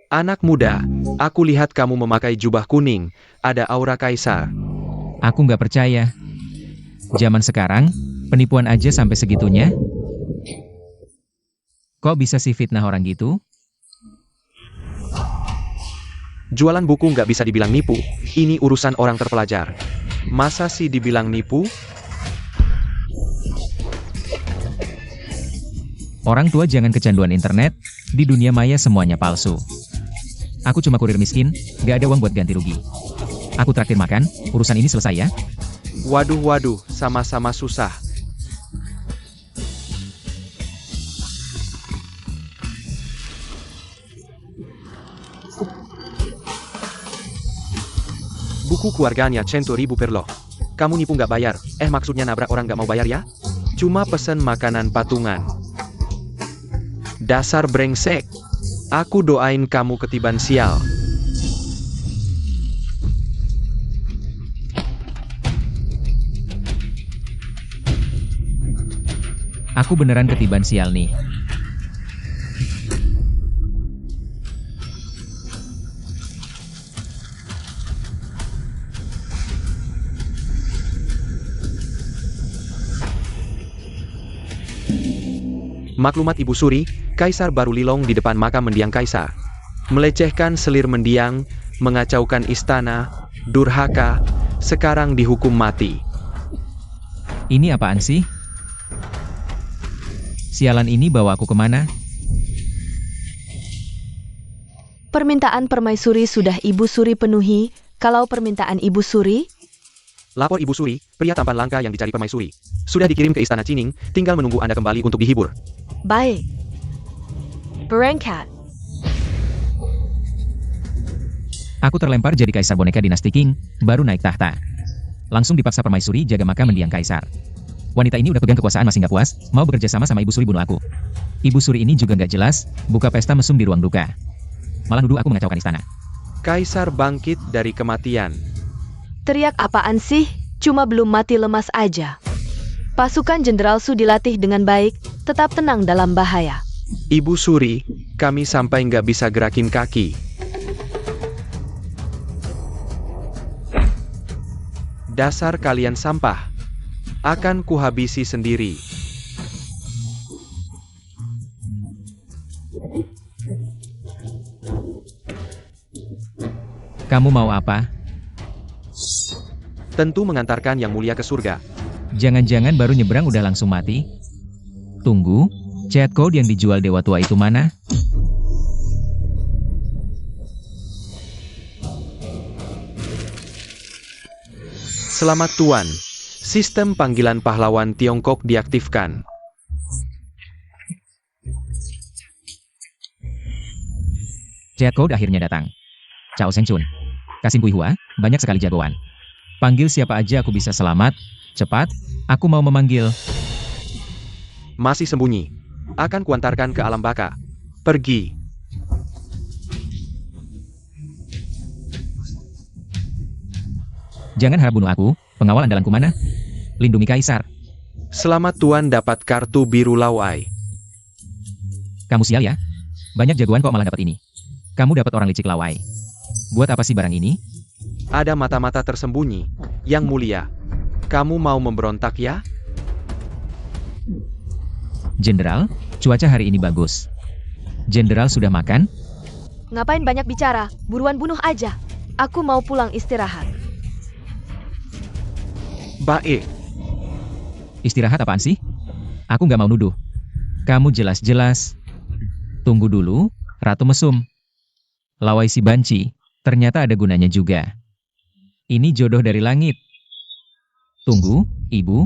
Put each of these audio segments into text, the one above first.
Anak muda, aku lihat kamu memakai jubah kuning, ada aura kaisar. Aku nggak percaya. Zaman sekarang, penipuan aja sampai segitunya. Kok bisa sih fitnah orang gitu? Jualan buku nggak bisa dibilang nipu, ini urusan orang terpelajar. Masa sih dibilang nipu? Orang tua jangan kecanduan internet, di dunia maya semuanya palsu. Aku cuma kurir miskin, nggak ada uang buat ganti rugi. Aku traktir makan, urusan ini selesai ya. Waduh, sama-sama susah. Buku keluarganya 100.000 per loh. Kamu nipu nggak bayar, maksudnya nabrak orang nggak mau bayar ya? Cuma pesen makanan patungan. Dasar brengsek. Aku doain kamu ketiban sial. Aku beneran ketiban sial nih. Maklumat Ibu Suri, Kaisar baru lilong di depan makam mendiang Kaisar. Melecehkan selir mendiang, mengacaukan istana, durhaka, sekarang dihukum mati. Ini apaan sih? Sialan ini bawa aku kemana? Permintaan Permaisuri sudah Ibu Suri penuhi. Kalau permintaan Ibu Suri, Lapor Ibu Suri, pria tampan langka yang dicari Permaisuri. Sudah dikirim ke Istana Cining, tinggal menunggu Anda kembali untuk dihibur. baik. Berangkat. Aku terlempar jadi kaisar boneka dinasti King, baru naik tahta. Langsung dipaksa Permaisuri jaga makam mendiang kaisar. Wanita ini udah pegang kekuasaan masih nggak puas, mau bekerja sama Ibu Suri bunuh aku. Ibu Suri ini juga nggak jelas, buka pesta mesum di ruang duka. Malah nuduh aku mengacaukan istana. Kaisar bangkit dari kematian. Teriak apaan sih? Cuma belum mati lemas aja. Pasukan Jenderal Su dilatih dengan baik, tetap tenang dalam bahaya. Ibu Suri, kami sampai nggak bisa gerakin kaki. Dasar kalian sampah. Akan kuhabisi sendiri. Kamu mau apa? Tentu mengantarkan Yang Mulia ke surga. Jangan-jangan baru nyebrang udah langsung mati? Tunggu, chat code yang dijual Dewa Tua itu mana? Selamat Tuan. Sistem panggilan pahlawan Tiongkok diaktifkan. Chat code akhirnya datang. Cao Seng Chun. Kasim Kui Hua, banyak sekali jagoan. Panggil siapa aja aku bisa selamat. Cepat, aku mau memanggil. Masih sembunyi. Akan kuantarkan ke alam baka. Pergi. Jangan harap bunuh aku, pengawal andalanku mana? Lindungi Kaisar. Selamat Tuan dapat kartu biru Lawai. Kamu sial ya? Banyak jagoan kok malah dapat ini. Kamu dapat orang licik Lawai. Buat apa sih barang ini? Ada mata-mata tersembunyi. Yang Mulia. Kamu mau memberontak ya? Jenderal, cuaca hari ini bagus. Jenderal sudah makan? Ngapain banyak bicara? Buruan bunuh aja. Aku mau pulang istirahat. Baik. Istirahat apaan sih? Aku nggak mau nuduh. Kamu jelas-jelas. Tunggu dulu, Ratu Mesum. Lawai si banci, ternyata ada gunanya juga. Ini jodoh dari langit. Tunggu, ibu.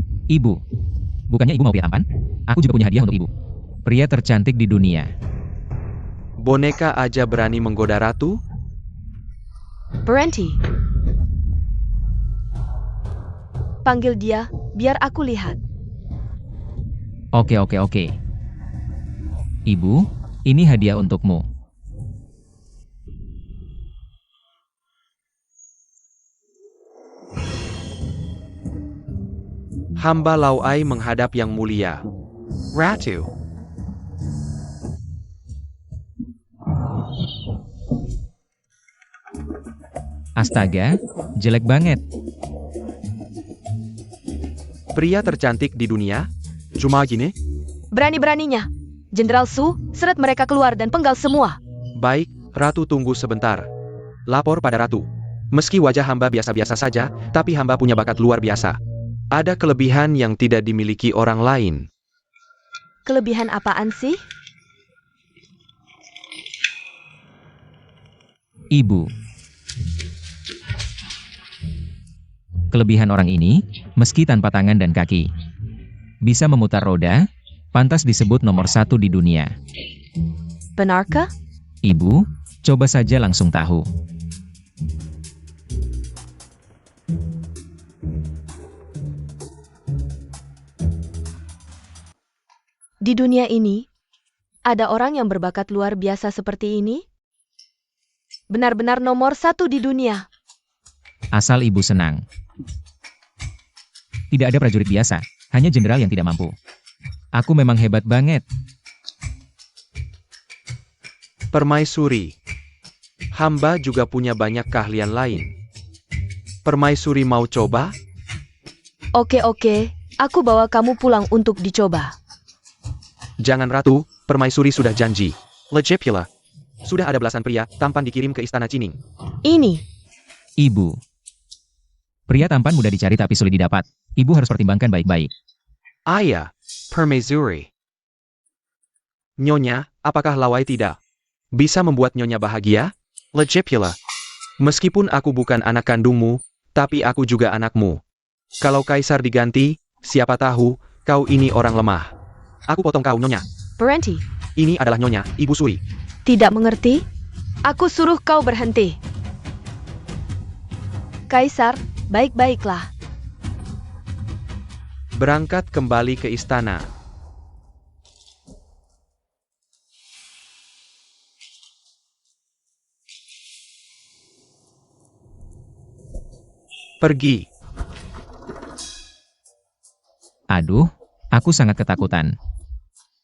Bukannya ibu mau pria tampan? Aku juga punya hadiah untuk ibu. Pria tercantik di dunia. Boneka aja berani menggoda ratu? Berhenti. Panggil dia, biar aku lihat. Oke. Ibu, ini hadiah untukmu. Hamba Lawai menghadap Yang Mulia. Ratu. Astaga, jelek banget. Pria tercantik di dunia? Cuma gini? Berani-beraninya. Jenderal Su, seret mereka keluar dan penggal semua. Baik, Ratu tunggu sebentar. Lapor pada Ratu. Meski wajah hamba biasa-biasa saja, tapi hamba punya bakat luar biasa. Ada kelebihan yang tidak dimiliki orang lain. Kelebihan apaan sih? Ibu. Kelebihan orang ini, meski tanpa tangan dan kaki, bisa memutar roda, pantas disebut nomor 1 di dunia. Benarkah? Ibu, coba saja langsung tahu. Di dunia ini, ada orang yang berbakat luar biasa seperti ini? Benar-benar nomor 1 di dunia. Asal ibu senang. Tidak ada prajurit biasa, hanya jenderal yang tidak mampu. Aku memang hebat banget. Permaisuri. Hamba juga punya banyak keahlian lain. Permaisuri mau coba? Oke, aku bawa kamu pulang untuk dicoba. Jangan Ratu, Permaisuri sudah janji. Legit pula. Sudah ada belasan pria tampan dikirim ke istana Cining. Ini, Ibu. Pria tampan mudah dicari tapi sulit didapat. Ibu harus pertimbangkan baik-baik. Ayah, Permaisuri. Nyonya, apakah Lawai tidak bisa membuat Nyonya bahagia? Legit pula. Meskipun aku bukan anak kandungmu, tapi aku juga anakmu. Kalau Kaisar diganti, siapa tahu, kau ini orang lemah. Aku potong kau, Nyonya. berhenti. Ini adalah Nyonya, Ibu Suri. Tidak mengerti? Aku suruh kau berhenti. Kaisar, baik-baiklah. Berangkat kembali ke istana. Pergi. Aduh, aku sangat ketakutan.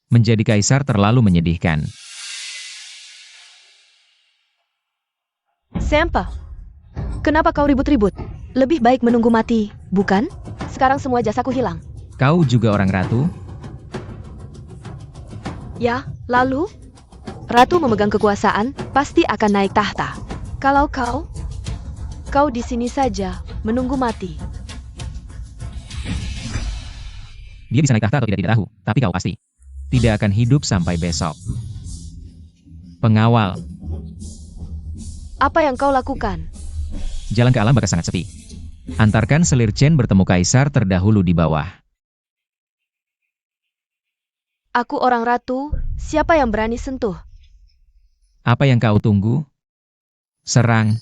Menjadi kaisar terlalu menyedihkan. Sempa, kenapa kau ribut-ribut? Lebih baik menunggu mati, bukan? Sekarang semua jasaku hilang. Kau juga orang ratu? Ya, lalu? Ratu memegang kekuasaan, pasti akan naik tahta. Kalau kau di sini saja, menunggu mati. Dia bisa naik tahta atau tidak tahu, tapi kau pasti tidak akan hidup sampai besok. Pengawal, Apa yang kau lakukan? jalan ke alam bakal sangat sepi. Antarkan selir Chen bertemu kaisar terdahulu di bawah. Aku orang ratu, siapa yang berani sentuh? Apa yang kau tunggu? Serang.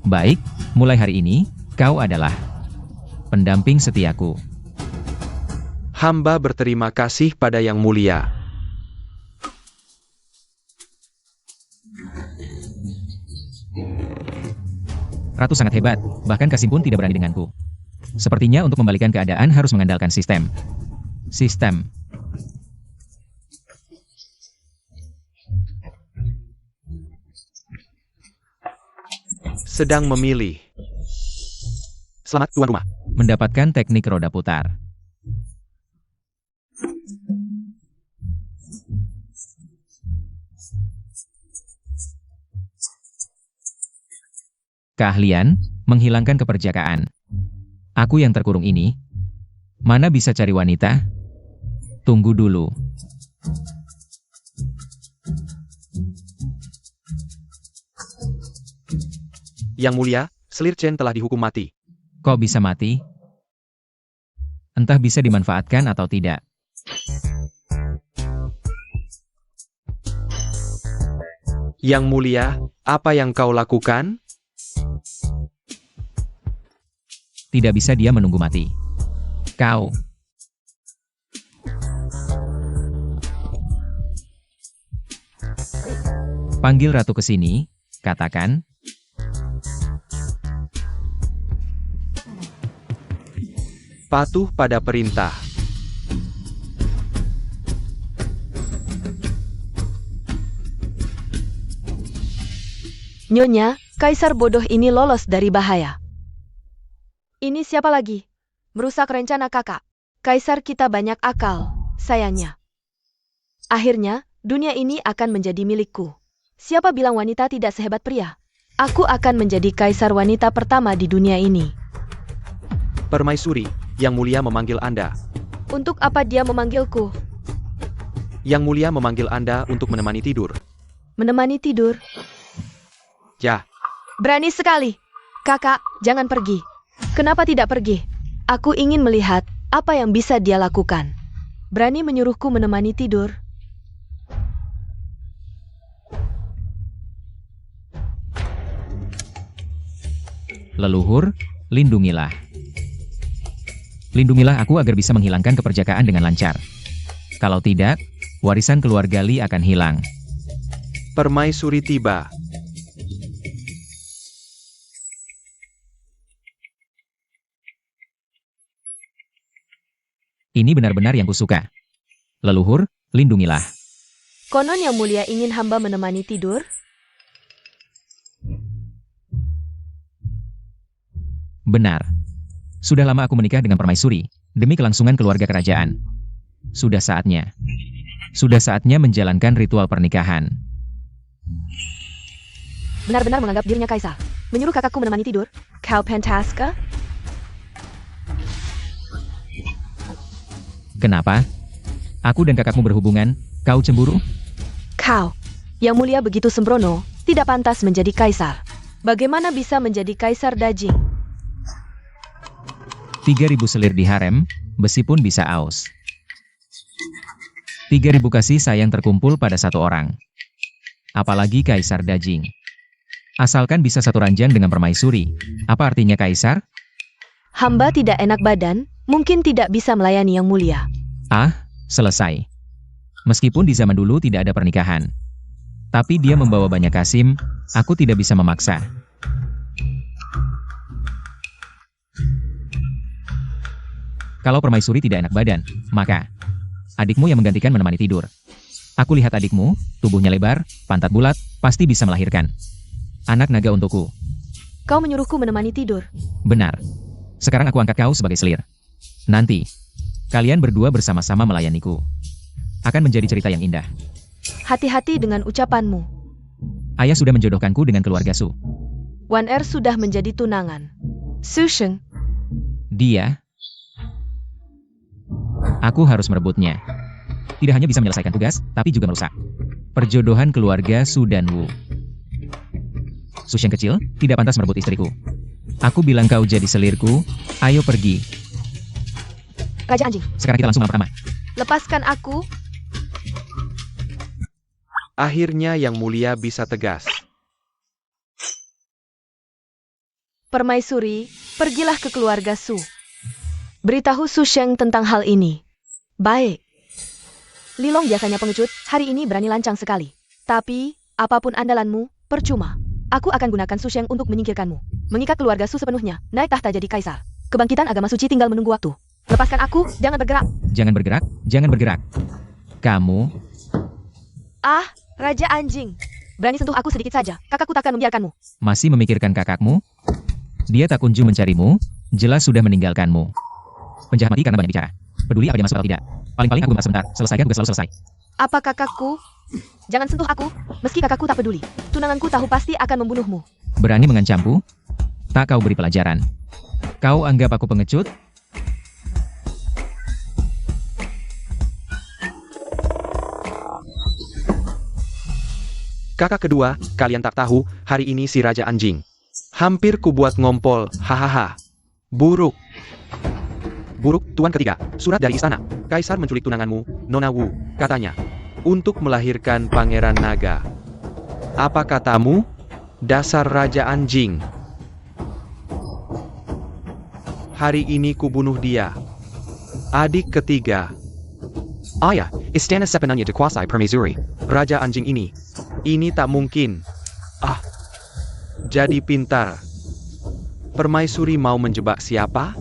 Baik, mulai hari ini, kau adalah pendamping setiaku. Hamba berterima kasih pada Yang Mulia. Ratu sangat hebat, bahkan Kasim pun tidak berani denganku. Sepertinya untuk membalikan keadaan harus mengandalkan sistem. Sistem. Sedang memilih. Selamat tuan rumah. Mendapatkan teknik roda putar. Keahlian, menghilangkan keperjakaan. Aku yang terkurung ini, mana bisa cari wanita? Tunggu dulu. Yang Mulia, selir Chen telah dihukum mati. Kok bisa mati? Entah bisa dimanfaatkan atau tidak. Yang Mulia, apa yang kau lakukan? Tidak bisa dia menunggu mati. Kau. Panggil ratu ke sini, katakan. Patuh pada perintah. Nyonya, kaisar bodoh ini lolos dari bahaya. Ini siapa lagi? Merusak rencana kakak. Kaisar kita banyak akal, sayangnya. Akhirnya, dunia ini akan menjadi milikku. Siapa bilang wanita tidak sehebat pria? Aku akan menjadi kaisar wanita pertama di dunia ini. Permaisuri, Yang Mulia memanggil Anda. Untuk apa dia memanggilku? Yang Mulia memanggil Anda untuk menemani tidur. Menemani tidur? Ya, Berani sekali. Kakak, jangan pergi. Kenapa tidak pergi? Aku ingin melihat apa yang bisa dia lakukan. Berani menyuruhku menemani tidur? Leluhur, lindungilah. Lindungilah aku agar bisa menghilangkan keperjakaan dengan lancar. Kalau tidak, warisan keluarga Li akan hilang. Permaisuri tiba. Ini benar-benar yang kusuka. Leluhur, lindungilah. Konon Yang Mulia ingin hamba menemani tidur? Benar. Sudah lama aku menikah dengan permaisuri, demi kelangsungan keluarga kerajaan. Sudah saatnya. Sudah saatnya menjalankan ritual pernikahan. Benar-benar menganggap dirinya kaisar. Menyuruh kakakku menemani tidur? Kau pentaska? Kenapa? Aku dan kakakmu berhubungan, kau cemburu? Kau, Yang Mulia begitu sembrono, tidak pantas menjadi kaisar. Bagaimana bisa menjadi kaisar daging? 3.000 selir di harem, besi pun bisa aus. 3.000 kasih sayang terkumpul pada satu orang. Apalagi kaisar daging. Asalkan bisa satu ranjang dengan permaisuri. Apa artinya kaisar? Hamba tidak enak badan, mungkin tidak bisa melayani Yang Mulia. Ah, selesai. Meskipun di zaman dulu tidak ada pernikahan. Tapi dia membawa banyak kasim, aku tidak bisa memaksa. Kalau permaisuri tidak enak badan, maka adikmu yang menggantikan menemani tidur. Aku lihat adikmu, tubuhnya lebar, pantat bulat, pasti bisa melahirkan. Anak naga untukku. Kau menyuruhku menemani tidur. Benar. Sekarang aku angkat kau sebagai selir. Nanti, kalian berdua bersama-sama melayaniku. Akan menjadi cerita yang indah. Hati-hati dengan ucapanmu. Ayah sudah menjodohkanku dengan keluarga Su. Wan Er sudah menjadi tunangan. Su Sheng, Dia... Aku harus merebutnya. Tidak hanya bisa menyelesaikan tugas, tapi juga merusak perjodohan keluarga Su dan Wu. Su Sheng kecil, tidak pantas merebut istriku. Aku bilang kau jadi selirku, ayo pergi. Raja Anjing, Sekarang kita langsung malam pertama. lepaskan aku. Akhirnya Yang Mulia bisa tegas. Permaisuri, pergilah ke keluarga Su. Beritahu Su Sheng tentang hal ini. Baik. Lilong biasanya pengecut, hari ini berani lancang sekali. Tapi, apapun andalanmu, percuma. Aku akan gunakan Su Sheng untuk menyingkirkanmu. Mengikat keluarga Su sepenuhnya, naik tahta jadi kaisar. Kebangkitan agama suci tinggal menunggu waktu. Lepaskan aku, jangan bergerak. Jangan bergerak, jangan bergerak. Kamu, Ah, Raja Anjing. Berani sentuh aku sedikit saja, kakakku takkan membiarkanmu. masih memikirkan kakakmu? Dia tak kunjung mencarimu, jelas sudah meninggalkanmu. Penjahat mati karena banyak bicara. Peduli apa dia masuk atau tidak. Paling-paling aku merasa sebentar, selesaikan tugas lalu selesai. Apa kakakku? Jangan sentuh aku, meski kakakku tak peduli. Tunanganku tahu pasti akan membunuhmu. Berani mengancamku? Tak kau beri pelajaran. Kau anggap aku pengecut? Kakak kedua, kalian tak tahu, hari ini si Raja Anjing. Hampir kubuat ngompol, hahaha. Buruk. Buruk, Tuan ketiga, surat dari istana. Kaisar menculik tunanganmu, Nona Wu, katanya. Untuk melahirkan Pangeran Naga. Apa katamu? Dasar Raja Anjing. Hari ini kubunuh dia. Adik ketiga. Ayah, istana sepenuhnya dikuasai permaisuri. Raja Anjing ini tak mungkin. Ah, jadi pintar. Permaisuri mau menjebak siapa?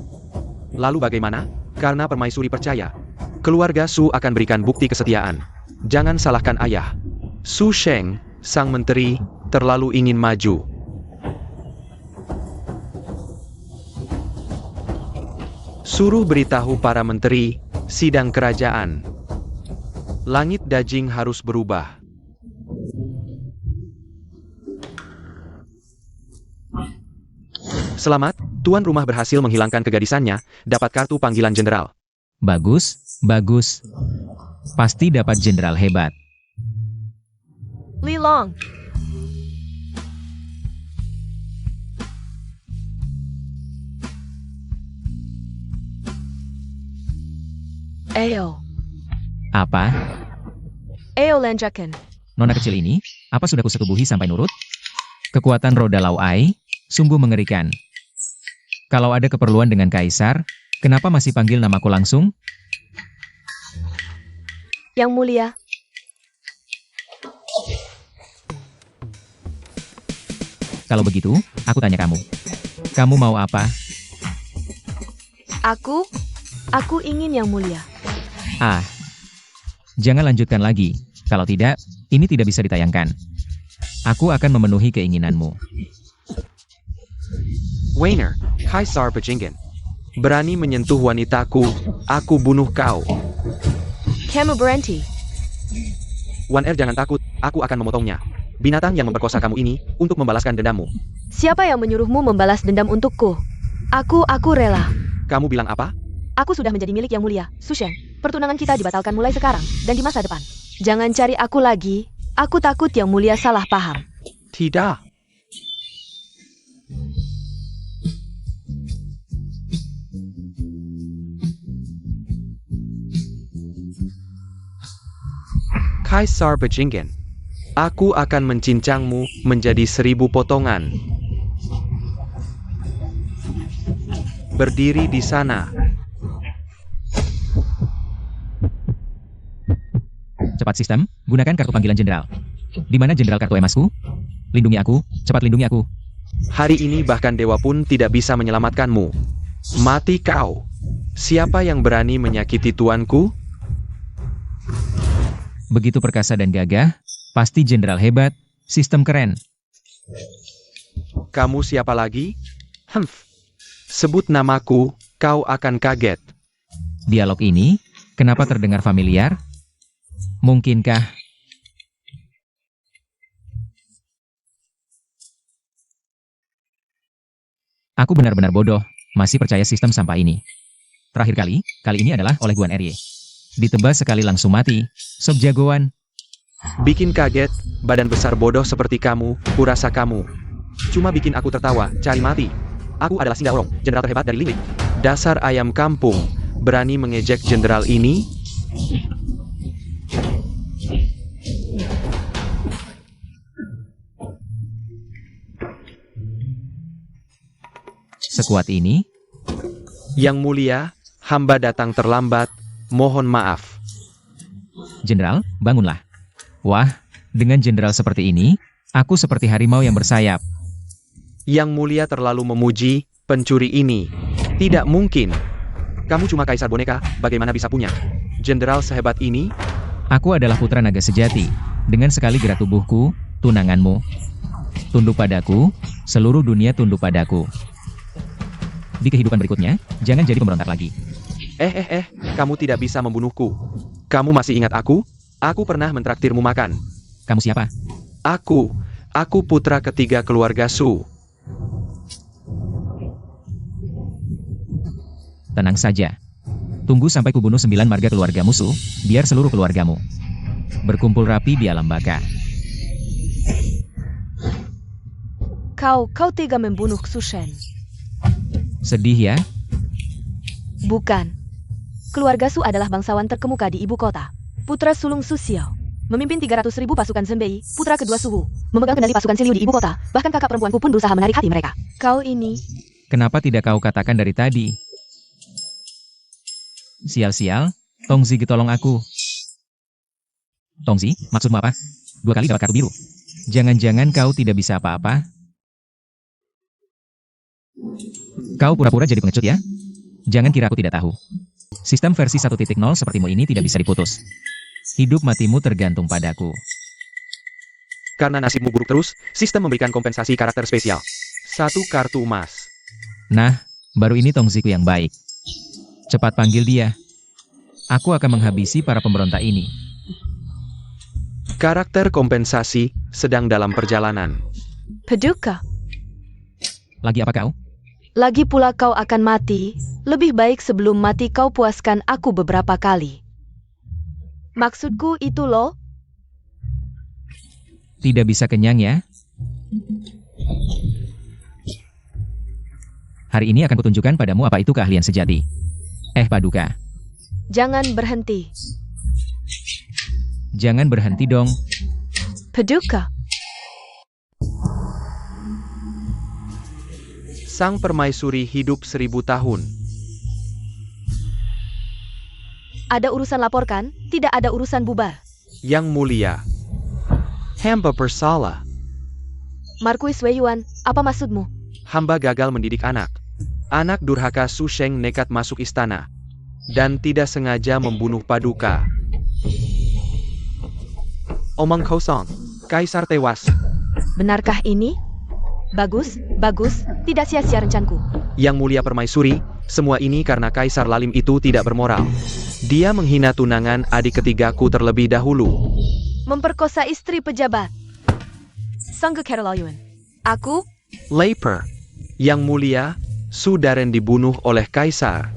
Lalu bagaimana? Karena permaisuri percaya, keluarga Su akan berikan bukti kesetiaan. Jangan salahkan ayah. Su Sheng, Sang menteri terlalu ingin maju. Suruh beritahu para menteri, sidang kerajaan. Langit Dajing harus berubah. Selamat, tuan rumah berhasil menghilangkan kegadisannya, dapat kartu panggilan jenderal. Bagus, bagus. Pasti dapat jenderal hebat. Lilong. Ayo. Apa? Ayo lanjutkan. Nona kecil ini, apa sudah kusetubuhi sampai nurut? Kekuatan roda Lau Ai, sungguh mengerikan. Kalau ada keperluan dengan Kaisar, kenapa masih panggil namaku langsung? Yang mulia. Kalau begitu, aku tanya kamu. Kamu mau apa? Aku ingin yang mulia. Ah, jangan lanjutkan lagi. Kalau tidak, ini tidak bisa ditayangkan. Aku akan memenuhi keinginanmu. Wainer, Kaisar Bajingen. Berani menyentuh wanitaku, aku bunuh kau. Kamu berhenti. Wan jangan takut, aku akan memotongnya. Binatang yang memperkosa kamu ini, untuk membalaskan dendammu. Siapa yang menyuruhmu membalas dendam untukku? Aku rela. Kamu bilang apa? Aku sudah menjadi milik yang mulia, Su Sheng. Pertunangan kita dibatalkan mulai sekarang, dan di masa depan. Jangan cari aku lagi, aku takut yang mulia salah paham. Tidak. Kaisar Bajingen. Aku akan mencincangmu menjadi 1000 potongan. Berdiri di sana. Cepat sistem, gunakan kartu panggilan jenderal. Di mana jenderal kartu emasku? Lindungi aku, cepat lindungi aku. Hari ini bahkan dewa pun tidak bisa menyelamatkanmu. Mati kau. Siapa yang berani menyakiti tuanku? Begitu perkasa dan gagah, pasti jenderal hebat, sistem keren. Kamu siapa lagi? Sebut namaku, kau akan kaget. Dialog ini, kenapa terdengar familiar? Mungkinkah? Aku benar-benar bodoh, masih percaya sistem sampah ini. Terakhir kali ini adalah oleh Guan Rye. Ditebas sekali langsung mati, sob jagoan. Bikin kaget, badan besar bodoh seperti kamu, kurasa kamu. Cuma bikin aku tertawa, cari mati. Aku adalah Sinda Orong, jenderal terhebat dari Lingling. Dasar ayam kampung, berani mengejek jenderal ini? Sekuat ini? Yang mulia, hamba datang terlambat, mohon maaf. Jenderal, bangunlah. Wah, dengan jenderal seperti ini, aku seperti harimau yang bersayap. Yang mulia terlalu memuji pencuri ini. Tidak mungkin. Kamu cuma kaisar boneka, bagaimana bisa punya jenderal sehebat ini? Aku adalah putra naga sejati. Dengan sekali gerak tubuhku, tunanganmu. Tunduk padaku, seluruh dunia tunduk padaku. Di kehidupan berikutnya, jangan jadi pemberontak lagi. Kamu tidak bisa membunuhku. Kamu masih ingat aku? Aku pernah mentraktirmu makan. Kamu siapa? Aku putra ketiga keluarga Su. Tenang saja. Tunggu sampai kubunuh 9 marga keluarga musuh, biar seluruh keluargamu berkumpul rapi di alam baka. Kau tega membunuh Su Sheng. Sedih ya? Bukan. Keluarga Su adalah bangsawan terkemuka di ibu kota. Putra sulung Su Xiao. Memimpin 300.000 pasukan Zenbei, putra kedua Suhu. Memegang kendali pasukan Xiliu di ibu kota. Bahkan kakak perempuanku pun berusaha menarik hati mereka. Kau ini... Kenapa tidak kau katakan dari tadi? Sial-sial, Tongzi tolong aku. Tongzi, maksudmu apa? 2 kali dapat kartu biru. Jangan-jangan kau tidak bisa apa-apa? Kau pura-pura jadi pengecut ya? Jangan kira aku tidak tahu. Sistem versi 1.0 sepertimu ini tidak bisa diputus. Hidup matimu tergantung padaku. Karena nasibmu buruk terus, sistem memberikan kompensasi karakter spesial. 1 kartu emas. Nah, baru ini Tongziku yang baik. Cepat panggil dia. Aku akan menghabisi para pemberontak ini. Karakter kompensasi sedang dalam perjalanan. Paduka. Lagi apa kau? Lagi pula kau akan mati. Lebih baik sebelum mati kau puaskan aku beberapa kali. Maksudku itu loh. Tidak bisa kenyang ya? Hari ini akan kutunjukkan padamu apa itu keahlian sejati. Paduka. Jangan berhenti. Jangan berhenti dong. Paduka. Sang permaisuri hidup 1000 tahun. Ada urusan laporkan, tidak ada urusan bubar. Yang mulia. Hamba bersalah. Marquis Weiyuan, apa maksudmu? Hamba gagal mendidik anak. Anak durhaka Su Sheng nekat masuk istana. Dan tidak sengaja membunuh Paduka. Omong kosong. Kaisar tewas. Benarkah ini? Bagus, bagus, tidak sia-sia rencanku. Yang mulia permaisuri, semua ini karena Kaisar Lalim itu tidak bermoral. Dia menghina tunangan adik ketigaku terlebih dahulu. Memperkosa istri pejabat. Sangge Keraloyun. Aku? Leiper. Yang mulia, Su Daren dibunuh oleh Kaisar.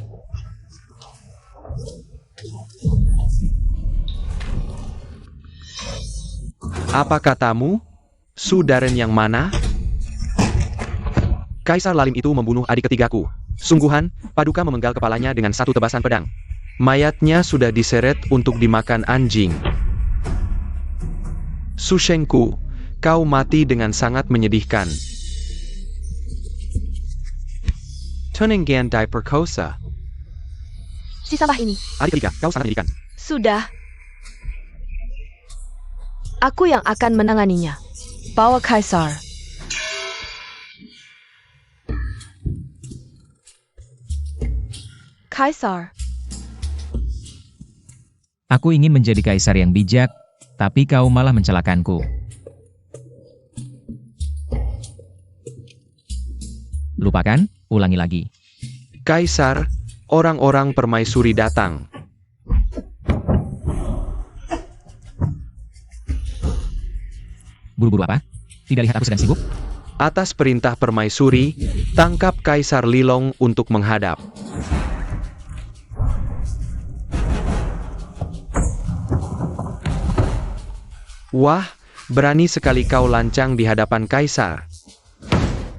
Apa katamu? Su Daren yang mana? Kaisar Lalim itu membunuh adik ketigaku. Sungguhan, Paduka memenggal kepalanya dengan 1 tebasan pedang. Mayatnya sudah diseret untuk dimakan anjing. Su Shengku, kau mati dengan sangat menyedihkan. Tuninggan diperkosa. Si sampah ini. Adik ketiga, kau sangat menyedihkan. Sudah. Aku yang akan menanganinya. Bawa Kaisar. Kaisar. Aku ingin menjadi kaisar yang bijak, tapi kau malah mencelakanku. Lupakan, ulangi lagi. Kaisar, orang-orang permaisuri datang. Buru-buru apa? Tidak lihat aku sedang sibuk? Atas perintah permaisuri, tangkap Kaisar Lilong untuk menghadap. Wah, berani sekali kau lancang di hadapan Kaisar.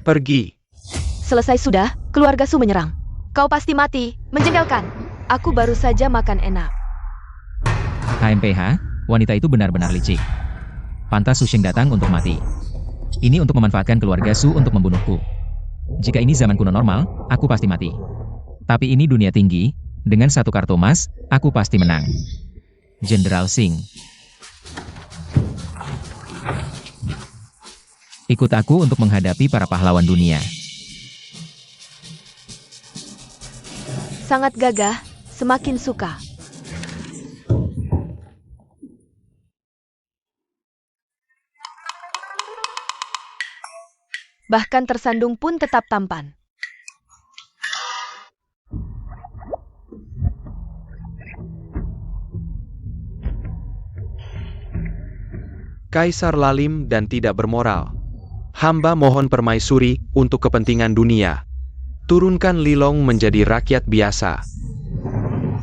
Pergi. Selesai sudah, keluarga Su menyerang. Kau pasti mati, menjengkelkan. Aku baru saja makan enak. HMPH, wanita itu benar-benar licik. Pantas Su Sheng datang untuk mati. Ini untuk memanfaatkan keluarga Su untuk membunuhku. Jika ini zaman kuno normal, aku pasti mati. Tapi ini dunia tinggi, dengan 1 kartu emas, aku pasti menang. Jenderal Singh. Ikut aku untuk menghadapi para pahlawan dunia. Sangat gagah, semakin suka. Bahkan tersandung pun tetap tampan. Kaisar Lalim dan tidak bermoral. Hamba mohon permaisuri untuk kepentingan dunia. Turunkan Lilong menjadi rakyat biasa.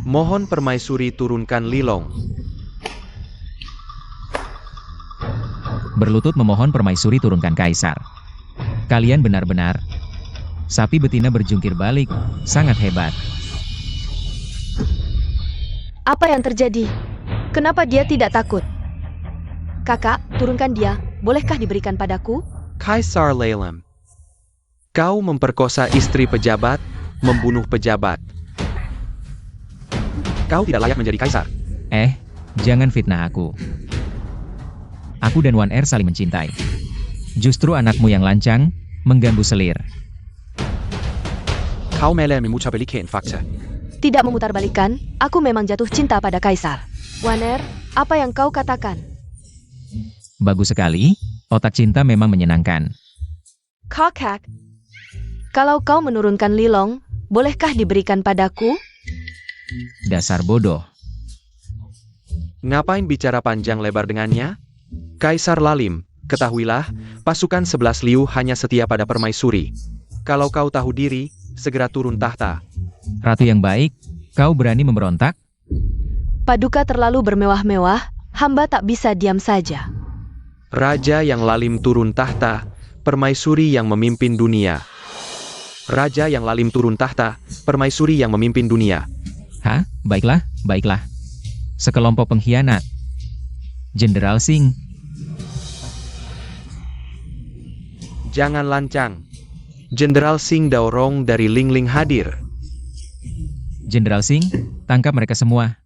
Mohon permaisuri turunkan Lilong. Berlutut memohon permaisuri turunkan kaisar. Kalian benar-benar. Sapi betina berjungkir balik, sangat hebat. Apa yang terjadi? Kenapa dia tidak takut? Kakak, turunkan dia. Bolehkah diberikan padaku? Kaisar Lalim. Kau memperkosa istri pejabat, membunuh pejabat. Kau tidak layak menjadi kaisar. Jangan fitnah aku. Aku dan Wan Er saling mencintai. Justru anakmu yang lancang, mengganggu selir. Kau malah memutarbalikkan fakta. Tidak memutarbalikkan, aku memang jatuh cinta pada Kaisar. Wan Er, apa yang kau katakan? Bagus sekali, otak cinta memang menyenangkan. Kakak, kalau kau menurunkan Lilong, bolehkah diberikan padaku? Dasar bodoh. Ngapain bicara panjang lebar dengannya? Kaisar Lalim, ketahuilah, pasukan 11 Liu hanya setia pada permaisuri. Kalau kau tahu diri, segera turun tahta. Ratu yang baik, kau berani memberontak? Paduka terlalu bermewah-mewah, hamba tak bisa diam saja. Raja yang Lalim turun tahta, permaisuri yang memimpin dunia. Raja yang Lalim turun tahta, permaisuri yang memimpin dunia. Hah? Baiklah, baiklah. Sekelompok pengkhianat. Jenderal Singh. Jangan lancang. Jenderal Singh Daorong dari Lingling hadir. Jenderal Singh, tangkap mereka semua.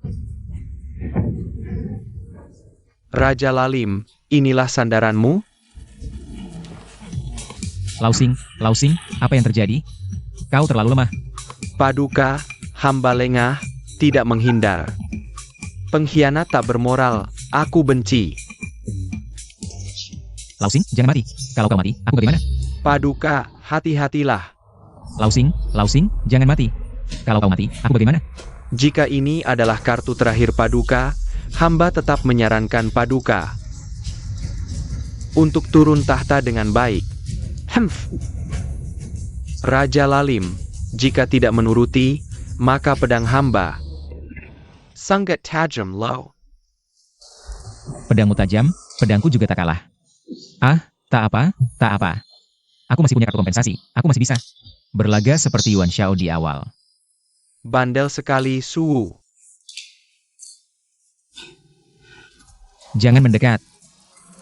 Raja Lalim, inilah sandaranmu? Lausing, apa yang terjadi? Kau terlalu lemah. Paduka, hamba lengah, tidak menghindar. Pengkhianat tak bermoral, aku benci. Lausing, jangan mati. Kalau kau mati, aku bagaimana? Paduka, hati-hatilah. Lausing, jangan mati. Kalau kau mati, aku bagaimana? Jika ini adalah kartu terakhir Paduka, hamba tetap menyarankan Paduka untuk turun tahta dengan baik. Raja Lalim, jika tidak menuruti, maka pedang hamba sangat tajam loh. Pedangmu tajam, pedangku juga tak kalah. Ah, tak apa. Aku masih punya kartu kompensasi, aku masih bisa berlaga seperti Yuan Shao di awal. Bandel sekali, Su. Jangan mendekat.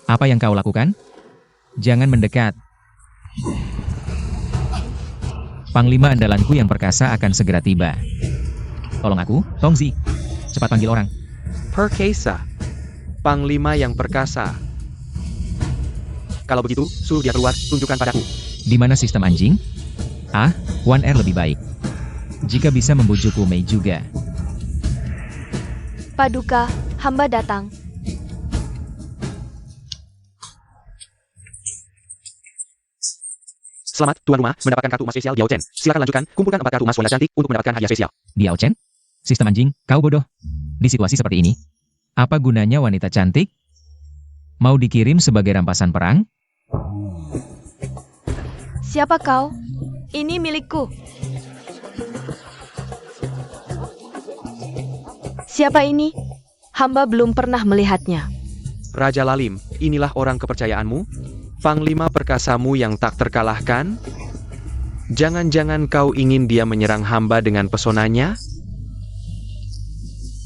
Apa yang kau lakukan? Jangan mendekat. Panglima andalanku yang perkasa akan segera tiba. Tolong aku, Tongzi. Cepat panggil orang. Perkasa. Panglima yang perkasa. Kalau begitu, suruh dia keluar, tunjukkan padaku. Di mana sistem anjing? Ah, Wan Er lebih baik. Jika bisa membujuk Wu Mei juga. Paduka, hamba datang. Selamat, tuan rumah, mendapatkan kartu emas spesial Diao Chen. Silakan lanjutkan, kumpulkan 4 kartu emas warna cantik untuk mendapatkan hadiah spesial. Diao Chen? Sistem anjing, kau bodoh. Di situasi seperti ini, apa gunanya wanita cantik? Mau dikirim sebagai rampasan perang? Siapa kau? Ini milikku. Siapa ini? Hamba belum pernah melihatnya. Raja Lalim, inilah orang kepercayaanmu? Panglima perkasamu yang tak terkalahkan? Jangan-jangan kau ingin dia menyerang hamba dengan pesonanya?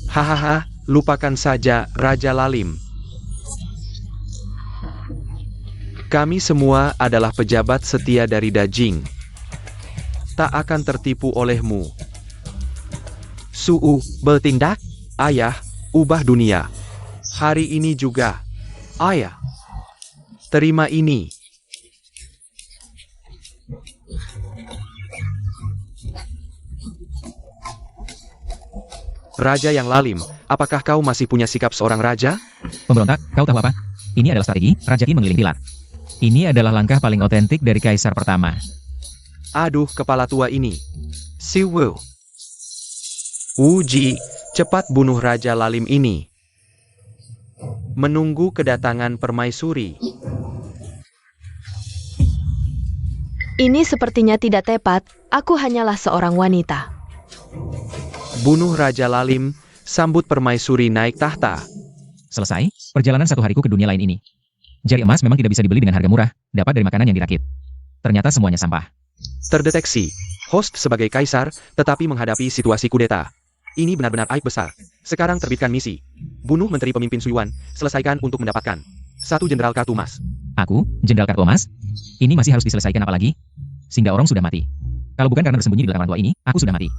Hahaha, lupakan saja, Raja Lalim. Kami semua adalah pejabat setia dari Dajing. Tak akan tertipu olehmu. Su'u, bertindak? Ayah, ubah dunia. Hari ini juga. Ayah. Terima ini. Raja yang Lalim, apakah kau masih punya sikap seorang raja? Pemberontak, kau tahu apa? Ini adalah strategi, Raja Qi mengeliling pilar. Ini adalah langkah paling otentik dari kaisar pertama. Aduh, kepala tua ini. Si Wu. Wu Ji, cepat bunuh Raja Lalim ini. Menunggu kedatangan permaisuri. Ini sepertinya tidak tepat, aku hanyalah seorang wanita. Bunuh Raja Lalim, sambut permaisuri naik tahta. Selesai, perjalanan 1 hariku ke dunia lain ini. Jari emas memang tidak bisa dibeli dengan harga murah, dapat dari makanan yang dirakit. Ternyata semuanya sampah. Terdeteksi, host sebagai kaisar, tetapi menghadapi situasi kudeta. Ini benar-benar aib besar. Sekarang terbitkan misi. Bunuh menteri pemimpin Suyuan, selesaikan untuk mendapatkan 1 jenderal kartu emas. Aku, jenderal kartu emas? Ini masih harus diselesaikan apa lagi? Sehingga orang sudah mati. Kalau bukan karena bersembunyi di belakang orang tua ini, aku sudah mati.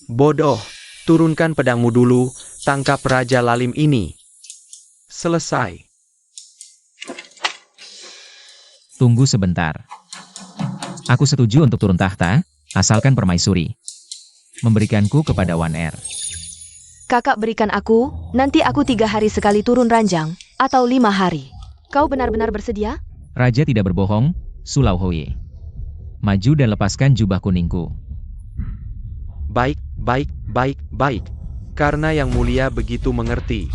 Bodoh, turunkan pedangmu dulu, tangkap Raja Lalim ini. Selesai. Tunggu sebentar. Aku setuju untuk turun tahta, asalkan permaisuri memberikanku kepada Wan Er. Kakak berikan aku, nanti aku 3 hari sekali turun ranjang, atau 5 hari. Kau benar-benar bersedia? Raja tidak berbohong, Su Lauhoye. Maju dan lepaskan jubah kuningku. Baik, baik, baik, baik. Karena Yang Mulia begitu mengerti.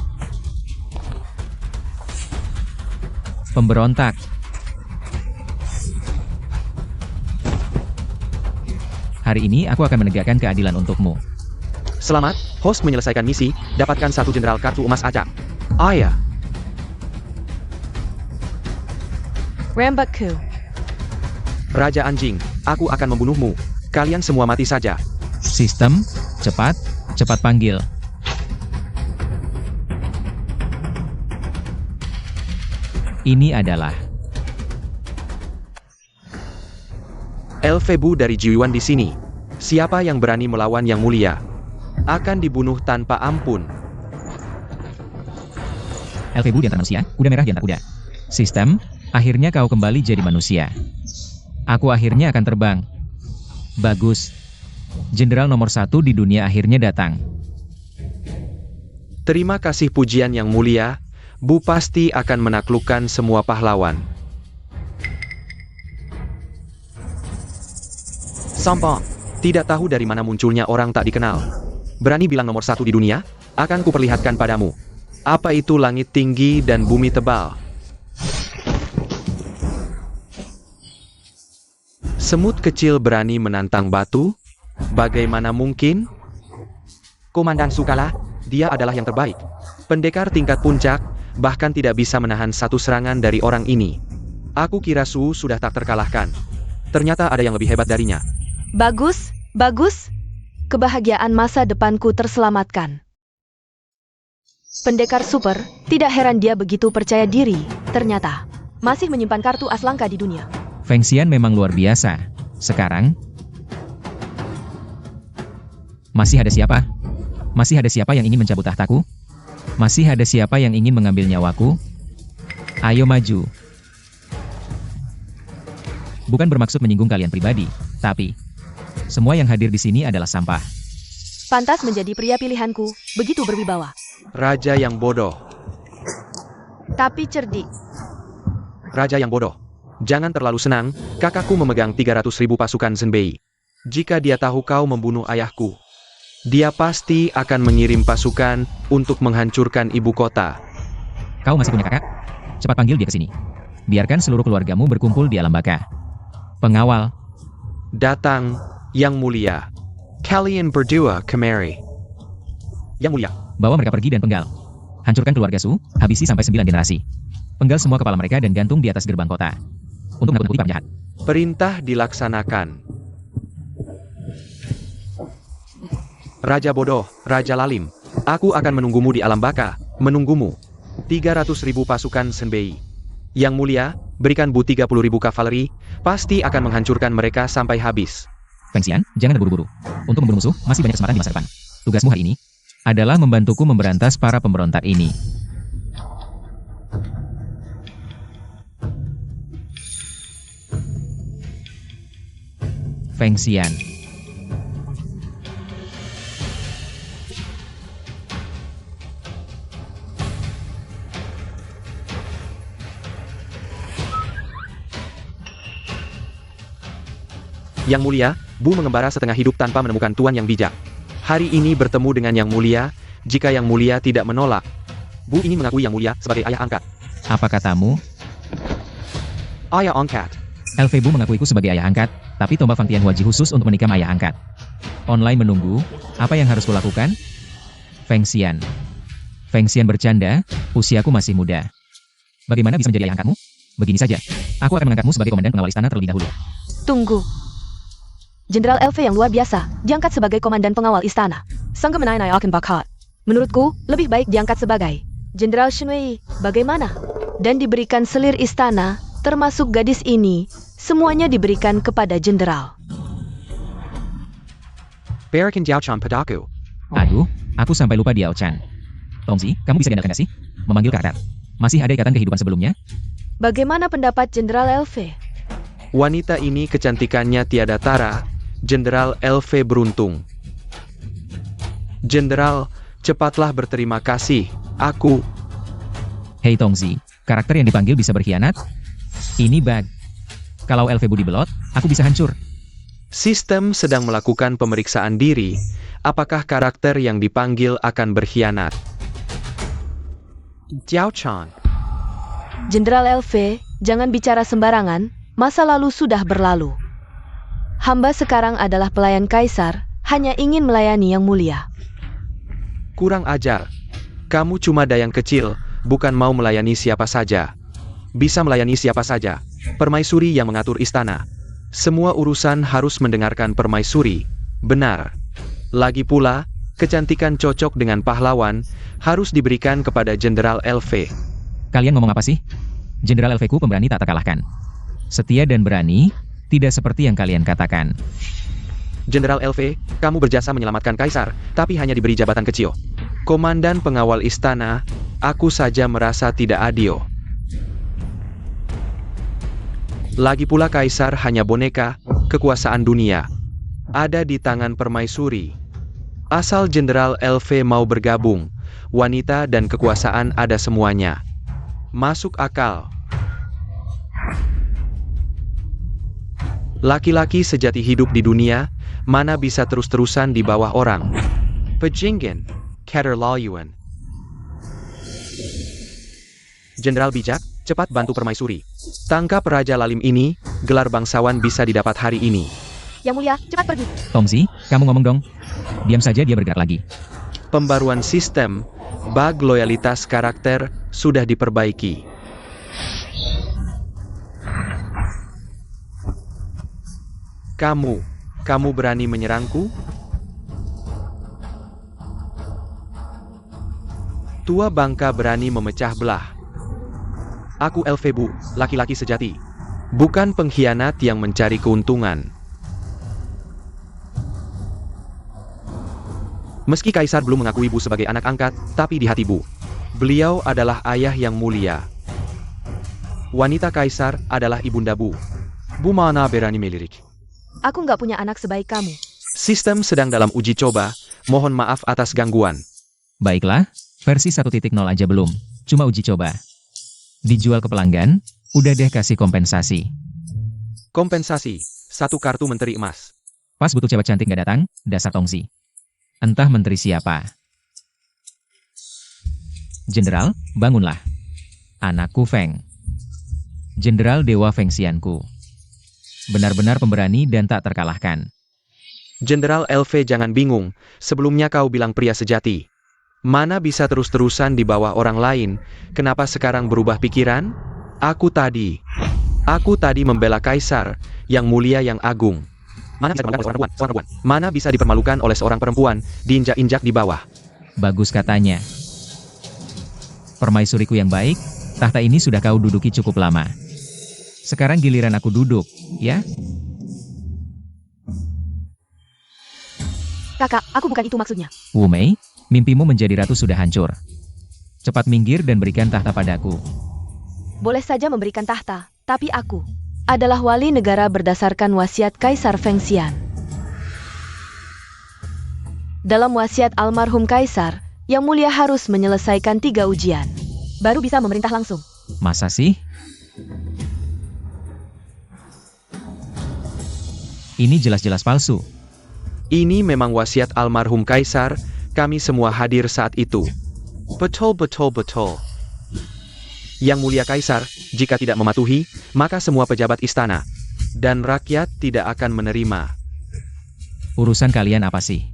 Pemberontak. Hari ini aku akan menegakkan keadilan untukmu. Selamat, host menyelesaikan misi, dapatkan 1 jenderal kartu emas acak. Ayah, Rambaku. Raja Anjing, aku akan membunuhmu. Kalian semua mati saja. Sistem, cepat, cepat panggil. Ini adalah Elfebu dari Jiuan di sini. Siapa yang berani melawan Yang Mulia akan dibunuh tanpa ampun. Elfebu di antara manusia, kuda merah di antara kuda. Sistem, akhirnya kau kembali jadi manusia. Aku akhirnya akan terbang. Bagus. Jenderal nomor 1 di dunia akhirnya datang. Terima kasih pujian Yang Mulia. Bu pasti akan menaklukkan semua pahlawan. Sampah. Tidak tahu dari mana munculnya orang tak dikenal. Berani bilang nomor 1 di dunia? Akan kuperlihatkan padamu. Apa itu langit tinggi dan bumi tebal? Semut kecil berani menantang batu? Bagaimana mungkin? Komandan Sukala, dia adalah yang terbaik. Pendekar tingkat puncak, bahkan tidak bisa menahan satu serangan dari orang ini. Aku kira Su sudah tak terkalahkan. Ternyata ada yang lebih hebat darinya. Bagus, bagus. Kebahagiaan masa depanku terselamatkan. Pendekar super, tidak heran dia begitu percaya diri. Ternyata, masih menyimpan kartu as langka di dunia. Feng Xian memang luar biasa. Sekarang, masih ada siapa? Masih ada siapa yang ingin mencabut tahtaku? Masih ada siapa yang ingin mengambil nyawaku? Ayo maju. Bukan bermaksud menyinggung kalian pribadi, tapi semua yang hadir di sini adalah sampah. Pantas menjadi pria pilihanku, begitu berwibawa. Raja yang bodoh. Tapi cerdik. Raja yang bodoh. Jangan terlalu senang, kakakku memegang 300.000 pasukan Zenbei. Jika dia tahu kau membunuh ayahku, dia pasti akan mengirim pasukan untuk menghancurkan ibu kota. Kau masih punya kakak? Cepat panggil dia ke sini. Biarkan seluruh keluargamu berkumpul di alam baka. Pengawal. Datang, Yang Mulia. Kalian berdua kemari. Yang Mulia. Bawa mereka pergi dan penggal. Hancurkan keluarga Su, habisi sampai 9 generasi. Penggal semua kepala mereka dan gantung di atas gerbang kota. Untuk menakut-nakuti para penjahat. Perintah dilaksanakan. Raja bodoh, Raja Lalim. Aku akan menunggumu di alam baka. Menunggumu. 300.000 pasukan Zenbei. Yang Mulia, berikan Bu 30.000 kavaleri. Pasti akan menghancurkan mereka sampai habis. Feng Xian, jangan terburu-buru. Untuk membunuh musuh, masih banyak kesempatan di masa depan. Tugasmu hari ini adalah membantuku memberantas para pemberontak ini. Feng Xian. Yang Mulia, Bu mengembara setengah hidup tanpa menemukan tuan yang bijak. Hari ini bertemu dengan Yang Mulia, jika Yang Mulia tidak menolak. Bu ingin mengakui Yang Mulia sebagai ayah angkat. Apa katamu? Ayah angkat. Elfebu mengakuiku sebagai ayah angkat, tapi tombak Fangtian Huaji khusus untuk menikam ayah angkat. Online menunggu, apa yang harus kulakukan? Feng Xian. Feng Xian bercanda, usiaku masih muda. Bagaimana bisa menjadi ayah angkatmu? Begini saja, aku akan mengangkatmu sebagai komandan pengawal istana terlebih dahulu. Tunggu. Jenderal LV yang luar biasa, diangkat sebagai komandan pengawal istana. Sangka menai akan bakat. Menurutku, lebih baik diangkat sebagai Jenderal Shenwei. Bagaimana? Dan diberikan selir istana, termasuk gadis ini, semuanya diberikan kepada jenderal. Berikan Diao Chan padaku. Aduh, aku sampai lupa Diao Chan. Tongzi, kamu bisa diandalkan gak sih? Memanggil karakter. Masih ada ikatan kehidupan sebelumnya? Bagaimana pendapat Jenderal LV? Wanita ini kecantikannya tiada tara. Jenderal LV beruntung. Jenderal, cepatlah berterima kasih. Aku. Hei Tongzi, Karakter yang dipanggil bisa berkhianat? Ini bug. Kalau LV Budi belot, aku bisa hancur. Sistem sedang melakukan pemeriksaan diri. Apakah karakter yang dipanggil akan berkhianat? Jiao Chan. Jenderal LV, jangan bicara sembarangan, masa lalu sudah berlalu. Hamba sekarang adalah pelayan kaisar, hanya ingin melayani yang mulia. Kurang ajar. Kamu cuma dayang kecil, bukan mau melayani siapa saja. Bisa melayani siapa saja. Permaisuri yang mengatur istana. Semua urusan harus mendengarkan permaisuri. Benar. Lagi pula, kecantikan cocok dengan pahlawan, harus diberikan kepada Jenderal LV. Kalian ngomong apa sih? Jenderal LV ku pemberani tak terkalahkan. Setia dan berani, tidak seperti yang kalian katakan. Jenderal LV, kamu berjasa menyelamatkan kaisar, tapi hanya diberi jabatan kecil. Komandan pengawal istana, aku saja merasa tidak adil. Lagi pula kaisar hanya boneka, kekuasaan dunia ada di tangan permaisuri. Asal Jenderal LV mau bergabung, wanita dan kekuasaan ada semuanya. Masuk akal. Laki-laki sejati hidup di dunia, mana bisa terus-terusan di bawah orang. Pejinggen, Keterlaluan. Jenderal bijak, cepat bantu permaisuri. Tangkap Raja Lalim ini, gelar bangsawan bisa didapat hari ini. Yang mulia, cepat pergi. Tongzi, kamu ngomong dong. Diam saja dia bergerak lagi. Pembaruan sistem, bug loyalitas karakter, sudah diperbaiki. Kamu berani menyerangku? Tua bangka berani memecah belah. Aku LV Bu, laki-laki sejati. Bukan pengkhianat yang mencari keuntungan. Meski Kaisar belum mengakui Bu sebagai anak angkat, tapi di hati Bu, beliau adalah ayah yang mulia. Wanita Kaisar adalah ibunda Bu. Bu mana berani melirik. Aku nggak punya anak sebaik kamu. Sistem sedang dalam uji coba, mohon maaf atas gangguan. Baiklah, versi 1.0 aja belum. Cuma uji coba. Dijual ke pelanggan, udah deh kasih kompensasi. Kompensasi, 1 kartu menteri emas. Pas butuh cewek cantik gak datang, dasar Tongzi. Entah menteri siapa. Jenderal, bangunlah. Anakku Feng. Jenderal Dewa Fengxianku. Benar-benar pemberani dan tak terkalahkan. Jenderal LV jangan bingung, sebelumnya kau bilang pria sejati. Mana bisa terus-terusan di bawah orang lain, kenapa sekarang berubah pikiran? Aku tadi membela Kaisar, yang mulia yang agung. Mana bisa dipermalukan oleh seorang perempuan, diinjak-injak di bawah. Bagus katanya. Permaisuriku yang baik, tahta ini sudah kau duduki cukup lama. Sekarang giliran aku duduk, ya? Kakak, aku bukan itu maksudnya. Wu Mei, mimpimu menjadi ratu sudah hancur. Cepat minggir dan berikan tahta padaku. Boleh saja memberikan tahta, tapi aku adalah wali negara berdasarkan wasiat Kaisar Fengxian. Dalam wasiat almarhum Kaisar, yang mulia harus menyelesaikan 3 ujian, baru bisa memerintah langsung. Masa sih? Ini jelas-jelas palsu. Ini memang wasiat almarhum Kaisar, kami semua hadir saat itu. Betul. Yang mulia Kaisar, jika tidak mematuhi, maka semua pejabat istana dan rakyat tidak akan menerima. Urusan kalian apa sih?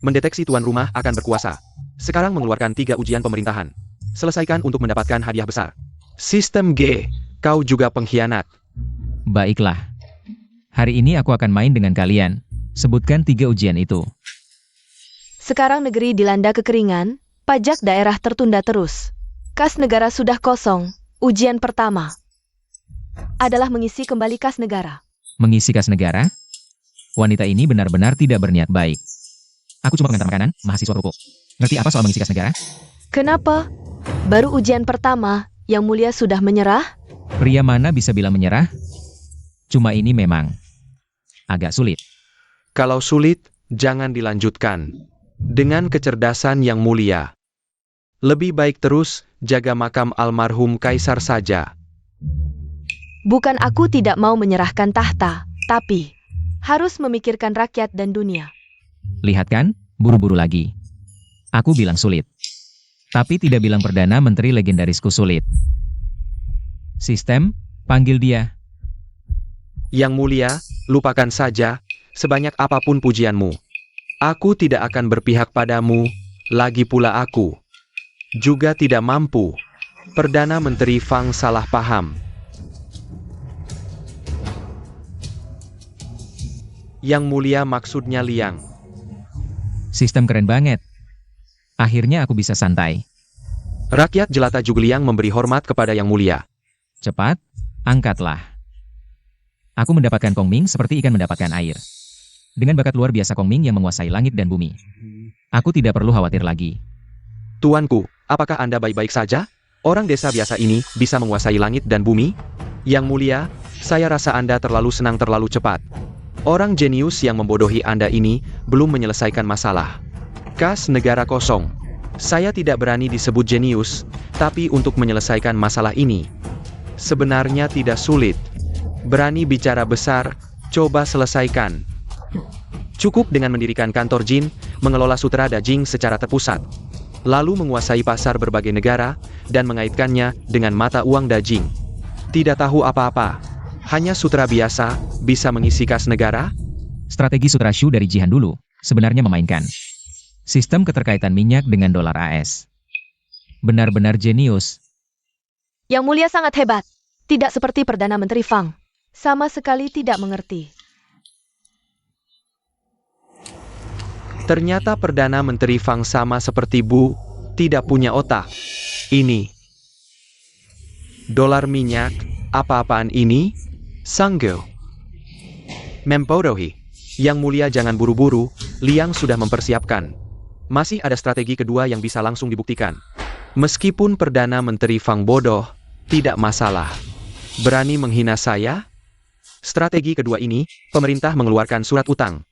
Mendeteksi tuan rumah akan berkuasa. Sekarang mengeluarkan 3 ujian pemerintahan. Selesaikan untuk mendapatkan hadiah besar. Sistem G, kau juga pengkhianat. Baiklah. Hari ini aku akan main dengan kalian. Sebutkan 3 ujian itu. Sekarang negeri dilanda kekeringan, pajak daerah tertunda terus. Kas negara sudah kosong. Ujian pertama adalah mengisi kembali kas negara. Mengisi kas negara? Wanita ini benar-benar tidak berniat baik. Aku cuma pengantar makanan, mahasiswa rukuk. Ngerti apa soal mengisi kas negara? Kenapa? Baru ujian pertama, yang mulia sudah menyerah? Pria mana bisa bilang menyerah? Cuma ini memang agak sulit. Kalau sulit, jangan dilanjutkan. Dengan kecerdasan yang mulia. Lebih baik terus jaga makam almarhum kaisar saja. Bukan aku tidak mau menyerahkan tahta, tapi harus memikirkan rakyat dan dunia. Lihat kan, buru-buru lagi. Aku bilang sulit. Tapi tidak bilang Perdana Menteri legendarisku sulit. Sistem, panggil dia. Yang mulia, lupakan saja, sebanyak apapun pujianmu. Aku tidak akan berpihak padamu, lagi pula aku juga tidak mampu. Perdana Menteri Fang salah paham. Yang mulia maksudnya Liang. Sistem keren banget. Akhirnya aku bisa santai. Rakyat jelata Jugliang memberi hormat kepada Yang Mulia. Cepat, angkatlah. Aku mendapatkan Kongming seperti ikan mendapatkan air. Dengan bakat luar biasa Kongming yang menguasai langit dan bumi. Aku tidak perlu khawatir lagi. Tuanku, apakah Anda baik-baik saja? Orang desa biasa ini bisa menguasai langit dan bumi? Yang Mulia, saya rasa Anda terlalu senang terlalu cepat. Orang jenius yang membodohi Anda ini belum menyelesaikan masalah. Kas negara kosong. Saya tidak berani disebut jenius, tapi untuk menyelesaikan masalah ini sebenarnya tidak sulit. Berani bicara besar, coba selesaikan. Cukup dengan mendirikan kantor Jin, mengelola sutra Dajing secara terpusat, lalu menguasai pasar berbagai negara, dan mengaitkannya dengan mata uang Dajing. Tidak tahu apa-apa, hanya sutra biasa, bisa mengisi kas negara? Strategi Sutra Shu dari Jihan dulu, sebenarnya memainkan sistem keterkaitan minyak dengan dolar AS. Benar-benar jenius. Yang Mulia sangat hebat. Tidak seperti Perdana Menteri Fang. Sama sekali tidak mengerti. Ternyata Perdana Menteri Fang sama seperti Bu, tidak punya otak. Ini dolar minyak, apa-apaan ini? Sanggo. Membodohi. Yang Mulia jangan buru-buru, Liang sudah mempersiapkan. Masih ada strategi kedua yang bisa langsung dibuktikan. Meskipun Perdana Menteri Fang bodoh, tidak masalah. Berani menghina saya? Strategi kedua ini, pemerintah mengeluarkan surat utang.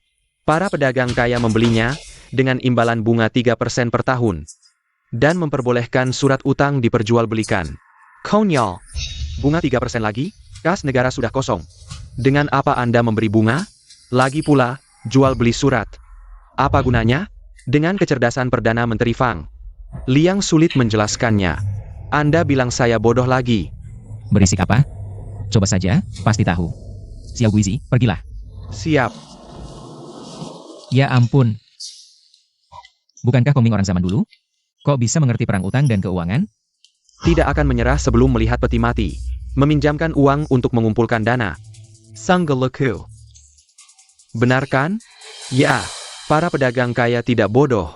Para pedagang kaya membelinya, dengan imbalan bunga 3% per tahun. Dan memperbolehkan surat utang diperjualbelikan. Konyol. Bunga 3% lagi? Kas negara sudah kosong. Dengan apa Anda memberi bunga? Lagi pula, jual beli surat. Apa gunanya? Dengan kecerdasan Perdana Menteri Fang, Liang sulit menjelaskannya. Anda bilang saya bodoh lagi. Berisik apa? Coba saja, pasti tahu. Xiao Guizi, pergilah. Siap. Ya ampun. Bukankah Kongming orang zaman dulu? Kok bisa mengerti perang utang dan keuangan? Tidak akan menyerah sebelum melihat peti mati. Meminjamkan uang untuk mengumpulkan dana. Sanggeleku. Benar kan? Ya, para pedagang kaya tidak bodoh.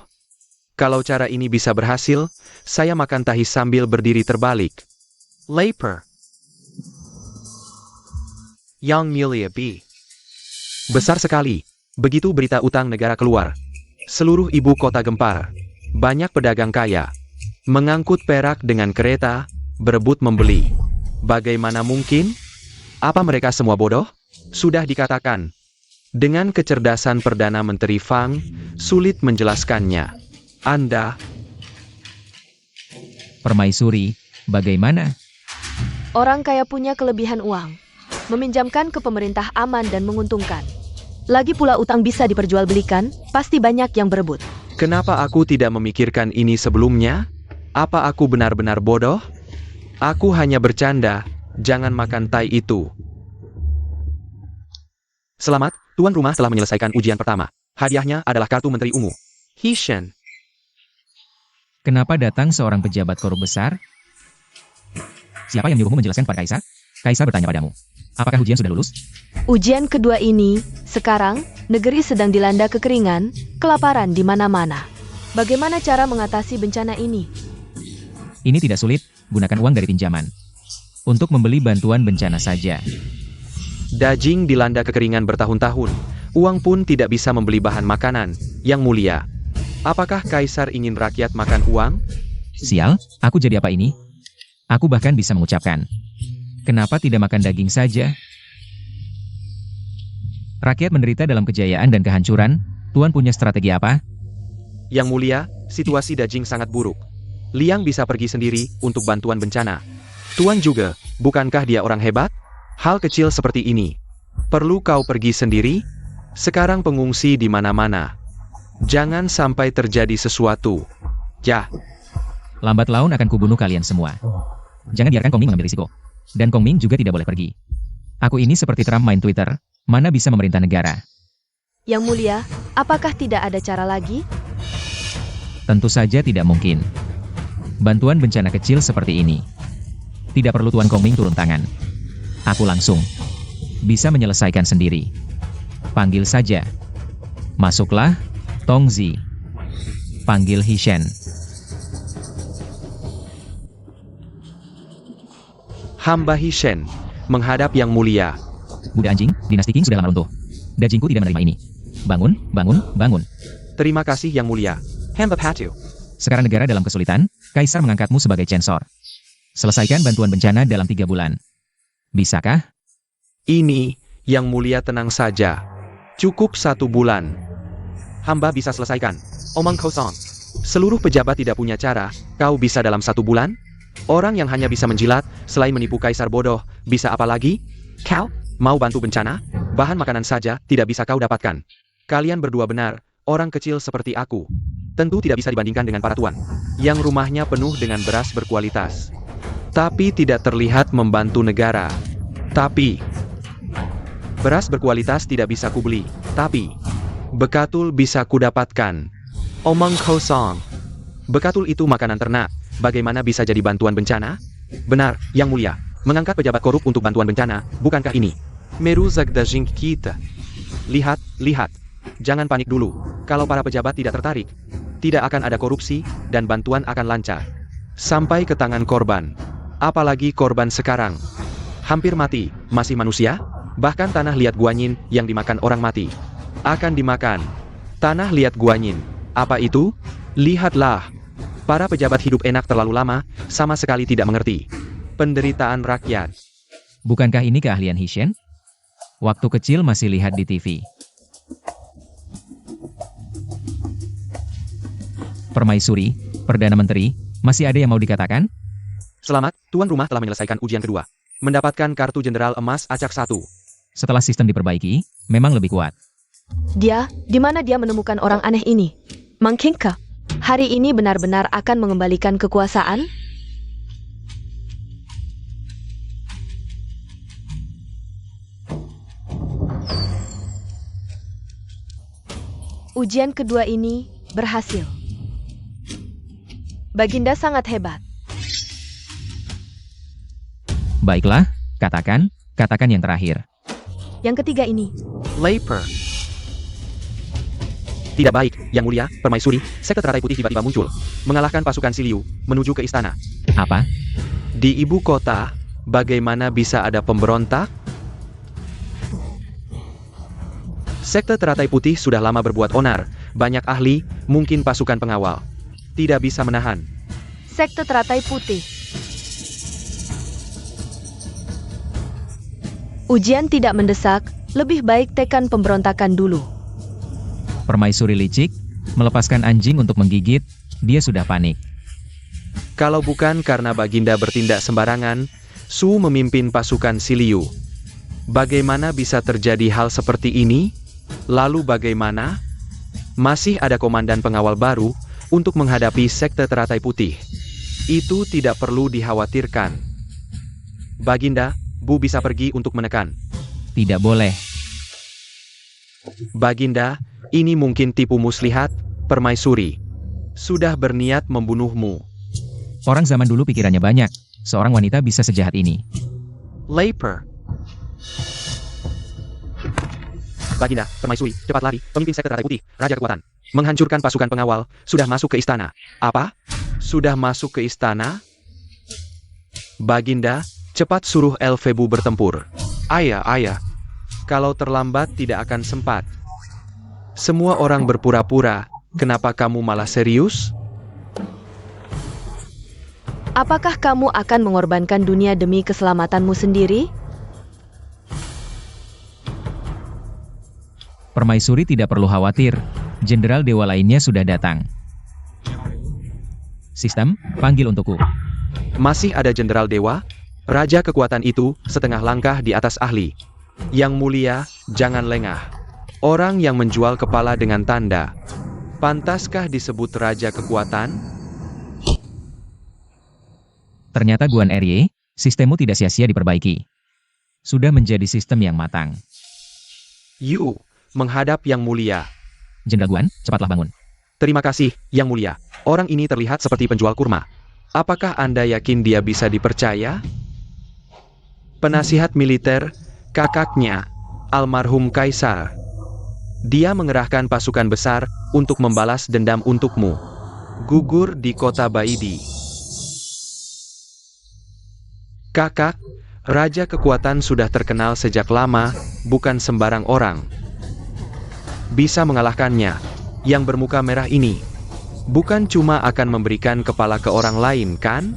Kalau cara ini bisa berhasil, saya makan tahi sambil berdiri terbalik. Lapar. Yang Mulia B. Besar sekali. Begitu berita utang negara keluar, seluruh ibu kota gempar. Banyak pedagang kaya mengangkut perak dengan kereta, berebut membeli. Bagaimana mungkin? Apa mereka semua bodoh? Sudah dikatakan. Dengan kecerdasan Perdana Menteri Fang, sulit menjelaskannya. Anda, Permaisuri, bagaimana? Orang kaya punya kelebihan uang. Meminjamkan ke pemerintah aman dan menguntungkan. Lagi pula utang bisa diperjualbelikan, pasti banyak yang berebut. kenapa aku tidak memikirkan ini sebelumnya? Apa aku benar-benar bodoh? Aku hanya bercanda, jangan makan tai itu. Selamat, tuan rumah telah menyelesaikan ujian pertama. Hadiahnya adalah kartu menteri ungu. Hishan. Kenapa datang seorang pejabat korup besar? Siapa yang menyuruhmu menjelaskan kepada Kaisar? Kaisar bertanya padamu. Apakah ujian sudah lulus? Ujian kedua ini, sekarang, negeri sedang dilanda kekeringan, kelaparan di mana-mana. Bagaimana cara mengatasi bencana ini? Ini tidak sulit, gunakan uang dari pinjaman. Untuk membeli bantuan bencana saja. Dajing dilanda kekeringan bertahun-tahun. Uang pun tidak bisa membeli bahan makanan. Yang mulia, apakah Kaisar ingin rakyat makan uang? Sial, aku jadi apa ini? Aku bahkan bisa mengucapkan. Kenapa tidak makan daging saja? Rakyat menderita dalam kejayaan dan kehancuran. Tuan punya strategi apa? Yang mulia, situasi Dajing sangat buruk. Liang bisa pergi sendiri untuk bantuan bencana. Tuan juga, bukankah dia orang hebat? Hal kecil seperti ini. Perlu kau pergi sendiri? Sekarang pengungsi di mana-mana. Jangan sampai terjadi sesuatu. Ya, Lambat laun akan kubunuh kalian semua. Jangan biarkan Kongming mengambil risiko. Dan Kongming juga tidak boleh pergi. Aku ini seperti Trump main Twitter, mana bisa memerintah negara. Yang mulia, apakah tidak ada cara lagi? Tentu saja tidak mungkin. Bantuan bencana kecil seperti ini. Tidak perlu Tuan Kongming turun tangan. Aku langsung bisa menyelesaikan sendiri. Panggil saja. Masuklah, Tongzi. Panggil Hishen. hamba Hishen, menghadap Yang Mulia. Budak anjing, dinasti King sudah lama runtuh. Dajingku tidak menerima ini. Bangun, bangun, bangun. Terima kasih Yang Mulia. Hamba Patu. Sekarang negara dalam kesulitan, Kaisar mengangkatmu sebagai censor. Selesaikan bantuan bencana dalam 3 bulan. Bisakah? Ini, Yang Mulia tenang saja. Cukup 1 bulan. Hamba bisa selesaikan. Omong kosong. Seluruh pejabat tidak punya cara, kau bisa dalam 1 bulan? Orang yang hanya bisa menjilat, selain menipu kaisar bodoh, bisa apa lagi? Kau, mau bantu bencana? Bahan makanan saja tidak bisa kau dapatkan. Kalian berdua benar, orang kecil seperti aku. Tentu tidak bisa dibandingkan dengan para tuan, yang rumahnya penuh dengan beras berkualitas. Tapi tidak terlihat membantu negara. Tapi, beras berkualitas tidak bisa kubeli. Tapi, bekatul bisa kudapatkan. Omong kosong. Bekatul itu makanan ternak. Bagaimana bisa jadi bantuan bencana? Benar, Yang Mulia. Mengangkat pejabat korup untuk bantuan bencana, bukankah ini merusak daging kita? Lihat, lihat. Jangan panik dulu. Kalau para pejabat tidak tertarik, tidak akan ada korupsi, dan bantuan akan lancar. Sampai ke tangan korban. Apalagi korban sekarang. Hampir mati, masih manusia? Bahkan tanah liat guanyin yang dimakan orang mati. Akan dimakan. Tanah liat guanyin. Apa itu? Lihatlah. Para pejabat hidup enak terlalu lama, sama sekali tidak mengerti penderitaan rakyat. Bukankah ini keahlian Hishen? Waktu kecil masih lihat di TV. Permaisuri, Perdana Menteri, masih ada yang mau dikatakan? Selamat, tuan rumah telah menyelesaikan ujian kedua. Mendapatkan kartu jenderal emas acak 1. Setelah sistem diperbaiki, memang lebih kuat. Di mana dia menemukan orang aneh ini? Mang Kingka, hari ini benar-benar akan mengembalikan kekuasaan? Ujian kedua ini berhasil. Baginda sangat hebat. Baiklah, katakan yang terakhir. Yang ketiga ini. Leper. Tidak baik, Yang Mulia, Permaisuri, sekte teratai putih tiba-tiba muncul, mengalahkan pasukan Siliu, menuju ke istana. Apa? Di ibu kota, bagaimana bisa ada pemberontak? Sekte teratai putih sudah lama berbuat onar, banyak ahli, mungkin pasukan pengawal. Tidak bisa menahan. Sekte teratai putih. Ujian tidak mendesak, lebih baik tekan pemberontakan dulu. Permaisuri licik, melepaskan anjing untuk menggigit, dia sudah panik. Kalau bukan karena Baginda bertindak sembarangan, Su memimpin pasukan Siliu. Bagaimana bisa terjadi hal seperti ini? Lalu bagaimana? Masih ada komandan pengawal baru untuk menghadapi sekte teratai putih. Itu tidak perlu dikhawatirkan. Baginda, Bu bisa pergi untuk menekan. Tidak boleh. Baginda, ini mungkin tipu muslihat, Permaisuri. Sudah berniat membunuhmu. Orang zaman dulu pikirannya banyak. Seorang wanita bisa sejahat ini. Leper. Baginda, Permaisuri, cepat lari, pemimpin sekte teratai putih, Raja Kekuatan. Menghancurkan pasukan pengawal, sudah masuk ke istana. Apa? Sudah masuk ke istana? Baginda, cepat suruh Elfebu bertempur. Ayah. Kalau terlambat tidak akan sempat. Semua orang berpura-pura, kenapa kamu malah serius? Apakah kamu akan mengorbankan dunia demi keselamatanmu sendiri? Permaisuri tidak perlu khawatir. Jenderal dewa lainnya sudah datang. Sistem, panggil untukku. Masih ada Jenderal Dewa? Raja kekuatan itu setengah langkah di atas ahli. Yang mulia, jangan lengah. Orang yang menjual kepala dengan tanda. Pantaskah disebut Raja Kekuatan? Ternyata Guan Erye, sistemmu tidak sia-sia diperbaiki. Sudah menjadi sistem yang matang. Yu, menghadap Yang Mulia. Jenderal Guan, cepatlah bangun. Terima kasih, Yang Mulia. Orang ini terlihat seperti penjual kurma. Apakah Anda yakin dia bisa dipercaya? Penasihat militer, kakaknya, almarhum Kaisar. Dia mengerahkan pasukan besar untuk membalas dendam untukmu. Gugur di kota Baidi. Kakak, Raja Kekuatan sudah terkenal sejak lama, bukan sembarang orang. Bisa mengalahkannya, yang bermuka merah ini. Bukan cuma akan memberikan kepala ke orang lain, kan?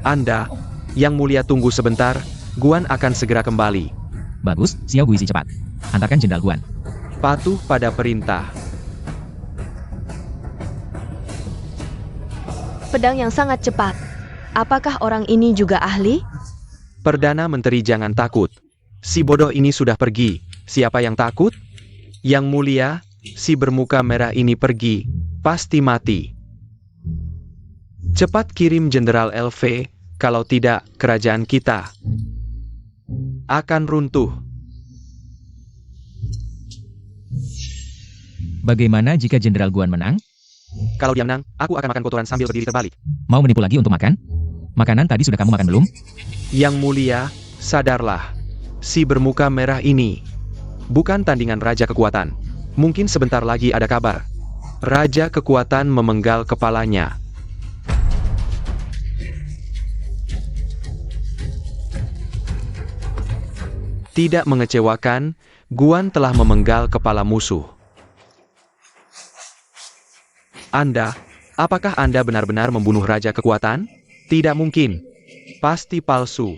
Anda, Yang Mulia tunggu sebentar, Guan akan segera kembali. Bagus, Xiao Guizi cepat. Antarkan Jenderal Guan. Patuh pada perintah. Pedang yang sangat cepat. Apakah orang ini juga ahli? Perdana Menteri jangan takut. Si bodoh ini sudah pergi. Siapa yang takut? Yang Mulia, si bermuka merah ini pergi. Pasti mati. Cepat kirim Jenderal LV, kalau tidak, kerajaan kita akan runtuh. Bagaimana jika Jenderal Guan menang? Kalau dia menang, aku akan makan kotoran sambil berdiri terbalik. Mau menipu lagi untuk makan? Makanan tadi sudah kamu makan belum? Yang Mulia, sadarlah. Si bermuka merah ini bukan tandingan Raja Kekuatan. Mungkin sebentar lagi ada kabar. Raja Kekuatan memenggal kepalanya. Tidak mengecewakan, Guan telah memenggal kepala musuh. Anda, apakah Anda benar-benar membunuh Raja Kekuatan? Tidak mungkin. Pasti palsu.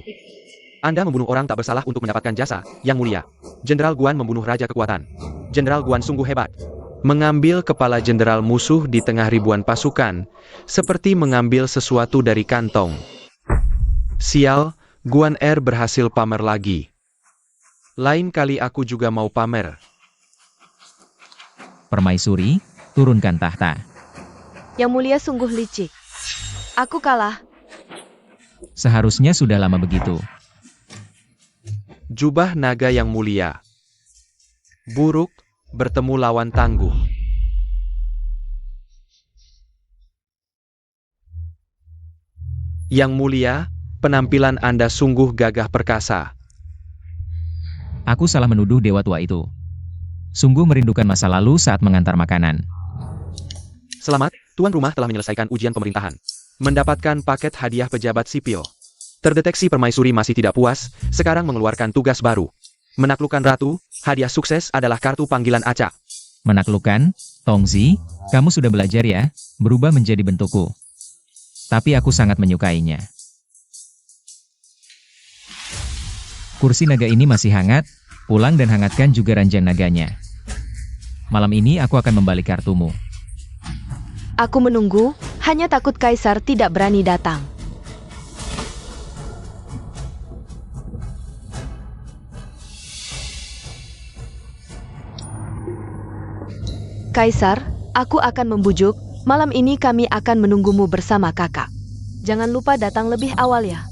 Anda membunuh orang tak bersalah untuk mendapatkan jasa, Yang Mulia. Jenderal Guan membunuh Raja Kekuatan. Jenderal Guan sungguh hebat. Mengambil kepala jenderal musuh di tengah ribuan pasukan, seperti mengambil sesuatu dari kantong. Sial, Guan berhasil pamer lagi. Lain kali aku juga mau pamer. Permaisuri, turunkan tahta. Yang Mulia sungguh licik. Aku kalah. Seharusnya sudah lama begitu. Jubah naga Yang Mulia. Buruk, bertemu lawan tangguh. Yang Mulia, penampilan Anda sungguh gagah perkasa. Aku salah menuduh dewa tua itu. Sungguh merindukan masa lalu saat mengantar makanan. Selamat, tuan rumah telah menyelesaikan ujian pemerintahan. Mendapatkan paket hadiah pejabat sipil. Terdeteksi permaisuri masih tidak puas, sekarang mengeluarkan tugas baru. Menaklukkan ratu, hadiah sukses adalah kartu panggilan acak. Menaklukkan, Tongzi, kamu sudah belajar ya, berubah menjadi bentukku. Tapi aku sangat menyukainya. Kursi naga ini masih hangat, pulang dan hangatkan juga ranjang naganya. Malam ini aku akan membalik kartumu. Aku menunggu, hanya takut Kaisar tidak berani datang. Kaisar, aku akan membujuk, malam ini kami akan menunggumu bersama kakak. Jangan lupa datang lebih awal ya.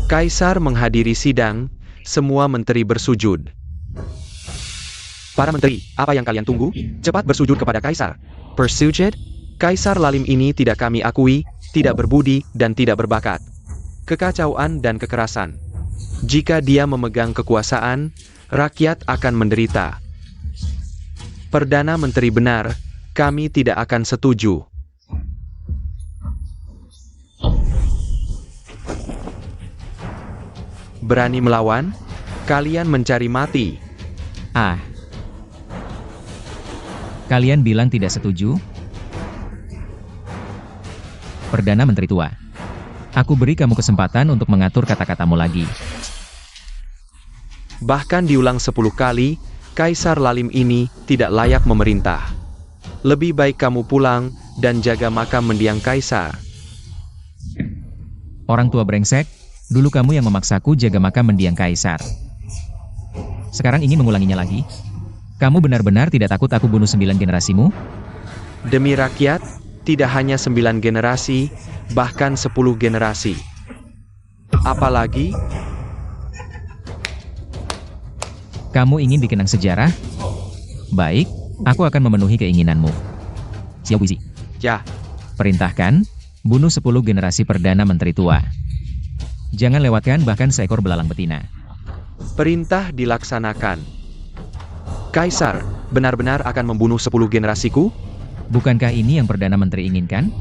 Kaisar menghadiri sidang, semua menteri bersujud. Para menteri, apa yang kalian tunggu? Cepat bersujud kepada Kaisar. Bersujud? Kaisar lalim ini tidak kami akui, tidak berbudi, dan tidak berbakat. Kekacauan dan kekerasan. Jika dia memegang kekuasaan, rakyat akan menderita. Perdana Menteri benar, kami tidak akan setuju. Berani melawan? Kalian mencari mati. Ah. Kalian bilang tidak setuju? Perdana Menteri tua. Aku beri kamu kesempatan untuk mengatur kata-katamu lagi. Bahkan diulang 10 kali, Kaisar Lalim ini tidak layak memerintah. Lebih baik kamu pulang dan jaga makam mendiang Kaisar. Orang tua brengsek, dulu kamu yang memaksaku jaga makam mendiang Kaisar. Sekarang ingin mengulanginya lagi? Kamu benar-benar tidak takut aku bunuh 9 generasimu? Demi rakyat, tidak hanya 9 generasi, bahkan 10 generasi. Apalagi, Kamu ingin dikenang sejarah? Baik, aku akan memenuhi keinginanmu. Xiao Buizi, ya, perintahkan, bunuh 10 generasi Perdana Menteri tua. Jangan lewatkan bahkan seekor belalang betina. perintah dilaksanakan. Kaisar, benar-benar akan membunuh 10 generasiku? Bukankah ini yang Perdana Menteri inginkan?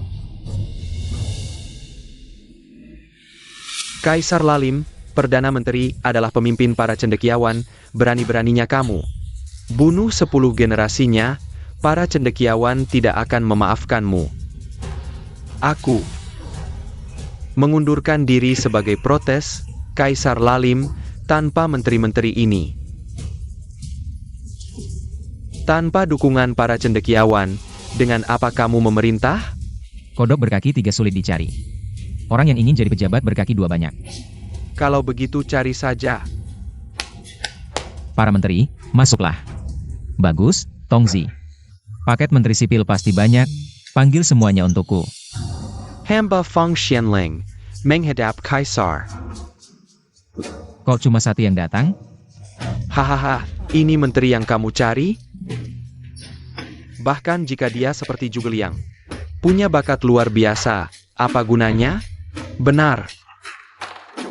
Kaisar Lalim, Perdana Menteri adalah pemimpin para cendekiawan, berani-beraninya kamu bunuh 10 generasinya, para cendekiawan tidak akan memaafkanmu. Aku mengundurkan diri sebagai protes, Kaisar Lalim, tanpa menteri-menteri ini. Tanpa dukungan para cendekiawan, dengan apa kamu memerintah? Kodok berkaki 3 sulit dicari. Orang yang ingin jadi pejabat berkaki 2 banyak. Kalau begitu cari saja. Para menteri, masuklah. Bagus, Tongzi. Paket menteri sipil pasti banyak, panggil semuanya untukku. Hamba Feng Xianling, menghadap Kaisar. Kok cuma satu yang datang? Hahaha, ini menteri yang kamu cari? Bahkan jika dia seperti Zhuge punya bakat luar biasa, apa gunanya? Benar.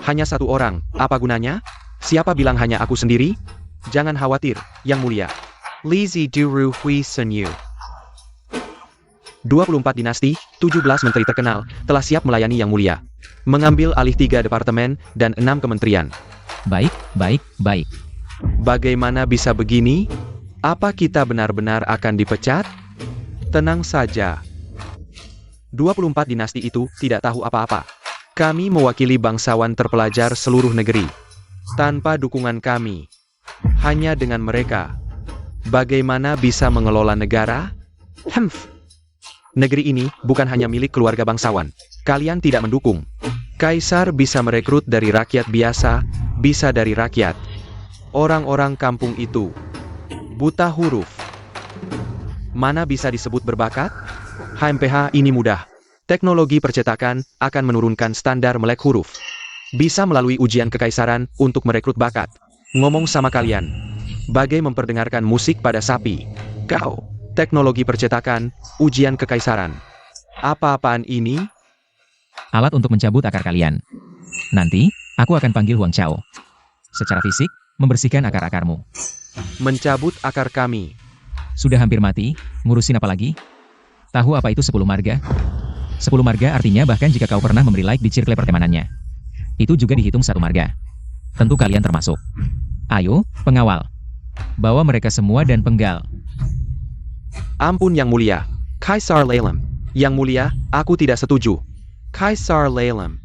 Hanya satu orang, apa gunanya? Siapa bilang hanya aku sendiri? Jangan khawatir, Yang Mulia. Lizi Duru Hui Senyu. 24 dinasti, 17 menteri terkenal, telah siap melayani Yang Mulia. Mengambil alih 3 departemen dan 6 kementerian. Baik, baik, baik. Bagaimana bisa begini? Apa kita benar-benar akan dipecat? Tenang saja. 24 dinasti itu tidak tahu apa-apa. Kami mewakili bangsawan terpelajar seluruh negeri. Tanpa dukungan kami, hanya dengan mereka, bagaimana bisa mengelola negara? Negeri ini bukan hanya milik keluarga bangsawan. Kalian tidak mendukung. Kaisar bisa merekrut dari rakyat biasa, bisa dari rakyat. Orang-orang kampung itu buta huruf. Mana bisa disebut berbakat? HMPH ini mudah. Teknologi percetakan akan menurunkan standar melek huruf. Bisa melalui ujian kekaisaran untuk merekrut bakat. Ngomong sama kalian. Bagai memperdengarkan musik pada sapi. Kau, teknologi percetakan, ujian kekaisaran. Apa-apaan ini? Alat untuk mencabut akar kalian. Nanti, aku akan panggil Huang Chao. Secara fisik, membersihkan akar-akarmu. Mencabut akar kami. Sudah hampir mati, ngurusin apa lagi? Tahu apa itu 10 marga? 10 marga artinya bahkan jika kau pernah memberi like di circle pertemanannya. Itu juga dihitung 1 marga. Tentu kalian termasuk. Ayo, pengawal. Bawa mereka semua dan penggal. Ampun Yang Mulia. Kaisar Lalem. Yang Mulia, aku tidak setuju. Kaisar Lalem.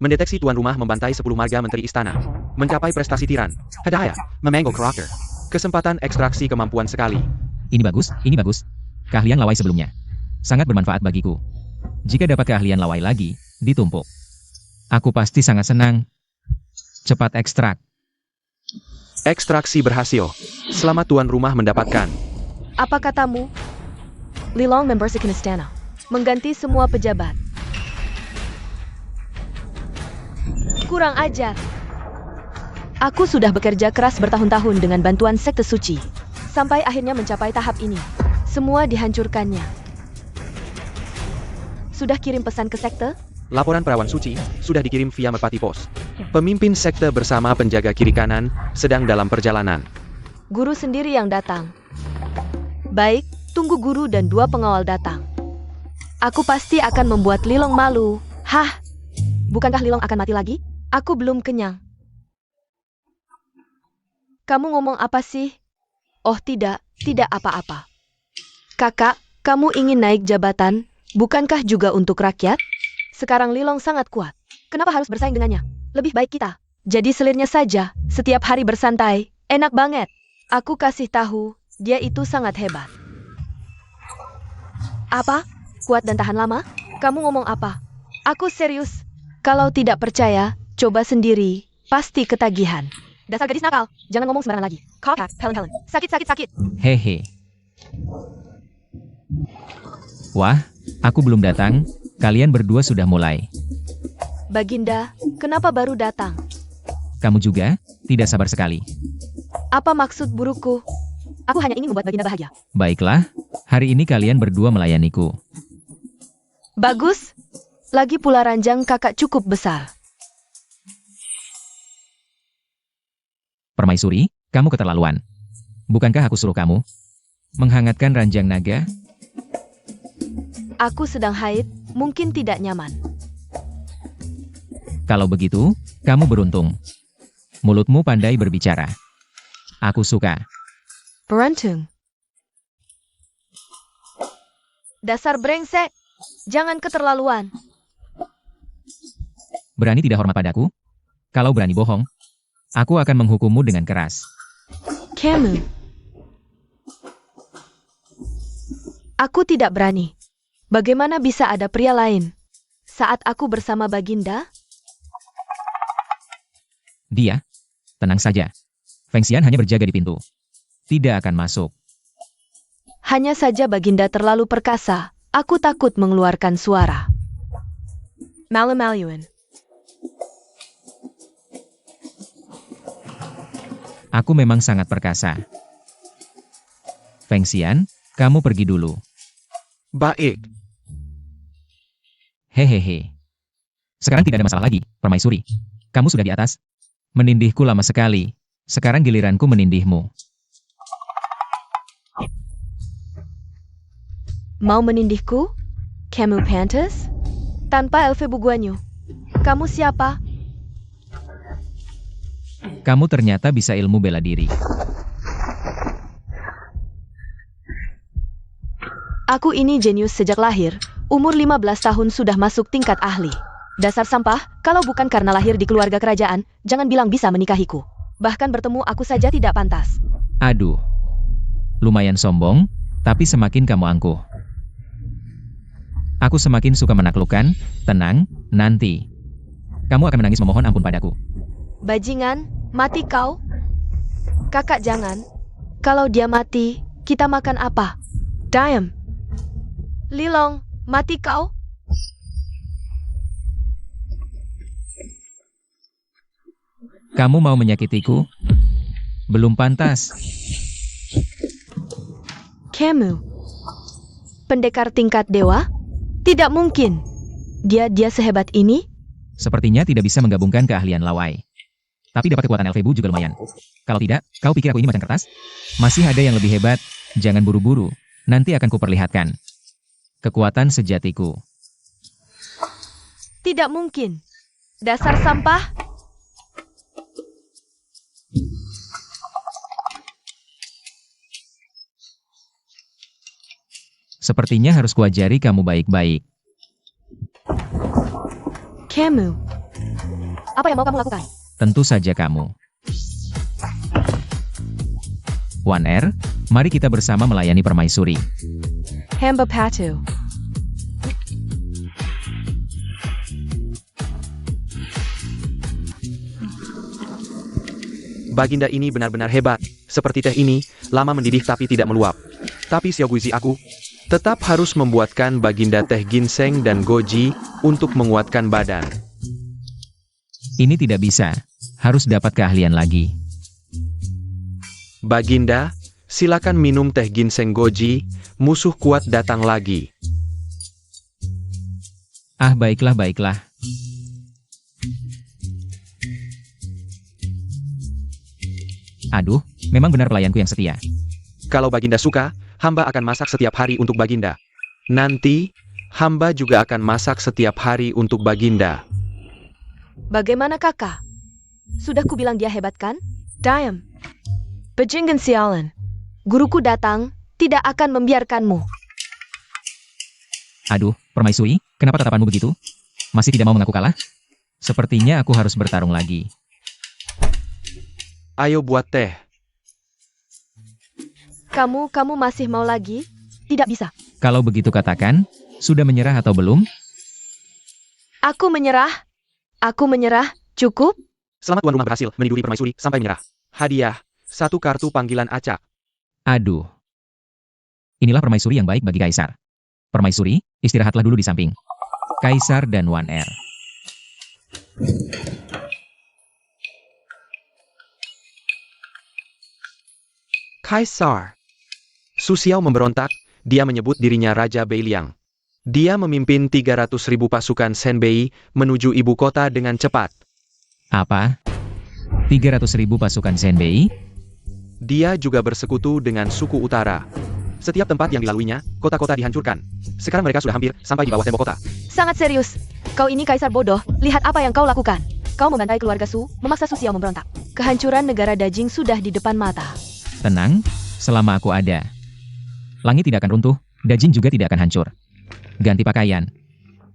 Mendeteksi tuan rumah membantai 10 marga menteri istana. Mencapai prestasi tiran. Hadaya, memanggil Crocker. Kesempatan ekstraksi kemampuan sekali. Ini bagus, ini bagus. Keahlian lawai sebelumnya. Sangat bermanfaat bagiku. Jika dapat keahlian lawai lagi, ditumpuk. Aku pasti sangat senang. Cepat ekstrak. Ekstraksi berhasil. Selamat tuan rumah mendapatkan. Apa katamu? Lilong membersihkan istana. Mengganti semua pejabat. Kurang ajar. Aku sudah bekerja keras bertahun-tahun dengan bantuan sekte suci. Sampai akhirnya mencapai tahap ini. Semua dihancurkannya. Sudah kirim pesan ke sekte? Laporan perawan suci sudah dikirim via Merpati Pos. Pemimpin sekte bersama penjaga kiri kanan sedang dalam perjalanan. Guru sendiri yang datang. Baik, tunggu guru dan 2 pengawal datang. Aku pasti akan membuat Lilong malu. Hah? Bukankah Lilong akan mati lagi? Aku belum kenyang. Kamu ngomong apa sih? Oh tidak apa-apa. Kakak, kamu ingin naik jabatan? Bukankah juga untuk rakyat? Sekarang Lilong sangat kuat. Kenapa harus bersaing dengannya? Lebih baik kita jadi selirnya saja. Setiap hari bersantai, enak banget. Aku kasih tahu, dia itu sangat hebat. Apa? Kuat dan tahan lama? Kamu ngomong apa? Aku serius. Kalau tidak percaya, coba sendiri. Pasti ketagihan. Dasar gadis nakal, jangan ngomong sembarangan lagi. Kakak, Helen. Sakit. Hehe. Wah, aku belum datang. Kalian berdua sudah mulai. Baginda, kenapa baru datang? Kamu juga? Tidak sabar sekali. Apa maksud burukku? Aku hanya ingin membuat Baginda bahagia. Baiklah, hari ini kalian berdua melayaniku. Bagus. Lagi pula ranjang kakak cukup besar. Permaisuri, kamu keterlaluan. Bukankah aku suruh kamu menghangatkan ranjang naga? Aku sedang haid, mungkin tidak nyaman. Kalau begitu, kamu beruntung. Mulutmu pandai berbicara. Aku suka. Beruntung. Dasar brengsek. Jangan keterlaluan. Berani tidak hormat padaku? Kalau berani bohong, aku akan menghukummu dengan keras. Kamu. Aku tidak berani. Bagaimana bisa ada pria lain? Saat aku bersama Baginda? Dia, tenang saja. Feng Xian hanya berjaga di pintu. Tidak akan masuk. Hanya saja Baginda terlalu perkasa. Aku takut mengeluarkan suara. Malu-maluin. Aku memang sangat perkasa. Feng Xian, kamu pergi dulu. Baik. Hehehe. Sekarang tidak ada masalah lagi, Permaisuri. Kamu sudah di atas. Menindihku lama sekali. Sekarang giliranku menindihmu. Mau menindihku? Kamu pantas? Tanpa Elfe Buguanyu. Kamu siapa? Kamu ternyata bisa ilmu bela diri. Aku ini jenius sejak lahir. Umur 15 tahun sudah masuk tingkat ahli. Dasar sampah, kalau bukan karena lahir di keluarga kerajaan, jangan bilang bisa menikahiku. Bahkan bertemu aku saja tidak pantas. Aduh. Lumayan sombong, tapi semakin kamu angkuh. Aku semakin suka menaklukkan. Tenang, nanti. Kamu akan menangis memohon ampun padaku. Bajingan, mati kau? Kakak jangan. Kalau dia mati, kita makan apa? Diam. Lilong, mati kau? Kamu mau menyakitiku? Belum pantas. Kamu. Pendekar tingkat dewa? Tidak mungkin. Dia sehebat ini? Sepertinya tidak bisa menggabungkan keahlian lawai. Tapi dapat kekuatan Elfebu juga lumayan. Kalau tidak, kau pikir aku ini macan kertas? Masih ada yang lebih hebat. Jangan buru-buru. Nanti akan kuperlihatkan. Kekuatan sejatiku. Tidak mungkin. Dasar sampah. Sepertinya harus kuajari kamu baik-baik. Kamu. Apa yang mau kamu lakukan? Tentu saja kamu. Wan Er, mari kita bersama melayani Permaisuri. Hamba Patu. Baginda ini benar-benar hebat. Seperti teh ini, lama mendidih tapi tidak meluap. Tapi Xiaoguizi aku tetap harus membuatkan Baginda teh ginseng dan goji untuk menguatkan badan. Ini tidak bisa. Harus dapat keahlian lagi. Baginda, silakan minum teh ginseng goji, musuh kuat datang lagi. Ah, baiklah. Aduh, memang benar pelayanku yang setia. Kalau Baginda suka, hamba akan masak setiap hari untuk Baginda. Nanti, hamba juga akan masak setiap hari untuk Baginda. Bagaimana kakak? Sudah kubilang dia hebat kan? Diam. Bajingan sialan. Guruku datang, tidak akan membiarkanmu. Aduh, permaisuri, kenapa tatapanmu begitu? Masih tidak mau mengaku kalah? Sepertinya aku harus bertarung lagi. Ayo buat teh. Kamu masih mau lagi? Tidak bisa. Kalau begitu katakan, sudah menyerah atau belum? Aku menyerah. Aku menyerah. Cukup? Selamat tuan rumah berhasil meniduri permaisuri sampai menyerah. Hadiah, 1 kartu panggilan acak. Aduh. Inilah permaisuri yang baik bagi Kaisar. Permaisuri, istirahatlah dulu di samping. Kaisar dan Wan Er. Kaisar. Su Xiao memberontak, dia menyebut dirinya Raja Beiliang. Dia memimpin 300.000 pasukan Senbei menuju ibu kota dengan cepat. Apa? 300.000 pasukan Senbei? Dia juga bersekutu dengan suku utara. Setiap tempat yang dilaluinya, kota-kota dihancurkan. Sekarang mereka sudah hampir sampai di bawah tembok kota. Sangat serius. Kau ini kaisar bodoh, lihat apa yang kau lakukan. Kau membantai keluarga Su, memaksa Su Xiao memberontak. Kehancuran negara Dajing sudah di depan mata. Tenang, selama aku ada. Langit tidak akan runtuh, Dajing juga tidak akan hancur. Ganti pakaian.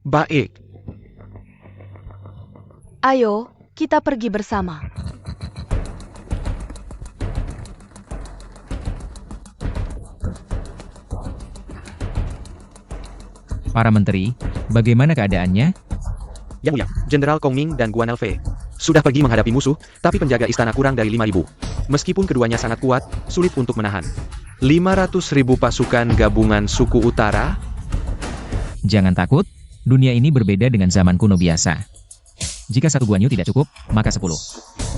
Baik. Ayo, kita pergi bersama. Para menteri, bagaimana keadaannya? Yang Mulia, Jenderal Kong Ming dan Guan Elfei sudah pergi menghadapi musuh, tapi penjaga istana kurang dari 5.000. Meskipun keduanya sangat kuat, sulit untuk menahan. 500.000 pasukan gabungan suku utara? Jangan takut, dunia ini berbeda dengan zaman kuno biasa. Jika 1 Guan Yu tidak cukup, maka 10.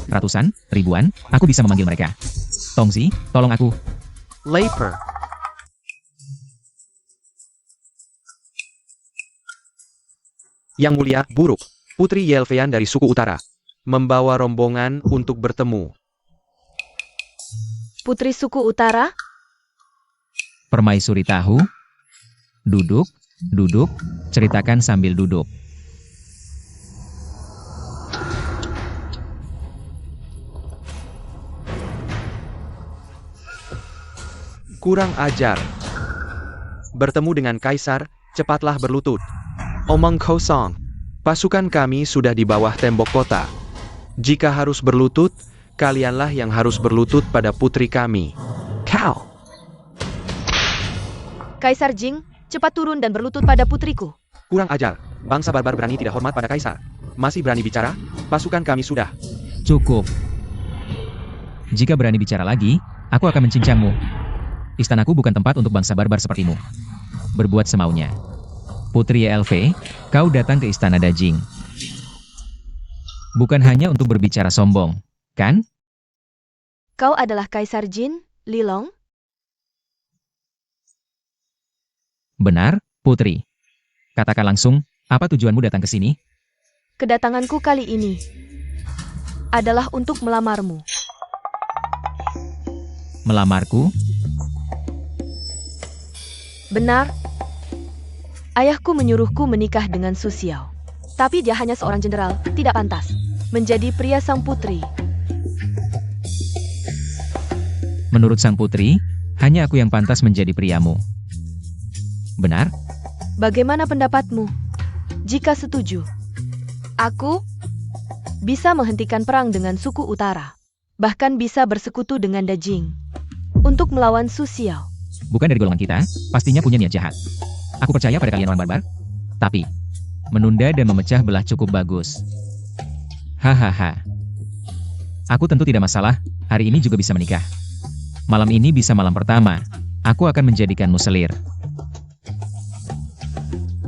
Ratusan, ribuan, aku bisa memanggil mereka. Tongzi, tolong aku. Laper. Yang Mulia, Buruk, Putri Yelfean dari suku utara, membawa rombongan untuk bertemu. Putri suku utara? Permaisuri tahu. Duduk, duduk, ceritakan sambil duduk. Kurang ajar. Bertemu dengan Kaisar, cepatlah berlutut. Omong kosong. Pasukan kami sudah di bawah tembok kota. Jika harus berlutut, kalianlah yang harus berlutut pada putri kami. Kau. Kaisar Jing, cepat turun dan berlutut pada putriku. Kurang ajar. Bangsa barbar berani tidak hormat pada Kaisar. Masih berani bicara? Pasukan kami sudah. Cukup. Jika berani bicara lagi, aku akan mencincangmu. Istanaku bukan tempat untuk bangsa barbar sepertimu. Berbuat semaunya. Putri Elfei, kau datang ke istana Dajing. Bukan hanya untuk berbicara sombong, kan? Kau adalah Kaisar Jin, Lilong? Benar, Putri. Katakan langsung, apa tujuanmu datang ke sini? Kedatanganku kali ini adalah untuk melamarmu. Melamarku? Benar. Ayahku menyuruhku menikah dengan Su Xiao. Tapi dia hanya seorang jenderal, tidak pantas menjadi pria sang putri. Menurut sang putri, hanya aku yang pantas menjadi priamu. Benar? Bagaimana pendapatmu? Jika setuju, aku bisa menghentikan perang dengan suku utara. Bahkan bisa bersekutu dengan Dajing untuk melawan Su Xiao. Bukan dari golongan kita, pastinya punya niat jahat. Aku percaya pada kalian orang barbar. Tapi, menunda dan memecah belah cukup bagus. Hahaha. Aku tentu tidak masalah, hari ini juga bisa menikah. Malam ini bisa malam pertama. Aku akan menjadikanmu selir.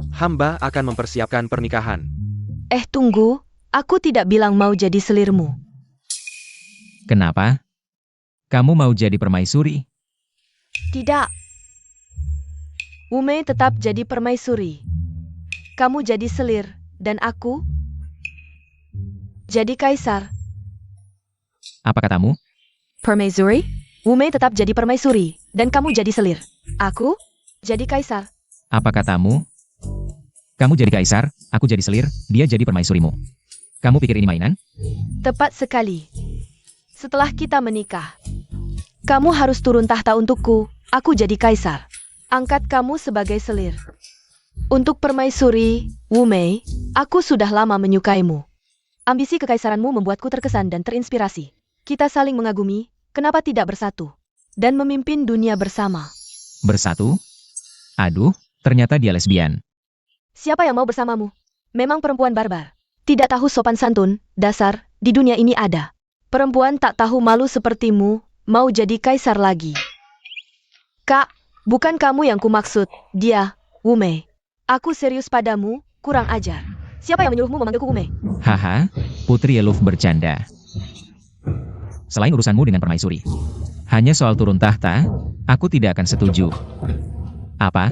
Hamba akan mempersiapkan pernikahan. Tunggu, aku tidak bilang mau jadi selirmu. Kenapa? Kamu mau jadi permaisuri? Tidak. Wume tetap jadi permaisuri. Kamu jadi selir, dan aku jadi kaisar. Apa katamu? Permaisuri? Wume tetap jadi permaisuri, dan kamu jadi selir. Aku jadi kaisar. Apa katamu? Kamu jadi kaisar, aku jadi selir, dia jadi permaisurimu. Kamu pikir ini mainan? Tepat sekali. Setelah kita menikah, kamu harus turun tahta untukku, aku jadi kaisar. Angkat kamu sebagai selir. Untuk permaisuri, Wu Mei, aku sudah lama menyukaimu. Ambisi kekaisaranmu membuatku terkesan dan terinspirasi. Kita saling mengagumi, kenapa tidak bersatu? Dan memimpin dunia bersama. Bersatu? Aduh, ternyata dia lesbian. Siapa yang mau bersamamu? Memang perempuan barbar. Tidak tahu sopan santun, dasar, di dunia ini ada. Perempuan tak tahu malu sepertimu, mau jadi kaisar lagi. Kak, bukan kamu yang kumaksud, dia, Wu Mei. Aku serius padamu, kurang ajar. Siapa yang menyuruhmu memanggilku Wu Mei? Haha, Putri Yeluf bercanda. Selain urusanmu dengan permaisuri. Hanya soal turun tahta, aku tidak akan setuju. Apa?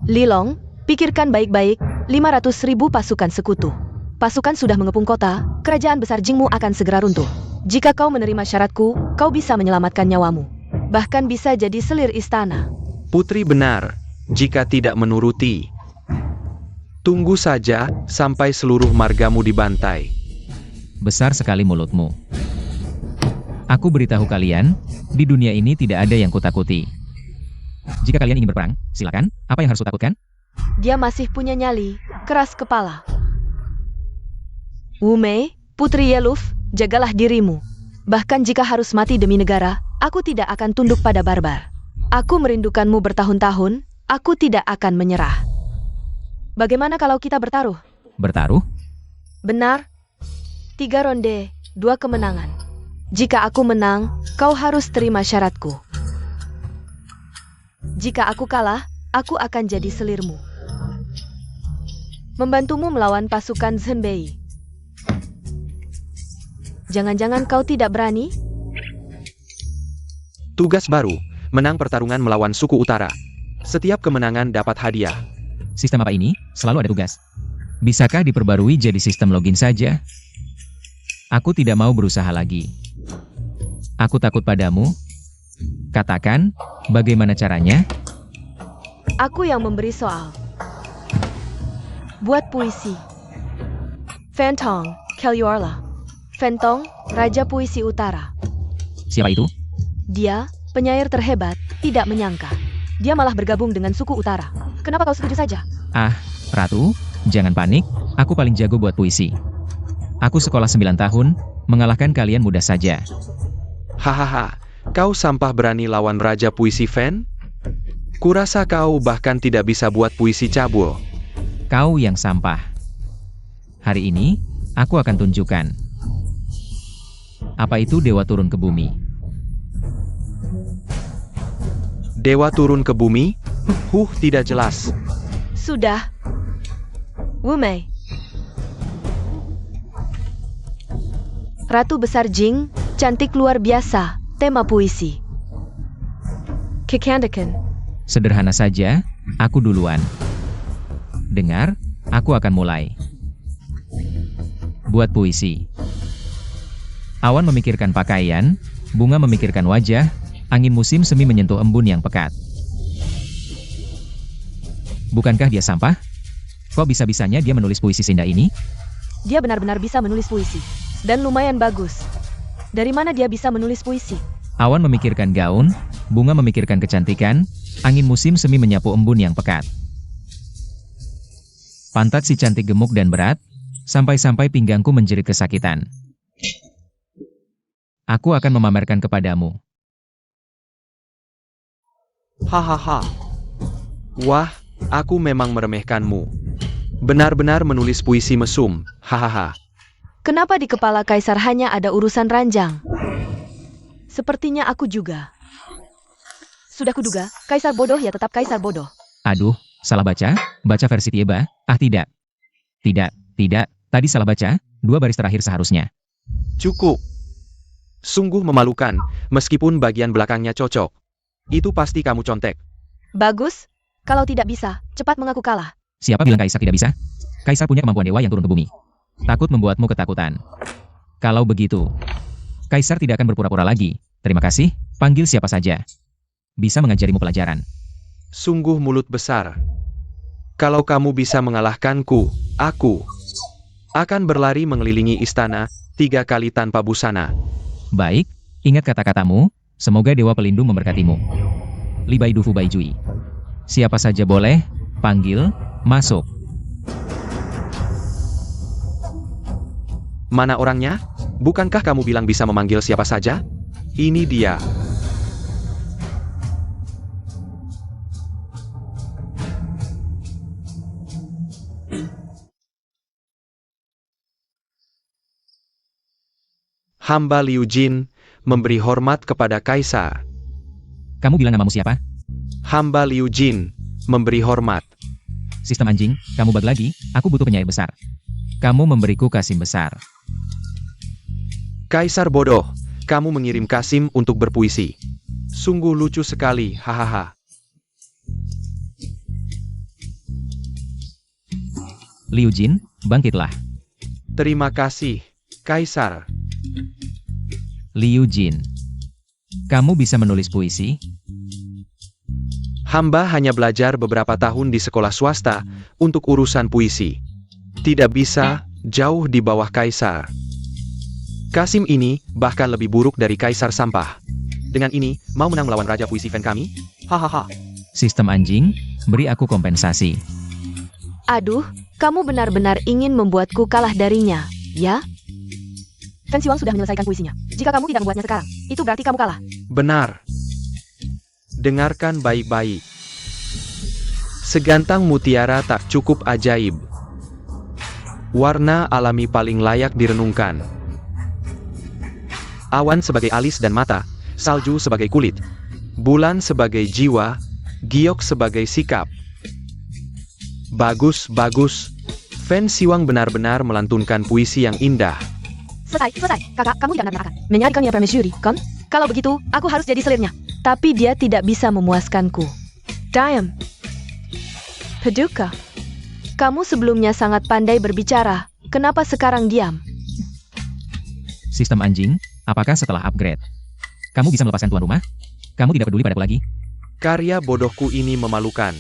Lilong, pikirkan baik-baik, 500.000 pasukan sekutu. Pasukan sudah mengepung kota, kerajaan besar Jingmu akan segera runtuh. Jika kau menerima syaratku, kau bisa menyelamatkan nyawamu. Bahkan bisa jadi selir istana. Putri benar, jika tidak menuruti. Tunggu saja sampai seluruh margamu dibantai. Besar sekali mulutmu. Aku beritahu kalian, di dunia ini tidak ada yang kutakuti. Jika kalian ingin berperang, silakan. Apa yang harus kutakutkan? Dia masih punya nyali, keras kepala. Wu Mei, Putri Yeluf, jagalah dirimu. Bahkan jika harus mati demi negara, aku tidak akan tunduk pada barbar. Aku merindukanmu bertahun-tahun, aku tidak akan menyerah. Bagaimana kalau kita bertaruh? Bertaruh? Benar. 3 ronde, 2 kemenangan. Jika aku menang, kau harus terima syaratku. Jika aku kalah, aku akan jadi selirmu. Membantumu melawan pasukan Zhenbei. Jangan-jangan kau tidak berani? Tugas baru, menang pertarungan melawan suku utara. Setiap kemenangan dapat hadiah. Sistem apa ini? Selalu ada tugas. Bisakah diperbarui jadi sistem login saja? Aku tidak mau berusaha lagi. Aku takut padamu. Katakan, bagaimana caranya? Aku yang memberi soal. Buat puisi. Fentong, Kelyorla. Fentong, Raja Puisi Utara. Siapa itu? Dia, penyair terhebat, tidak menyangka. Dia malah bergabung dengan suku utara. Kenapa kau setuju saja? Ah, Ratu, jangan panik. Aku paling jago buat puisi. Aku sekolah 9 tahun, mengalahkan kalian mudah saja. Hahaha, kau sampah berani lawan Raja Puisi Fen? Kurasa kau bahkan tidak bisa buat puisi cabul. Kau yang sampah. Hari ini, aku akan tunjukkan. Apa itu dewa turun ke bumi? Dewa turun ke bumi? Tidak jelas. Sudah. Wu Mei. Ratu Besar Jing, cantik luar biasa, tema puisi. Kekandakan. Sederhana saja, aku duluan. Dengar, aku akan mulai. Buat puisi. Awan memikirkan pakaian, bunga memikirkan wajah, angin musim semi menyentuh embun yang pekat. Bukankah dia sampah? Kok bisa-bisanya dia menulis puisi seindah ini? Dia benar-benar bisa menulis puisi. Dan lumayan bagus. Dari mana dia bisa menulis puisi? Awan memikirkan gaun, bunga memikirkan kecantikan, angin musim semi menyapu embun yang pekat. Pantat si cantik gemuk dan berat, sampai-sampai pinggangku menjerit kesakitan. Aku akan memamerkan kepadamu. Hahaha. Wah, aku memang meremehkanmu. Benar-benar menulis puisi mesum, hahaha. Kenapa di kepala kaisar hanya ada urusan ranjang? Sepertinya aku juga. Sudah kuduga, kaisar bodoh ya tetap kaisar bodoh. Aduh, salah baca? Baca versi Tieba? Ah tidak. Tidak. Tadi salah baca, 2 baris terakhir seharusnya. Cukup. Sungguh memalukan, meskipun bagian belakangnya cocok. Itu pasti kamu contek. Bagus. Kalau tidak bisa, cepat mengaku kalah. Siapa bilang kaisar tidak bisa? Kaisar punya kemampuan dewa yang turun ke bumi. Takut membuatmu ketakutan. Kalau begitu, kaisar tidak akan berpura-pura lagi. Terima kasih, panggil siapa saja. Bisa mengajarimu pelajaran. Sungguh mulut besar. Kalau kamu bisa mengalahkanku, aku akan berlari mengelilingi istana 3 kali tanpa busana. Baik, ingat kata-katamu, semoga Dewa Pelindung memberkatimu. Li Bai Du Fu Bai Jui. Siapa saja boleh, panggil, Masuk. Mana orangnya? Bukankah kamu bilang bisa memanggil siapa saja? Ini dia. Hamba Liu Jin memberi hormat kepada kaisar. Kamu bilang namamu siapa? Hamba Liu Jin memberi hormat. Sistem anjing, kamu bug lagi, aku butuh penyair besar. Kamu memberiku Kasim besar. Kaisar bodoh, kamu mengirim Kasim untuk berpuisi. Sungguh lucu sekali, hahaha. Liu Jin, bangkitlah. Terima kasih, Kaisar. Liu Jin, kamu bisa menulis puisi? Hamba hanya belajar beberapa tahun di sekolah swasta untuk urusan puisi. Tidak bisa jauh di bawah Kaisar. Kasim ini bahkan lebih buruk dari Kaisar sampah. Dengan ini, mau menang melawan Raja Puisi fan kami? Hahaha. Sistem anjing, beri aku kompensasi. Aduh, kamu benar-benar ingin membuatku kalah darinya, ya? Fan Siwang sudah menyelesaikan puisinya. Jika kamu tidak membuatnya sekarang, itu berarti kamu kalah. Benar. Dengarkan baik-baik. Segantang mutiara tak cukup ajaib. Warna alami paling layak direnungkan. Awan sebagai alis dan mata, salju sebagai kulit, bulan sebagai jiwa, giok sebagai sikap. Bagus, bagus. Fan Siwang benar-benar melantunkan puisi yang indah. Selesai. Kakak, kamu tidak akan menyarikan ya permaisuri, kan? Kalau begitu, aku harus jadi selirnya. Tapi dia tidak bisa memuaskanku. Diam. Paduka, kamu sebelumnya sangat pandai berbicara. Kenapa sekarang diam? Sistem anjing, apakah setelah upgrade kamu bisa melepaskan tuan rumah? Kamu tidak peduli padaku lagi? Karya bodohku ini memalukan.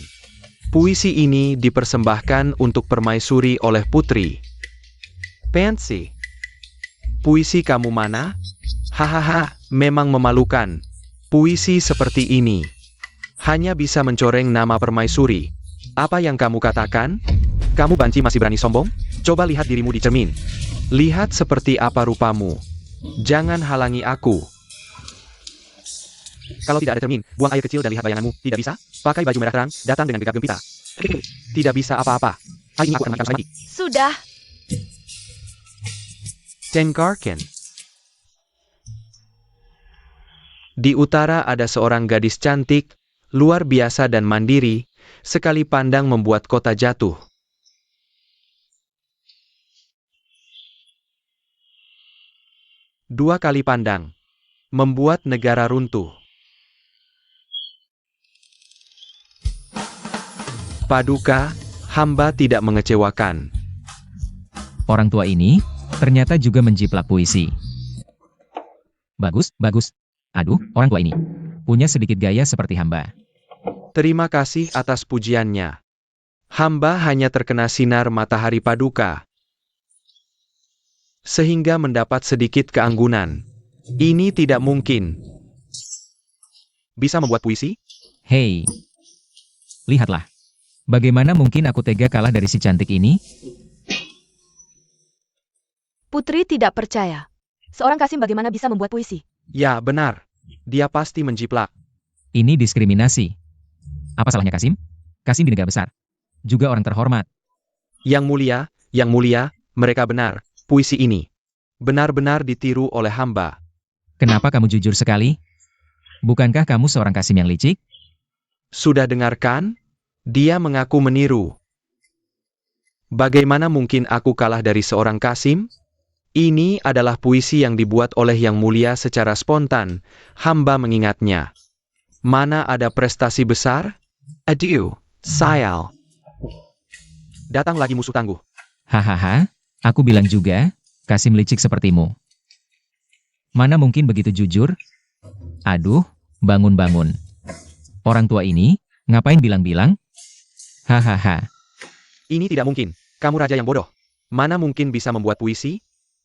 Puisi ini dipersembahkan untuk permaisuri oleh putri. Pansy. Puisi kamu mana? Hahaha, memang memalukan. Puisi seperti ini hanya bisa mencoreng nama permaisuri. Apa yang kamu katakan? Kamu banci masih berani sombong? Coba lihat dirimu di cermin. Lihat seperti apa rupamu. Jangan halangi aku. Kalau tidak ada cermin, buang air kecil dan lihat bayanganmu. Tidak bisa? Pakai baju merah terang, datang dengan gegap gempita. Tidak bisa apa-apa. Hari ini aku akan menangkap lagi. Sudah. Tengkarken. Di utara ada seorang gadis cantik, luar biasa dan mandiri, sekali pandang membuat kota jatuh. Dua kali pandang, membuat negara runtuh. Paduka, hamba tidak mengecewakan. Orang tua ini ternyata juga menjiplak puisi. Bagus, bagus. Aduh, orang tua ini punya sedikit gaya seperti hamba. Terima kasih atas pujiannya. Hamba hanya terkena sinar matahari Paduka, sehingga mendapat sedikit keanggunan. Ini tidak mungkin. Bisa membuat puisi? Hei, lihatlah. Bagaimana mungkin aku tega kalah dari si cantik ini? Putri tidak percaya. Seorang Kasim bagaimana bisa membuat puisi? Ya, benar. Dia pasti menjiplak. Ini diskriminasi. Apa salahnya Kasim? Kasim di negara besar. Juga orang terhormat. Yang mulia, mereka benar. Puisi ini benar-benar ditiru oleh hamba. Kenapa kamu jujur sekali? Bukankah kamu seorang Kasim yang licik? Sudah dengarkan? Dia mengaku meniru. Bagaimana mungkin aku kalah dari seorang Kasim? Ini adalah puisi yang dibuat oleh Yang Mulia secara spontan. Hamba mengingatnya. Mana ada prestasi besar? Adieu, sayal. Datang lagi musuh tangguh. Hahaha, aku bilang juga, Kasim licik sepertimu. Mana mungkin begitu jujur? Aduh, bangun-bangun. Orang tua ini, ngapain bilang-bilang? Hahaha. Ini tidak mungkin. Kamu raja yang bodoh. Mana mungkin bisa membuat puisi?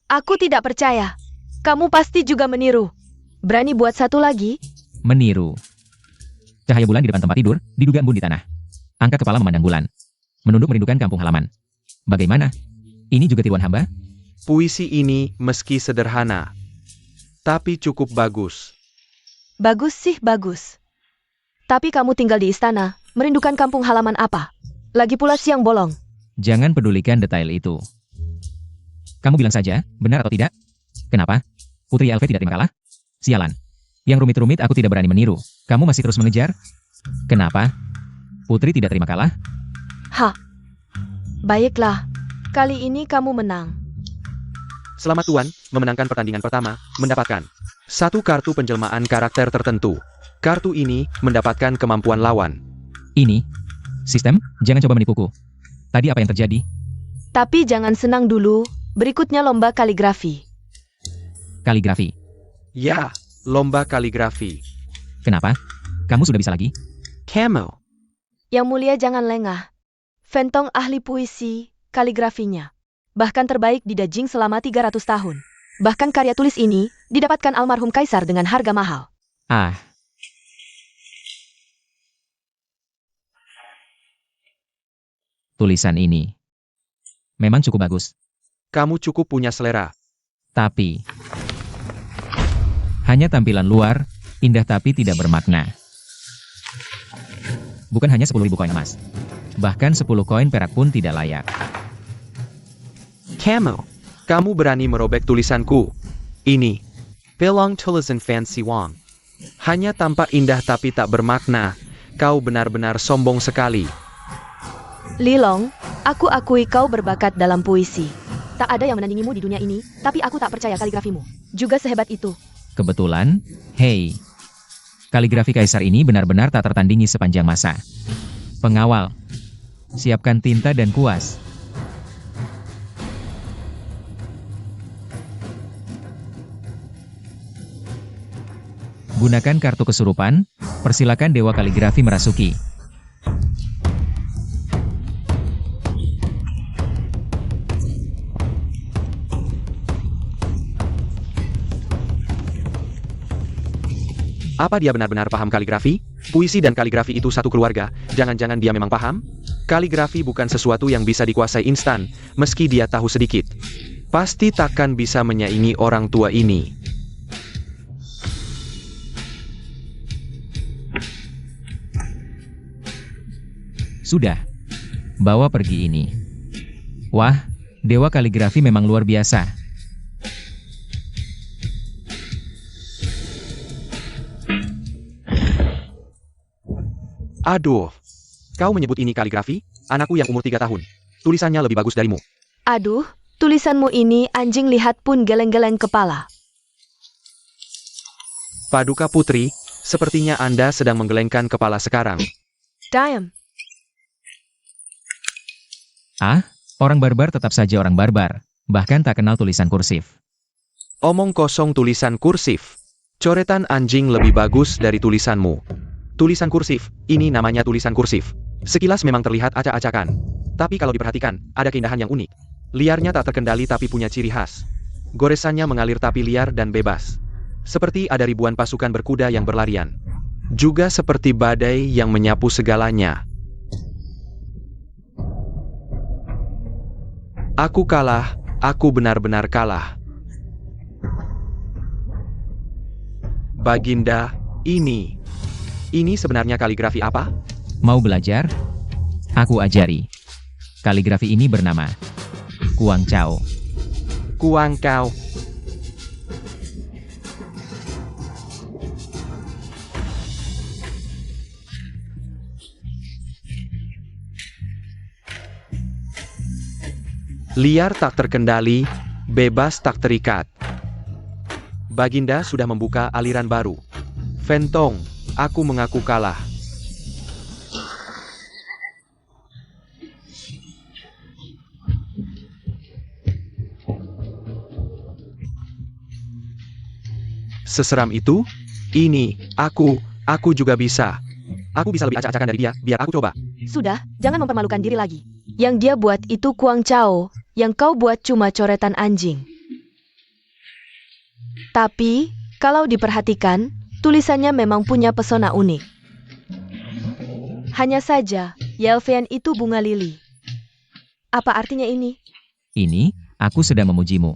Aku tidak percaya. Kamu pasti juga meniru. Berani buat satu lagi? Meniru. Cahaya bulan di depan tempat tidur, diduga embun di tanah. Angkat kepala memandang bulan. Menunduk merindukan kampung halaman. Bagaimana? Ini juga tiruan hamba? Puisi ini meski sederhana, tapi cukup bagus. Bagus sih bagus. Tapi kamu tinggal di istana, merindukan kampung halaman apa? Lagi pula siang bolong. Jangan pedulikan detail itu. Kamu bilang saja, benar atau tidak? Kenapa? Putri Elve tidak terima kalah? Sialan. Yang rumit-rumit aku tidak berani meniru. Kamu masih terus mengejar? Kenapa? Putri tidak terima kalah? Hah. Baiklah. Kali ini kamu menang. Selamat Tuan, memenangkan pertandingan pertama, mendapatkan satu kartu penjelmaan karakter tertentu. Kartu ini mendapatkan kemampuan lawan. Ini? Sistem? Jangan coba menipuku. Tadi apa yang terjadi? Tapi jangan senang dulu. Berikutnya lomba kaligrafi. Kaligrafi. Ya, lomba kaligrafi. Kenapa? Kamu sudah bisa lagi? Camel. Yang mulia jangan lengah. Fentong ahli puisi, kaligrafinya. Bahkan terbaik di Dajing selama 300 tahun. Bahkan karya tulis ini didapatkan almarhum kaisar dengan harga mahal. Ah. Tulisan ini memang cukup bagus. Kamu cukup punya selera. Tapi hanya tampilan luar, indah tapi tidak bermakna. Bukan hanya 10.000 koin emas. Bahkan 10 koin perak pun tidak layak. Camel. Kamu berani merobek tulisanku. Ini. Pelong tulisan fancy Wang. Hanya tampak indah tapi tak bermakna. Kau benar-benar sombong sekali. Lilong, aku akui kau berbakat dalam puisi. Tak ada yang menandingimu di dunia ini, tapi aku tak percaya kaligrafimu juga sehebat itu. Kebetulan, hei. Kaligrafi kaisar ini benar-benar tak tertandingi sepanjang masa. Pengawal. Siapkan tinta dan kuas. Gunakan kartu kesurupan, persilakan Dewa Kaligrafi merasuki. Apa dia benar-benar paham kaligrafi? Puisi dan kaligrafi itu satu keluarga, jangan-jangan dia memang paham? Kaligrafi bukan sesuatu yang bisa dikuasai instan, meski dia tahu sedikit. Pasti takkan bisa menyaingi orang tua ini. Sudah. Bawa pergi ini. Wah, Dewa Kaligrafi memang luar biasa. Aduh, kau menyebut ini kaligrafi? Anakku yang umur 3 tahun. Tulisannya lebih bagus darimu. Aduh, tulisanmu ini anjing lihat pun geleng-geleng kepala. Paduka Putri, sepertinya Anda sedang menggelengkan kepala sekarang. Diam. Ah, orang barbar tetap saja orang barbar, bahkan tak kenal tulisan kursif. Omong kosong tulisan kursif. Coretan anjing lebih bagus dari tulisanmu. Tulisan kursif, ini namanya tulisan kursif. Sekilas memang terlihat acak-acakan. Tapi kalau diperhatikan, ada keindahan yang unik. Liarnya tak terkendali tapi punya ciri khas. Goresannya mengalir tapi liar dan bebas. Seperti ada ribuan pasukan berkuda yang berlarian. Juga seperti badai yang menyapu segalanya. Aku kalah, aku benar-benar kalah. Baginda, ini sebenarnya kaligrafi apa? Mau belajar? Aku ajari. Kaligrafi ini bernama Kuang Chao. Kuang Kau. Liar tak terkendali, bebas tak terikat. Baginda sudah membuka aliran baru. Fentong, aku mengaku kalah. Seseram itu? Ini, aku juga bisa. Aku bisa lebih acak-acakan dari dia, biar aku coba. Sudah, jangan mempermalukan diri lagi. Yang dia buat itu Kuang Chao, yang kau buat cuma coretan anjing. Tapi, kalau diperhatikan, tulisannya memang punya pesona unik. Hanya saja, Yelvian itu bunga lili. Apa artinya ini? Ini, aku sedang memujimu.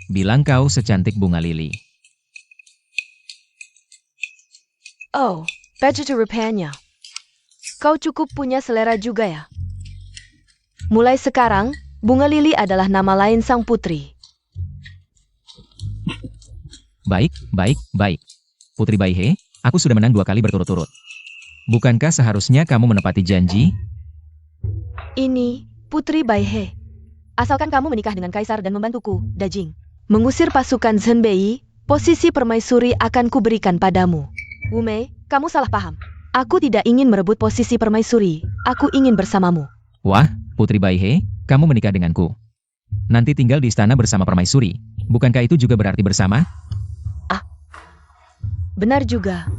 Bilang kau secantik bunga lili. Oh, begitu rupanya. Kau cukup punya selera juga ya. Mulai sekarang, Bunga Lili adalah nama lain sang putri. Baik, baik, baik. Putri Baihe, aku sudah menang 2 kali berturut-turut. Bukankah seharusnya kamu menepati janji? Ini, Putri Baihe. Asalkan kamu menikah dengan Kaisar dan membantuku, Dajing. Mengusir pasukan Zhenbei, posisi permaisuri akan kuberikan padamu. Wumei, kamu salah paham. Aku tidak ingin merebut posisi permaisuri, aku ingin bersamamu. Wah, Putri Baihe, kamu menikah denganku. Nanti tinggal di istana bersama permaisuri. Bukankah itu juga berarti bersama? Benar juga.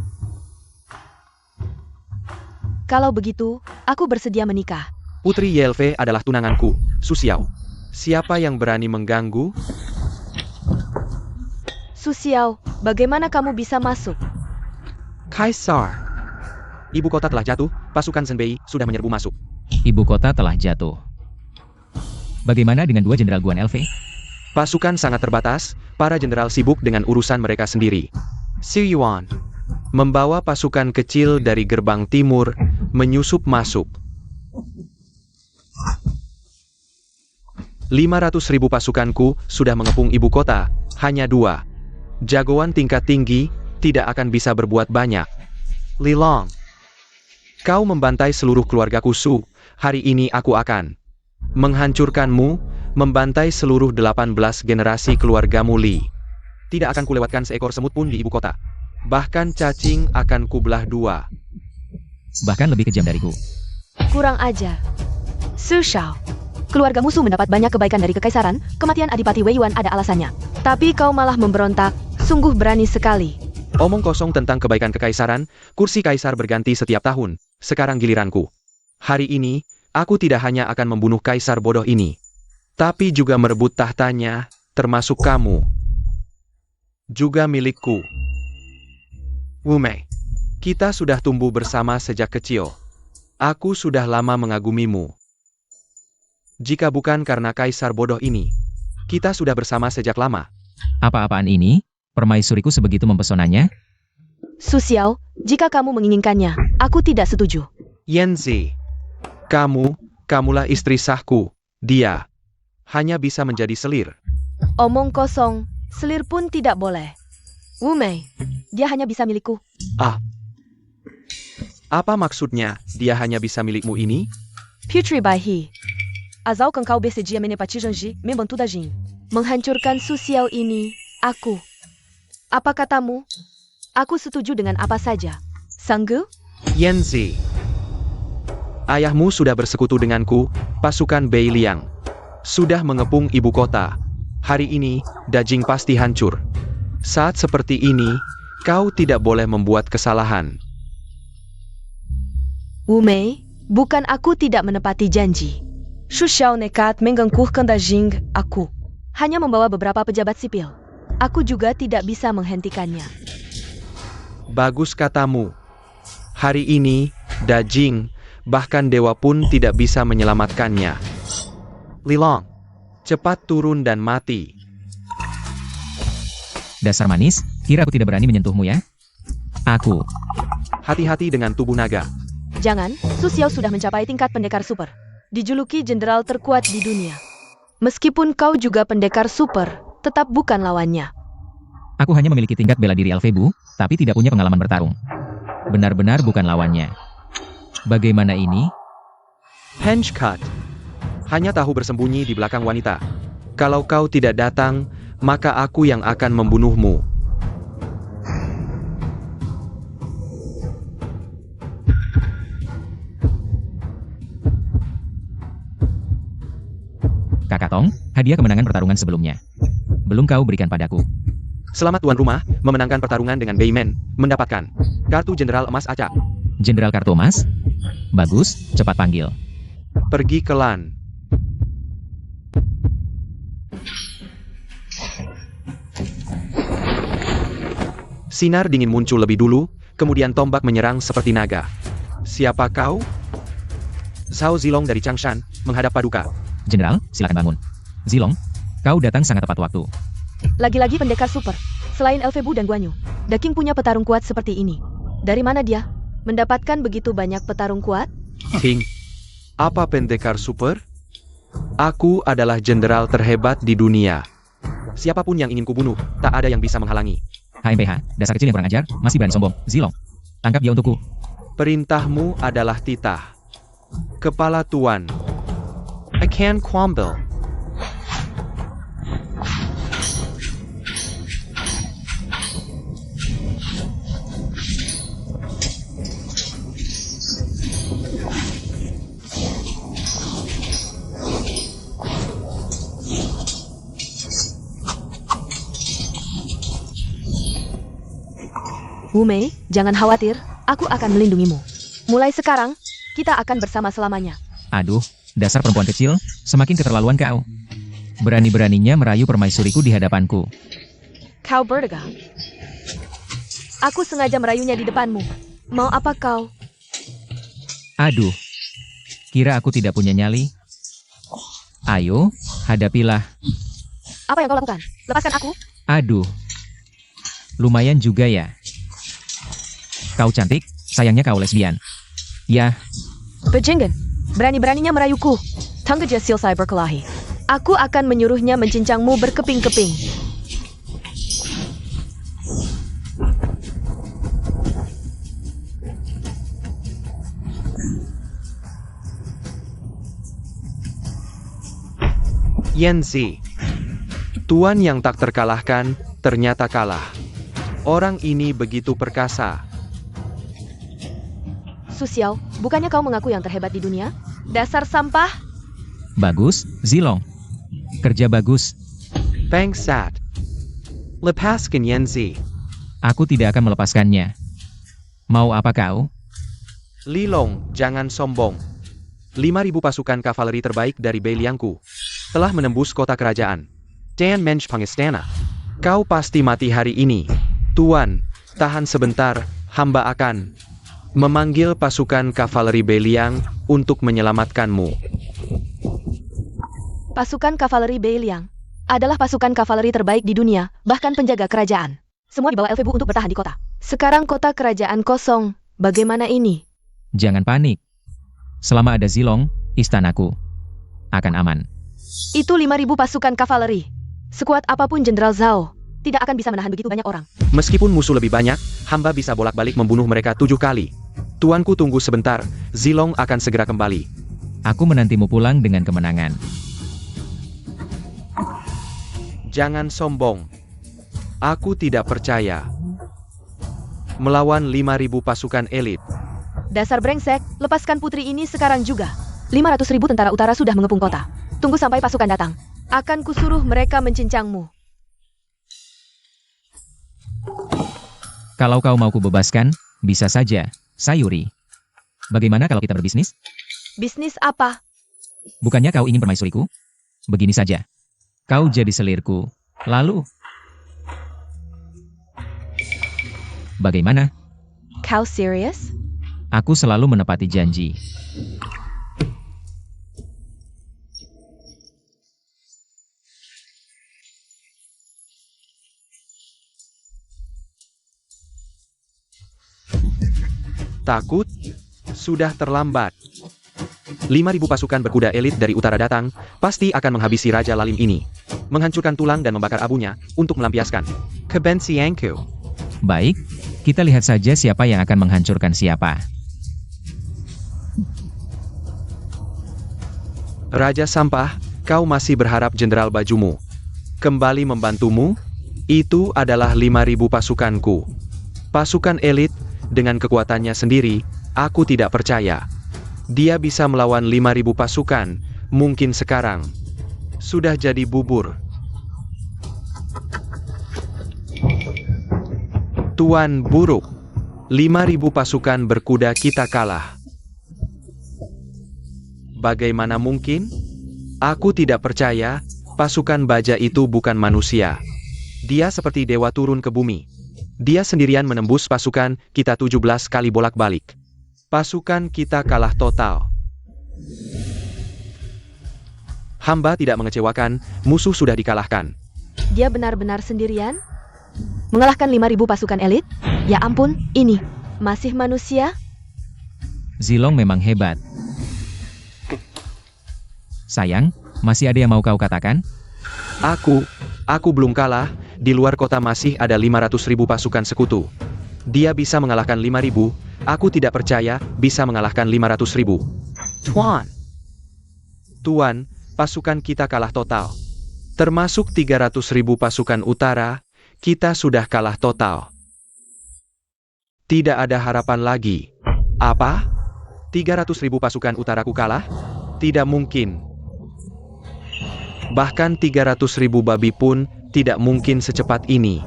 Kalau begitu, aku bersedia menikah. Putri Yelve adalah tunanganku, Su Xiao. Siapa yang berani mengganggu? Su Xiao, bagaimana kamu bisa masuk? Kaisar. Ibu kota telah jatuh, pasukan Zhenbei sudah menyerbu masuk. Ibu kota telah jatuh. Bagaimana dengan 2 jenderal Guan Elve? Pasukan sangat terbatas, para jenderal sibuk dengan urusan mereka sendiri. Xu Yuan membawa pasukan kecil dari gerbang timur, menyusup masuk. 500.000 pasukanku sudah mengepung ibu kota, hanya 2. Jagoan tingkat tinggi, tidak akan bisa berbuat banyak. Li Long, kau membantai seluruh keluargaku Su, hari ini aku akan menghancurkanmu, membantai seluruh 18 generasi keluargamu Li. Tidak akan kulewatkan seekor semut pun di ibu kota. Bahkan cacing akan kubelah 2. Bahkan lebih kejam dariku. Kurang ajar. Su Xiao, keluarga musuh mendapat banyak kebaikan dari kekaisaran, kematian Adipati Wei Yuan ada alasannya. Tapi kau malah memberontak, sungguh berani sekali. Omong kosong tentang kebaikan kekaisaran, kursi kaisar berganti setiap tahun, sekarang giliranku. Hari ini, aku tidak hanya akan membunuh kaisar bodoh ini, tapi juga merebut tahtanya, termasuk kamu. Juga milikku. Wumei, kita sudah tumbuh bersama sejak kecil. Aku sudah lama mengagumimu. Jika bukan karena kaisar bodoh ini, kita sudah bersama sejak lama. Apa-apaan ini? Permaisuriku sebegitu mempesonanya? Su Xiao, jika kamu menginginkannya, aku tidak setuju. Yanzi, kamulah istri sahku. Dia hanya bisa menjadi selir. Omong kosong, selir pun tidak boleh. Wumei, dia hanya bisa milikku. Apa maksudnya, dia hanya bisa milikmu ini? Putri Baihe. Asal kau bersedia menepati janji, membantu Dajing. Menghancurkan Su Xiao ini, aku. Apa katamu? Aku setuju dengan apa saja. Sanggup? Yanzi, ayahmu sudah bersekutu denganku, pasukan Bei Liang. Sudah mengepung ibu kota. Hari ini, Dajing pasti hancur. Saat seperti ini, kau tidak boleh membuat kesalahan. Wumei, bukan aku tidak menepati janji. Su Xiao nekat mengganggukan Dajing, aku. Hanya membawa beberapa pejabat sipil. Aku juga tidak bisa menghentikannya. Bagus katamu. Hari ini, Dajing, bahkan dewa pun tidak bisa menyelamatkannya. Li Long, cepat turun dan mati. Dasar manis, kira aku tidak berani menyentuhmu ya? Aku. Hati-hati dengan tubuh naga. Jangan, Su Xiao sudah mencapai tingkat pendekar super. Dijuluki jenderal terkuat di dunia. Meskipun kau juga pendekar super, tetap bukan lawannya. Aku hanya memiliki tingkat bela diri Alfebu, tapi tidak punya pengalaman bertarung. Benar-benar bukan lawannya. Bagaimana ini? Henge Cut. Hanya tahu bersembunyi di belakang wanita. Kalau kau tidak datang, maka aku yang akan membunuhmu. Kakak Tong, hadiah kemenangan pertarungan sebelumnya. Belum kau berikan padaku. Selamat tuan rumah, memenangkan pertarungan dengan Beimen, mendapatkan kartu Jenderal Emas Acak. Jenderal Kartu Emas? Bagus, cepat panggil. Pergi ke LAN. Sinar dingin muncul lebih dulu, kemudian tombak menyerang seperti naga. Siapa kau? Zhao Zilong dari Changshan, menghadap Paduka. Jenderal, silakan bangun. Zilong, kau datang sangat tepat waktu. Lagi-lagi pendekar super. Selain Elfebu dan Guanyu, The King punya petarung kuat seperti ini. Dari mana dia mendapatkan begitu banyak petarung kuat? King, apa pendekar super? Aku adalah jenderal terhebat di dunia. Siapapun yang ingin kubunuh, tak ada yang bisa menghalangi. HMPH, dasar kecil yang kurang ajar, masih berani sombong. Zilong, tangkap dia untukku. Perintahmu adalah titah. Kepala Tuan. I can crumble. Wu Mei, jangan khawatir, aku akan melindungimu. Mulai sekarang, kita akan bersama selamanya. Aduh, dasar perempuan kecil, semakin keterlaluan kau. Berani-beraninya merayu permaisuriku di hadapanku. Kau berdegar. Aku sengaja merayunya di depanmu. Mau apa kau? Aduh, kira aku tidak punya nyali? Ayo, hadapilah. Apa yang kau lakukan? Lepaskan aku. Aduh, lumayan juga ya. Kau cantik, sayangnya kau lesbian. Ya, Bajingan, berani-beraninya merayuku. Tangga selesai berkelahi. Aku akan menyuruhnya mencincangmu berkeping-keping. Yanzi. Tuan yang tak terkalahkan, ternyata kalah. Orang ini begitu perkasa. Su Xiao, bukannya kau mengaku yang terhebat di dunia? Dasar sampah. bagus, Zilong. Kerja bagus. Bangsat. Lepaskan Yanzi. Aku tidak akan melepaskannya. Mau apa kau? Lilong, jangan sombong. 5.000 pasukan kavaleri terbaik dari Beiliangku telah menembus kota kerajaan. Dan Mensch Pangistana. Kau pasti mati hari ini. Tuan, tahan sebentar, hamba akan memanggil pasukan kavaleri Beiliang untuk menyelamatkanmu. Pasukan kavaleri Beiliang adalah pasukan kavaleri terbaik di dunia, bahkan penjaga kerajaan. Semua dibawa Elfebu untuk bertahan di kota. Sekarang kota kerajaan kosong. Bagaimana ini? Jangan panik. Selama ada Zilong, istanaku akan aman. Itu 5.000 pasukan kavaleri. Sekuat apapun Jenderal Zhao, tidak akan bisa menahan begitu banyak orang. Meskipun musuh lebih banyak, hamba bisa bolak-balik membunuh mereka 7 kali. Tuanku tunggu sebentar, Zilong akan segera kembali. Aku menantimu pulang dengan kemenangan. Jangan sombong. Aku tidak percaya. Melawan 5.000 pasukan elit. Dasar brengsek, lepaskan putri ini sekarang juga. 500.000 tentara utara sudah mengepung kota. Tunggu sampai pasukan datang. Akan kusuruh mereka mencincangmu. Kalau kau mau kubebaskan, bisa saja, Sayuri. Bagaimana kalau kita berbisnis? Bisnis apa? Bukannya kau ingin permaisuriku? Begini saja. Kau jadi selirku. Lalu, bagaimana? Kau serius? Aku selalu menepati janji. Takut? Sudah terlambat. 5.000 pasukan berkuda elit dari utara datang, pasti akan menghabisi Raja Lalim ini. Menghancurkan tulang dan membakar abunya, untuk melampiaskan kebencianku. Baik, kita lihat saja siapa yang akan menghancurkan siapa. Raja Sampah, kau masih berharap Jenderal Bajumu kembali membantumu? Itu adalah 5.000 pasukanku. Pasukan elit, dengan kekuatannya sendiri, aku tidak percaya. Dia bisa melawan 5.000 pasukan, mungkin sekarang sudah jadi bubur. Tuan buruk, 5.000 pasukan berkuda kita kalah. Bagaimana mungkin? Aku tidak percaya, pasukan baja itu bukan manusia. Dia seperti dewa turun ke bumi. Dia sendirian menembus pasukan kita 17 kali bolak-balik. Pasukan kita kalah total. Hamba tidak mengecewakan, musuh sudah dikalahkan. Dia benar-benar sendirian? Mengalahkan 5.000 pasukan elit? Ya ampun, ini masih manusia? Zilong memang hebat. Sayang, masih ada yang mau kau katakan? Aku belum kalah, di luar kota masih ada 500.000 pasukan sekutu. Dia bisa mengalahkan 5.000, aku tidak percaya bisa mengalahkan 500.000. Tuan, pasukan kita kalah total. Termasuk 300.000 pasukan utara, kita sudah kalah total. Tidak ada harapan lagi. Apa? 300.000 pasukan utaraku kalah? Tidak mungkin. Bahkan 300.000 babi pun tidak mungkin secepat ini.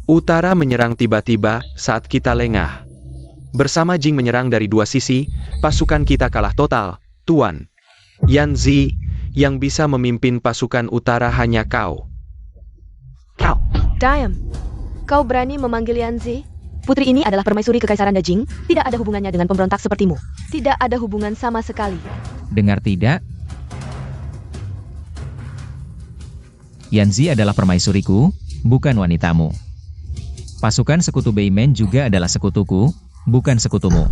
Utara menyerang tiba-tiba saat kita lengah. Bersama Jing menyerang dari dua sisi, pasukan kita kalah total, Tuan. Yan Zi, yang bisa memimpin pasukan utara hanya kau. Diam. Kau berani memanggil Yanzi? Putri ini adalah permaisuri kekaisaran Dajing, tidak ada hubungannya dengan pemberontak sepertimu. Tidak ada hubungan sama sekali. Dengar tidak? Yanzi adalah permaisuriku, bukan wanitamu. Pasukan sekutu Beimen juga adalah sekutuku, bukan sekutumu.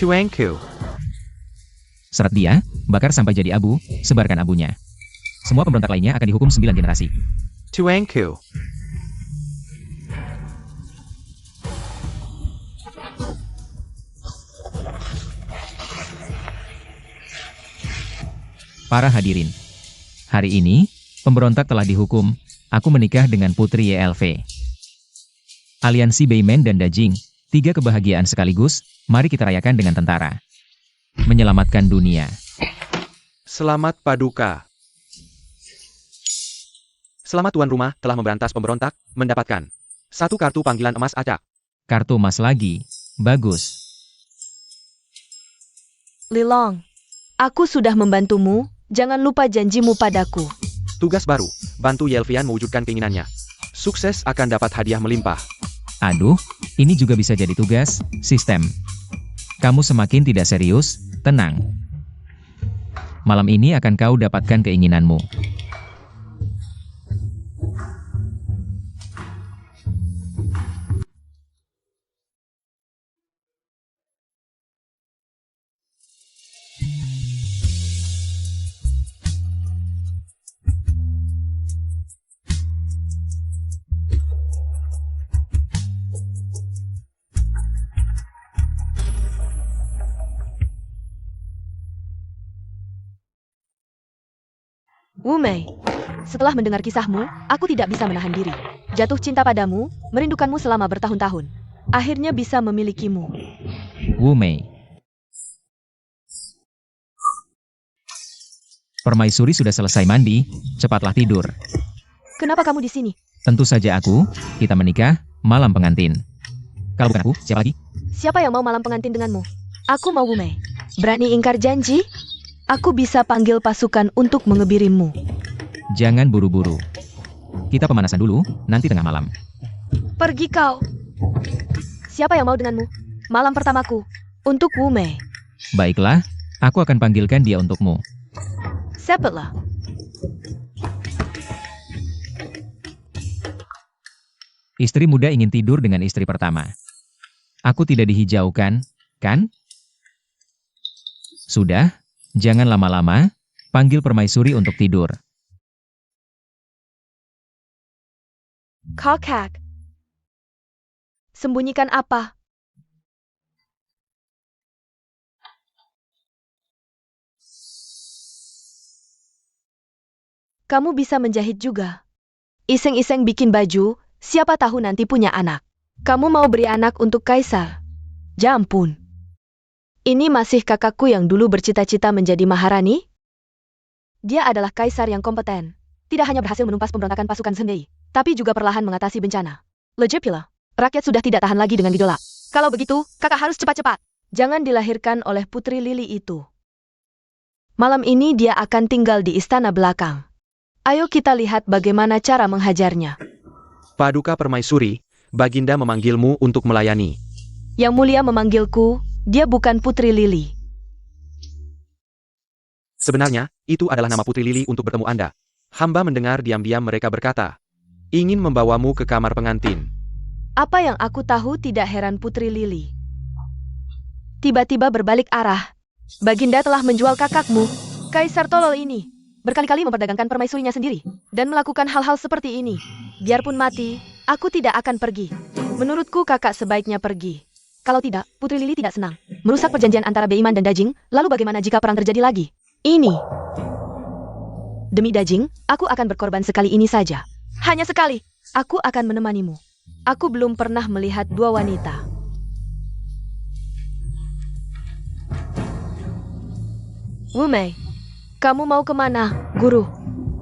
Tuanku. Seret dia, bakar sampai jadi abu, sebarkan abunya. Semua pemberontak lainnya akan dihukum 9 generasi. Tuanku. Para hadirin, hari ini, pemberontak telah dihukum, aku menikah dengan Putri YLV. Aliansi Beimen dan Dajing, 3 kebahagiaan sekaligus, mari kita rayakan dengan tentara. Menyelamatkan dunia. Selamat Paduka. Selamat tuan rumah telah memberantas pemberontak, mendapatkan 1 kartu panggilan emas acak. Kartu emas lagi, bagus. Lilong, aku sudah membantumu, jangan lupa janjimu padaku. Tugas baru, bantu Yelvian mewujudkan keinginannya. Sukses akan dapat hadiah melimpah. Aduh, ini juga bisa jadi tugas, sistem. Kamu semakin tidak serius, tenang. Malam ini akan kau dapatkan keinginanmu. Wu Mei, setelah mendengar kisahmu, aku tidak bisa menahan diri. Jatuh cinta padamu, merindukanmu selama bertahun-tahun. Akhirnya bisa memilikimu. Wu Mei. Permaisuri sudah selesai mandi, cepatlah tidur. Kenapa kamu di sini? Tentu saja aku, kita menikah, malam pengantin. Kalau bukan aku, siapa lagi? Siapa yang mau malam pengantin denganmu? Aku mau Wu Mei. Berani ingkar janji? Aku bisa panggil pasukan untuk mengebirimu. Jangan buru-buru. Kita pemanasan dulu, nanti tengah malam. Pergi kau. Siapa yang mau denganmu? Malam pertamaku. Untuk Wu Mei. Baiklah, aku akan panggilkan dia untukmu. Cepatlah. Istri muda ingin tidur dengan istri pertama. Aku tidak dihijaukan, kan? Sudah, jangan lama-lama, panggil permaisuri untuk tidur. Kakak. Sembunyikan apa? Kamu bisa menjahit juga. Iseng-iseng bikin baju, siapa tahu nanti punya anak. Kamu mau beri anak untuk kaisar? Ya ampun. Ini masih kakakku yang dulu bercita-cita menjadi Maharani? Dia adalah kaisar yang kompeten. Tidak hanya berhasil menumpas pemberontakan pasukan Sendai, tapi juga perlahan mengatasi bencana. Legipula, rakyat sudah tidak tahan lagi dengan idola. Kalau begitu, kakak harus cepat-cepat. Jangan dilahirkan oleh Putri Lili itu. Malam ini dia akan tinggal di istana belakang. Ayo kita lihat bagaimana cara menghajarnya. Paduka Permaisuri, Baginda memanggilmu untuk melayani. Yang mulia memanggilku, dia bukan Putri Lili. Sebenarnya, itu adalah nama Putri Lili untuk bertemu Anda. Hamba mendengar diam-diam mereka berkata, ingin membawamu ke kamar pengantin. Apa yang aku tahu tidak heran Putri Lili. Tiba-tiba berbalik arah. Baginda telah menjual kakakmu, Kaisar tolol ini. Berkali-kali memperdagangkan permaisurinya sendiri. Dan melakukan hal-hal seperti ini. Biarpun mati, aku tidak akan pergi. Menurutku kakak sebaiknya pergi. Kalau tidak, Putri Lili tidak senang. Merusak perjanjian antara Beiman dan Dajing, lalu bagaimana jika perang terjadi lagi? Ini. Demi Dajing, aku akan berkorban sekali ini saja. Hanya sekali. Aku akan menemanimu. Aku belum pernah melihat dua wanita. Wumei, kamu mau kemana, Guru?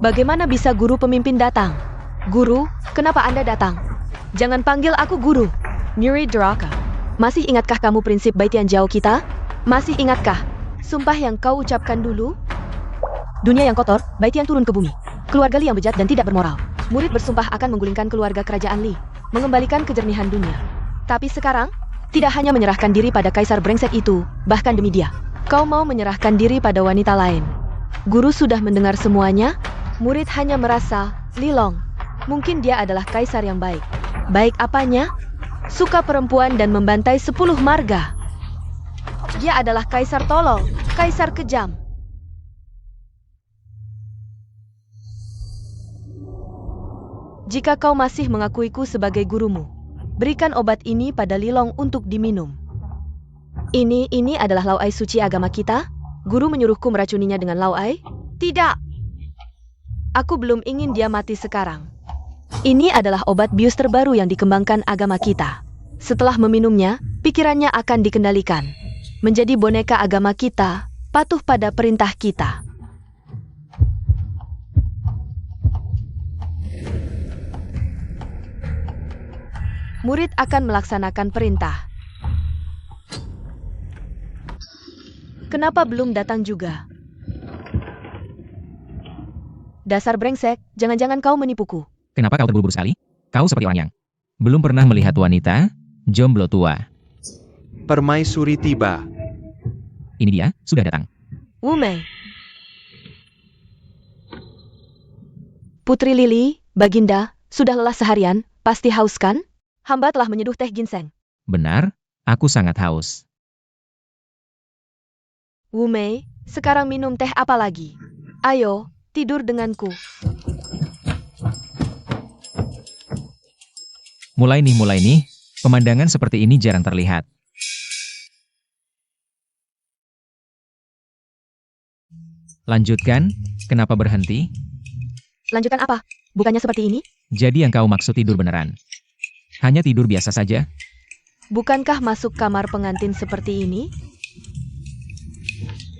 Bagaimana bisa Guru pemimpin datang? Guru, kenapa Anda datang? Jangan panggil aku Guru. Nuri Draka. Masih ingatkah kamu prinsip Baitian Jiao kita? Masih ingatkah? Sumpah yang kau ucapkan dulu? Dunia yang kotor, Baitian turun ke bumi. Keluarga Li yang bejat dan tidak bermoral. Murid bersumpah akan menggulingkan keluarga kerajaan Li, mengembalikan kejernihan dunia. Tapi sekarang, tidak hanya menyerahkan diri pada kaisar brengsek itu, bahkan demi dia. Kau mau menyerahkan diri pada wanita lain. Guru sudah mendengar semuanya. Murid hanya merasa, Lilong, mungkin dia adalah kaisar yang baik. Baik apanya? Suka perempuan dan membantai 10 marga. Dia adalah kaisar tolol, kaisar kejam. Jika kau masih mengakuiku sebagai gurumu, berikan obat ini pada Lilong untuk diminum. Ini adalah lauai suci agama kita? Guru menyuruhku meracuninya dengan lauai? Tidak. Aku belum ingin dia mati sekarang. Ini adalah obat bius terbaru yang dikembangkan agama kita. Setelah meminumnya, pikirannya akan dikendalikan. Menjadi boneka agama kita, patuh pada perintah kita. Murid akan melaksanakan perintah. Kenapa belum datang juga? Dasar brengsek, jangan-jangan kau menipuku. Kenapa kau terburu-buru sekali? Kau seperti orang yang belum pernah melihat wanita, jomblo tua. Permaisuri tiba. Ini dia, sudah datang. Wumei. Putri Lili, Baginda, sudah lelah seharian, pasti haus kan? Hamba telah menyeduh teh ginseng. Benar, aku sangat haus. Wumei, sekarang minum teh apa lagi? Ayo, tidur denganku. Mulai nih, pemandangan seperti ini jarang terlihat. Lanjutkan, kenapa berhenti? Lanjutkan apa? Bukannya seperti ini? Jadi yang kau maksud tidur beneran? Hanya tidur biasa saja? Bukankah masuk kamar pengantin seperti ini?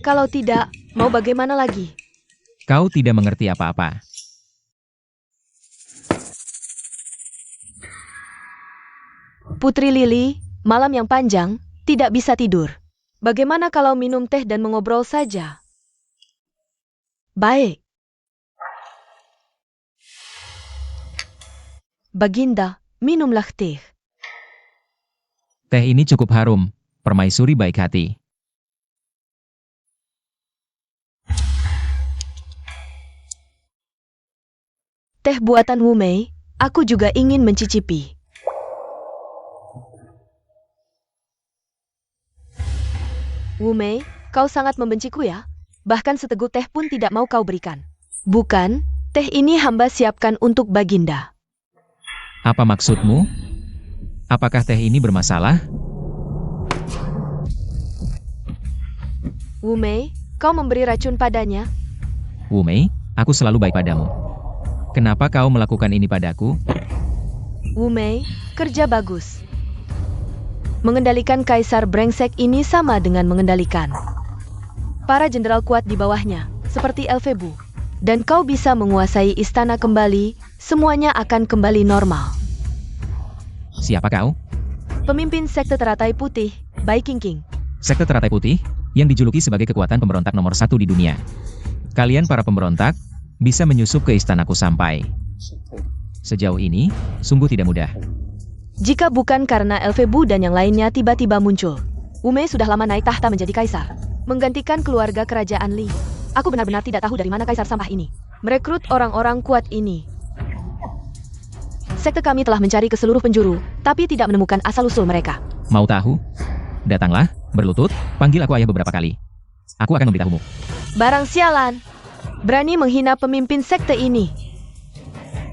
Kalau tidak, mau bagaimana lagi? Kau tidak mengerti apa-apa. Putri Lili, malam yang panjang, tidak bisa tidur. Bagaimana kalau minum teh dan mengobrol saja? Baik. Baginda, minumlah teh. Teh ini cukup harum, permaisuri baik hati. Teh buatan Wumei, aku juga ingin mencicipi. Wumei, kau sangat membenciku ya? Bahkan seteguk teh pun tidak mau kau berikan. Bukan, teh ini hamba siapkan untuk Baginda. Apa maksudmu? Apakah teh ini bermasalah? Wumei, kau memberi racun padanya? Wumei, aku selalu baik padamu. Kenapa kau melakukan ini padaku? Wumei, kerja bagus. Mengendalikan kaisar brengsek ini sama dengan mengendalikan para jenderal kuat di bawahnya, seperti Elfebu. Dan kau bisa menguasai istana kembali, semuanya akan kembali normal. Siapa kau? Pemimpin sekte teratai putih, Bai Qingqing. Sekte Teratai Putih, yang dijuluki sebagai kekuatan pemberontak nomor 1 di dunia. Kalian para pemberontak, bisa menyusup ke istanaku sampai. Sejauh ini, sungguh tidak mudah. Jika bukan karena Elfebu dan yang lainnya tiba-tiba muncul, Wumei sudah lama naik tahta menjadi kaisar, menggantikan keluarga kerajaan Li. Aku benar-benar tidak tahu dari mana kaisar sampah ini merekrut orang-orang kuat ini. Sekte kami telah mencari ke seluruh penjuru, tapi tidak menemukan asal-usul mereka. Mau tahu? Datanglah, berlutut, panggil aku ayah beberapa kali. Aku akan memberitahumu. Barang sialan, berani menghina pemimpin sekte ini.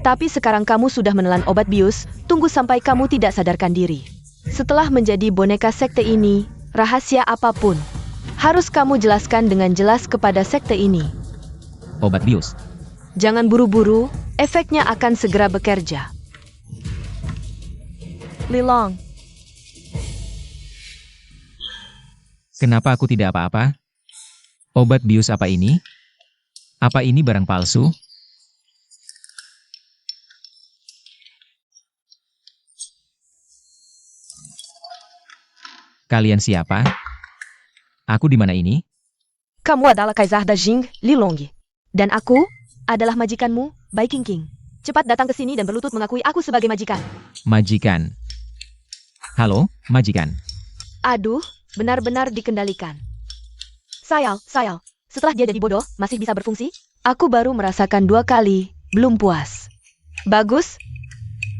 Tapi sekarang kamu sudah menelan obat bius, tunggu sampai kamu tidak sadarkan diri. Setelah menjadi boneka sekte ini, rahasia apapun harus kamu jelaskan dengan jelas kepada sekte ini. Obat bius. Jangan buru-buru, efeknya akan segera bekerja. Lilong, Kenapa aku tidak apa-apa? Obat bius apa ini? Apa ini barang palsu? Kalian siapa? Aku di mana ini? kamu adalah Kaisar Dajing Lilong. Dan aku adalah majikanmu, Bai King. Cepat datang ke sini dan berlutut mengakui aku sebagai majikan. Majikan. Halo, majikan. Aduh, benar-benar dikendalikan. Sayal. Setelah dia jadi bodoh, masih bisa berfungsi? Aku baru merasakan 2 kali, belum puas. Bagus.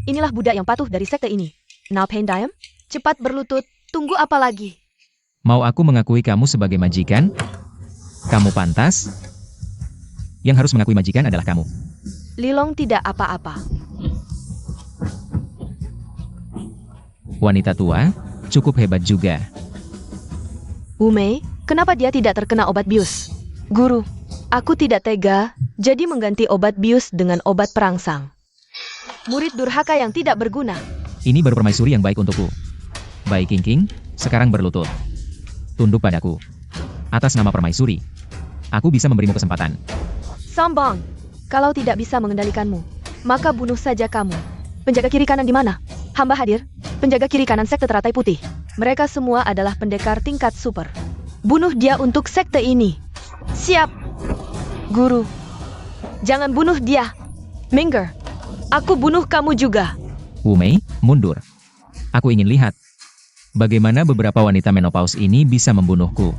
Inilah budak yang patuh dari sekte ini. Now Pendayam, cepat berlutut, tunggu apa lagi? Mau aku mengakui kamu sebagai majikan? Kamu pantas? Yang harus mengakui majikan adalah kamu. Lilong tidak apa-apa. Wanita tua, cukup hebat juga. Umei, kenapa dia tidak terkena obat bius? Guru, aku tidak tega, jadi mengganti obat bius dengan obat perangsang. Murid durhaka yang tidak berguna. Ini baru permaisuri yang baik untukku. Baik King, sekarang berlutut. Tunduk padaku. Atas nama permaisuri, aku bisa memberimu kesempatan. Sombong. Kalau tidak bisa mengendalikanmu, maka bunuh saja kamu. Penjaga kiri kanan di mana? Hamba hadir. Penjaga kiri kanan sekte teratai putih. Mereka semua adalah pendekar tingkat super. Bunuh dia untuk sekte ini. Siap. Guru. Jangan bunuh dia. Minger. Aku bunuh kamu juga. Wumei, mundur. Aku ingin lihat bagaimana beberapa wanita menopause ini bisa membunuhku.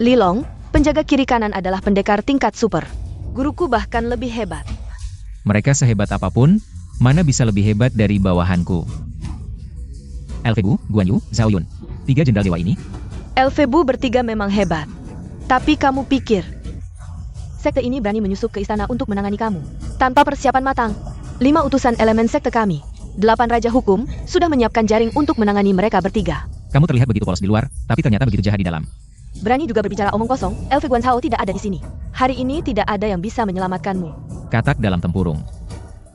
Lilong, penjaga kiri kanan adalah pendekar tingkat super. Guruku bahkan lebih hebat. Mereka sehebat apapun, mana bisa lebih hebat dari bawahanku. Elfegu, Guan Yu, Zhao Yun. 3 jenderal dewa ini. Elfebu bertiga memang hebat. Tapi kamu pikir sekte ini berani menyusup ke istana untuk menangani kamu tanpa persiapan matang? 5 utusan elemen sekte kami, 8 raja hukum, sudah menyiapkan jaring untuk menangani mereka bertiga. Kamu terlihat begitu polos di luar, tapi ternyata begitu jahat di dalam. Berani juga berbicara omong kosong, Elfe Guanzhao tidak ada di sini. Hari ini tidak ada yang bisa menyelamatkanmu. Katak dalam tempurung.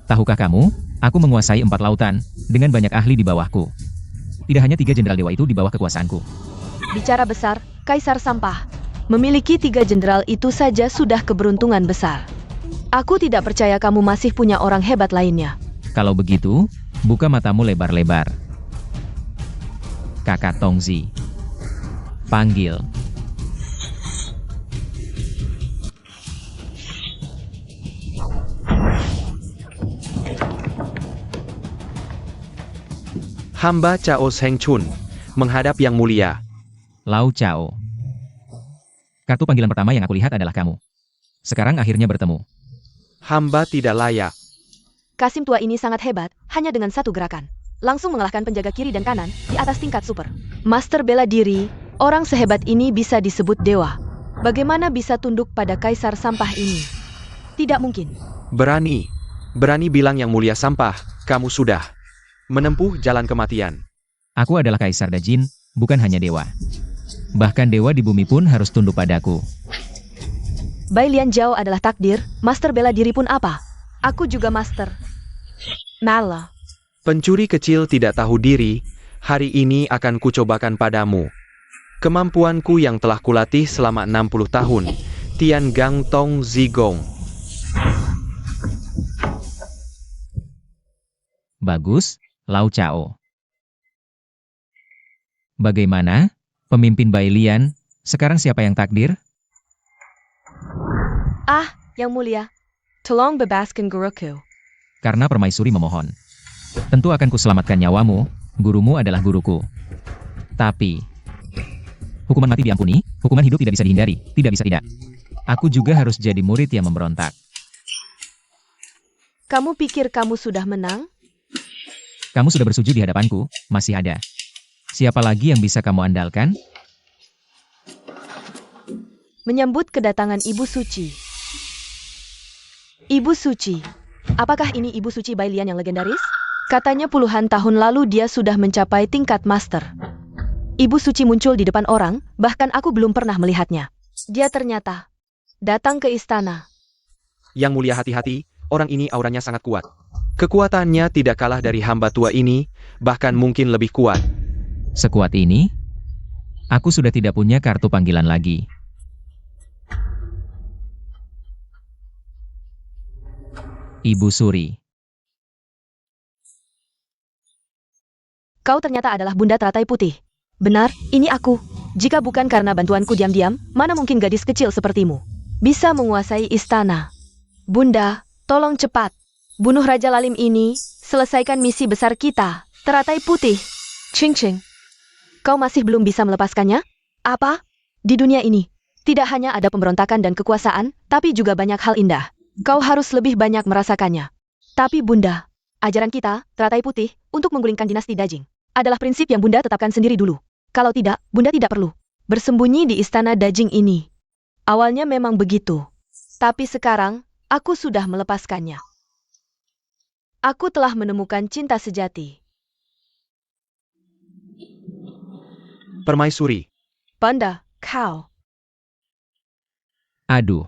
Tahukah kamu, aku menguasai 4 lautan, dengan banyak ahli di bawahku. Tidak hanya 3 jenderal dewa itu di bawah kekuasaanku. Bicara besar, Kaisar Sampah. Memiliki 3 jenderal itu saja sudah keberuntungan besar. Aku tidak percaya kamu masih punya orang hebat lainnya. Kalau begitu, buka matamu lebar-lebar. Kakak Tongzi. Panggil. Hamba Cao Sheng Chun, menghadap Yang Mulia. Lau Chao. Kartu panggilan pertama yang aku lihat adalah kamu. Sekarang akhirnya bertemu. Hamba tidak layak. Kasim tua ini sangat hebat, hanya dengan 1 gerakan. Langsung mengalahkan penjaga kiri dan kanan, di atas tingkat super. Master bela diri, orang sehebat ini bisa disebut dewa. Bagaimana bisa tunduk pada Kaisar Sampah ini? Tidak mungkin. Berani bilang Yang Mulia Sampah, kamu sudah menempuh jalan kematian. Aku adalah Kaisar Dajin, bukan hanya dewa. Bahkan dewa di bumi pun harus tunduk padaku. Bai Lian Zhao adalah takdir, master bela diri pun apa? Aku juga master. Malah. Pencuri kecil tidak tahu diri, hari ini akan kucobakan padamu kemampuanku yang telah kulatih selama 60 tahun, Tian Gang Tong Zigong. Bagus, Lau Chao. Bagaimana, pemimpin Bai Lian, sekarang siapa yang takdir? Ah, Yang Mulia. Tolong bebaskan guruku. Karena permaisuri memohon. Tentu akan kuselamatkan nyawamu, gurumu adalah guruku. Tapi, hukuman mati diampuni, hukuman hidup tidak bisa dihindari, tidak bisa tidak. Aku juga harus jadi murid yang memberontak. Kamu pikir kamu sudah menang? Kamu sudah bersujud di hadapanku, masih ada. Siapa lagi yang bisa kamu andalkan? Menyambut kedatangan Ibu Suci. Ibu Suci. Apakah ini Ibu Suci Bailian yang legendaris? Katanya puluhan tahun lalu dia sudah mencapai tingkat master. Ibu Suci muncul di depan orang, bahkan aku belum pernah melihatnya. Dia ternyata datang ke istana. Yang mulia hati-hati, orang ini auranya sangat kuat. Kekuatannya tidak kalah dari hamba tua ini, bahkan mungkin lebih kuat. Sekuat ini? Aku sudah tidak punya kartu panggilan lagi. Ibu Suri. Kau ternyata adalah Bunda Teratai Putih. Benar, ini aku. Jika bukan karena bantuanku diam-diam, mana mungkin gadis kecil sepertimu bisa menguasai istana. Bunda, tolong cepat. Bunuh Raja Lalim ini, selesaikan misi besar kita. Teratai Putih. Ching-ching. Kau masih belum bisa melepaskannya? Apa? Di dunia ini, tidak hanya ada pemberontakan dan kekuasaan, tapi juga banyak hal indah. Kau harus lebih banyak merasakannya. Tapi Bunda, ajaran kita, Teratai Putih, untuk menggulingkan dinasti Dajing, adalah prinsip yang Bunda tetapkan sendiri dulu. Kalau tidak, Bunda tidak perlu bersembunyi di istana Dajing ini. Awalnya memang begitu. Tapi sekarang, aku sudah melepaskannya. Aku telah menemukan cinta sejati. Permaisuri. Bunda, kau. Aduh.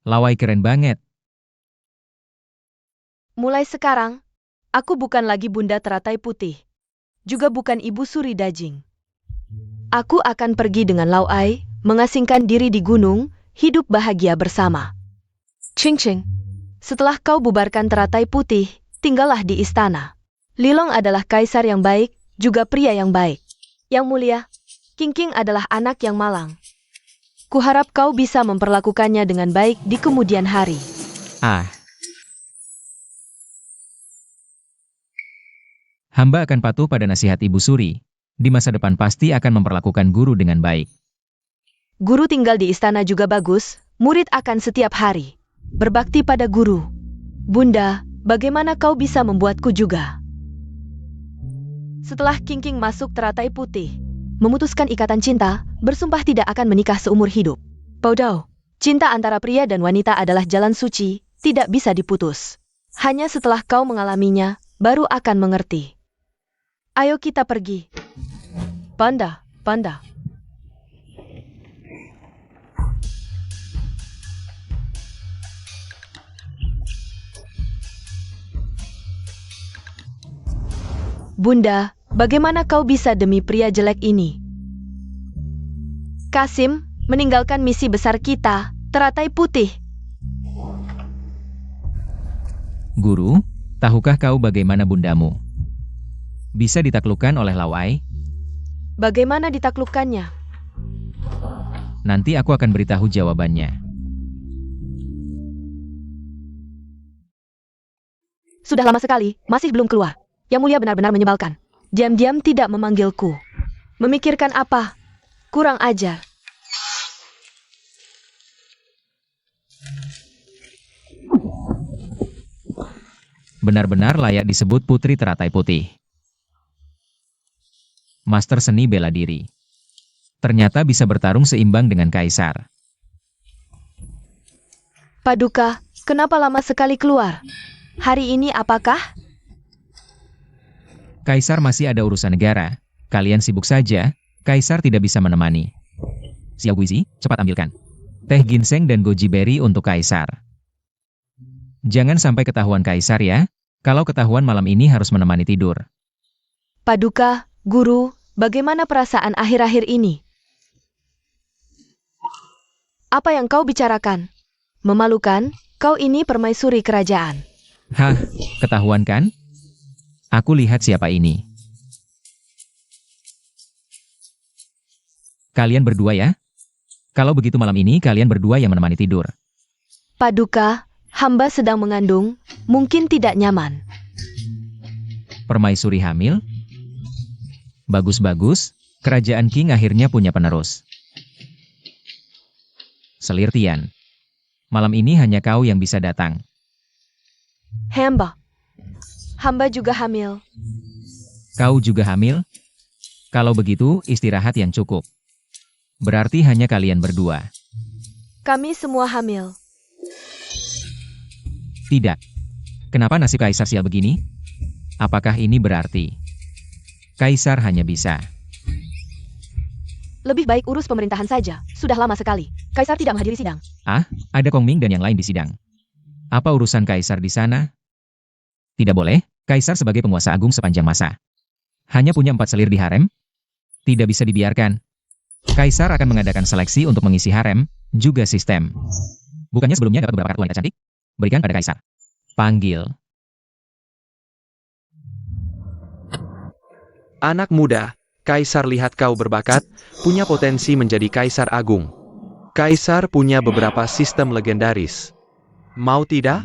Lawai keren banget. Mulai sekarang, aku bukan lagi Bunda Teratai Putih. Juga bukan Ibu Suri Dajing. Aku akan pergi dengan Lawai, mengasingkan diri di gunung, hidup bahagia bersama. Ching-ching. Setelah kau bubarkan Teratai Putih, tinggallah di istana. Lilong adalah kaisar yang baik, juga pria yang baik. Yang mulia, King adalah anak yang malang. Kuharap kau bisa memperlakukannya dengan baik di kemudian hari. Hamba akan patuh pada nasihat Ibu Suri. Di masa depan pasti akan memperlakukan guru dengan baik. Guru tinggal di istana juga bagus, murid akan setiap hari berbakti pada guru. Bunda, bagaimana kau bisa membuatku juga? Setelah King masuk Teratai Putih, memutuskan ikatan cinta, bersumpah tidak akan menikah seumur hidup. Bodoh, cinta antara pria dan wanita adalah jalan suci, tidak bisa diputus. Hanya setelah kau mengalaminya, baru akan mengerti. Ayo kita pergi. Bunda. Bunda, bagaimana kau bisa demi pria jelek ini? Kasim, meninggalkan misi besar kita, Teratai Putih. Guru, tahukah kau bagaimana bundamu bisa ditaklukkan oleh Lawai? Bagaimana ditaklukkannya? Nanti aku akan beritahu jawabannya. Sudah lama sekali, masih belum keluar. Yang mulia benar-benar menyebalkan. Diam-diam tidak memanggilku. Memikirkan apa? Kurang ajar. Benar-benar layak disebut Putri Teratai Putih. Master seni bela diri. Ternyata bisa bertarung seimbang dengan Kaisar. Paduka, kenapa lama sekali keluar? Hari ini apakah? Kaisar masih ada urusan negara. Kalian sibuk saja, Kaisar tidak bisa menemani. Xiao Guizi, cepat ambilkan teh ginseng dan goji berry untuk Kaisar. Jangan sampai ketahuan Kaisar ya. Kalau ketahuan malam ini harus menemani tidur. Paduka, guru, bagaimana perasaan akhir-akhir ini? Apa yang kau bicarakan? Memalukan, kau ini permaisuri kerajaan. Hah, ketahuan kan? Aku lihat siapa ini. Kalian berdua ya? Kalau begitu malam ini kalian berdua yang menemani tidur. Paduka, hamba sedang mengandung, mungkin tidak nyaman. Permaisuri hamil? Bagus-bagus, kerajaan King akhirnya punya penerus. Selir Tian. Malam ini hanya kau yang bisa datang. Hamba. Hamba juga hamil. Kau juga hamil? Kalau begitu, istirahat yang cukup. Berarti hanya kalian berdua. Kami semua hamil. Tidak. Kenapa nasib Kaisar sial begini? Apakah ini berarti Kaisar hanya bisa? Lebih baik urus pemerintahan saja. Sudah lama sekali. Kaisar tidak menghadiri sidang. Ah, ada Kong Ming dan yang lain di sidang. Apa urusan Kaisar di sana? Tidak boleh, Kaisar sebagai penguasa agung sepanjang masa. Hanya punya 4 selir di harem? Tidak bisa dibiarkan. Kaisar akan mengadakan seleksi untuk mengisi harem, juga sistem. Bukannya sebelumnya dapat beberapa kartu wanita cantik? Berikan pada Kaisar. Panggil. Anak muda, Kaisar lihat kau berbakat, punya potensi menjadi Kaisar Agung. Kaisar punya beberapa sistem legendaris. Mau tidak?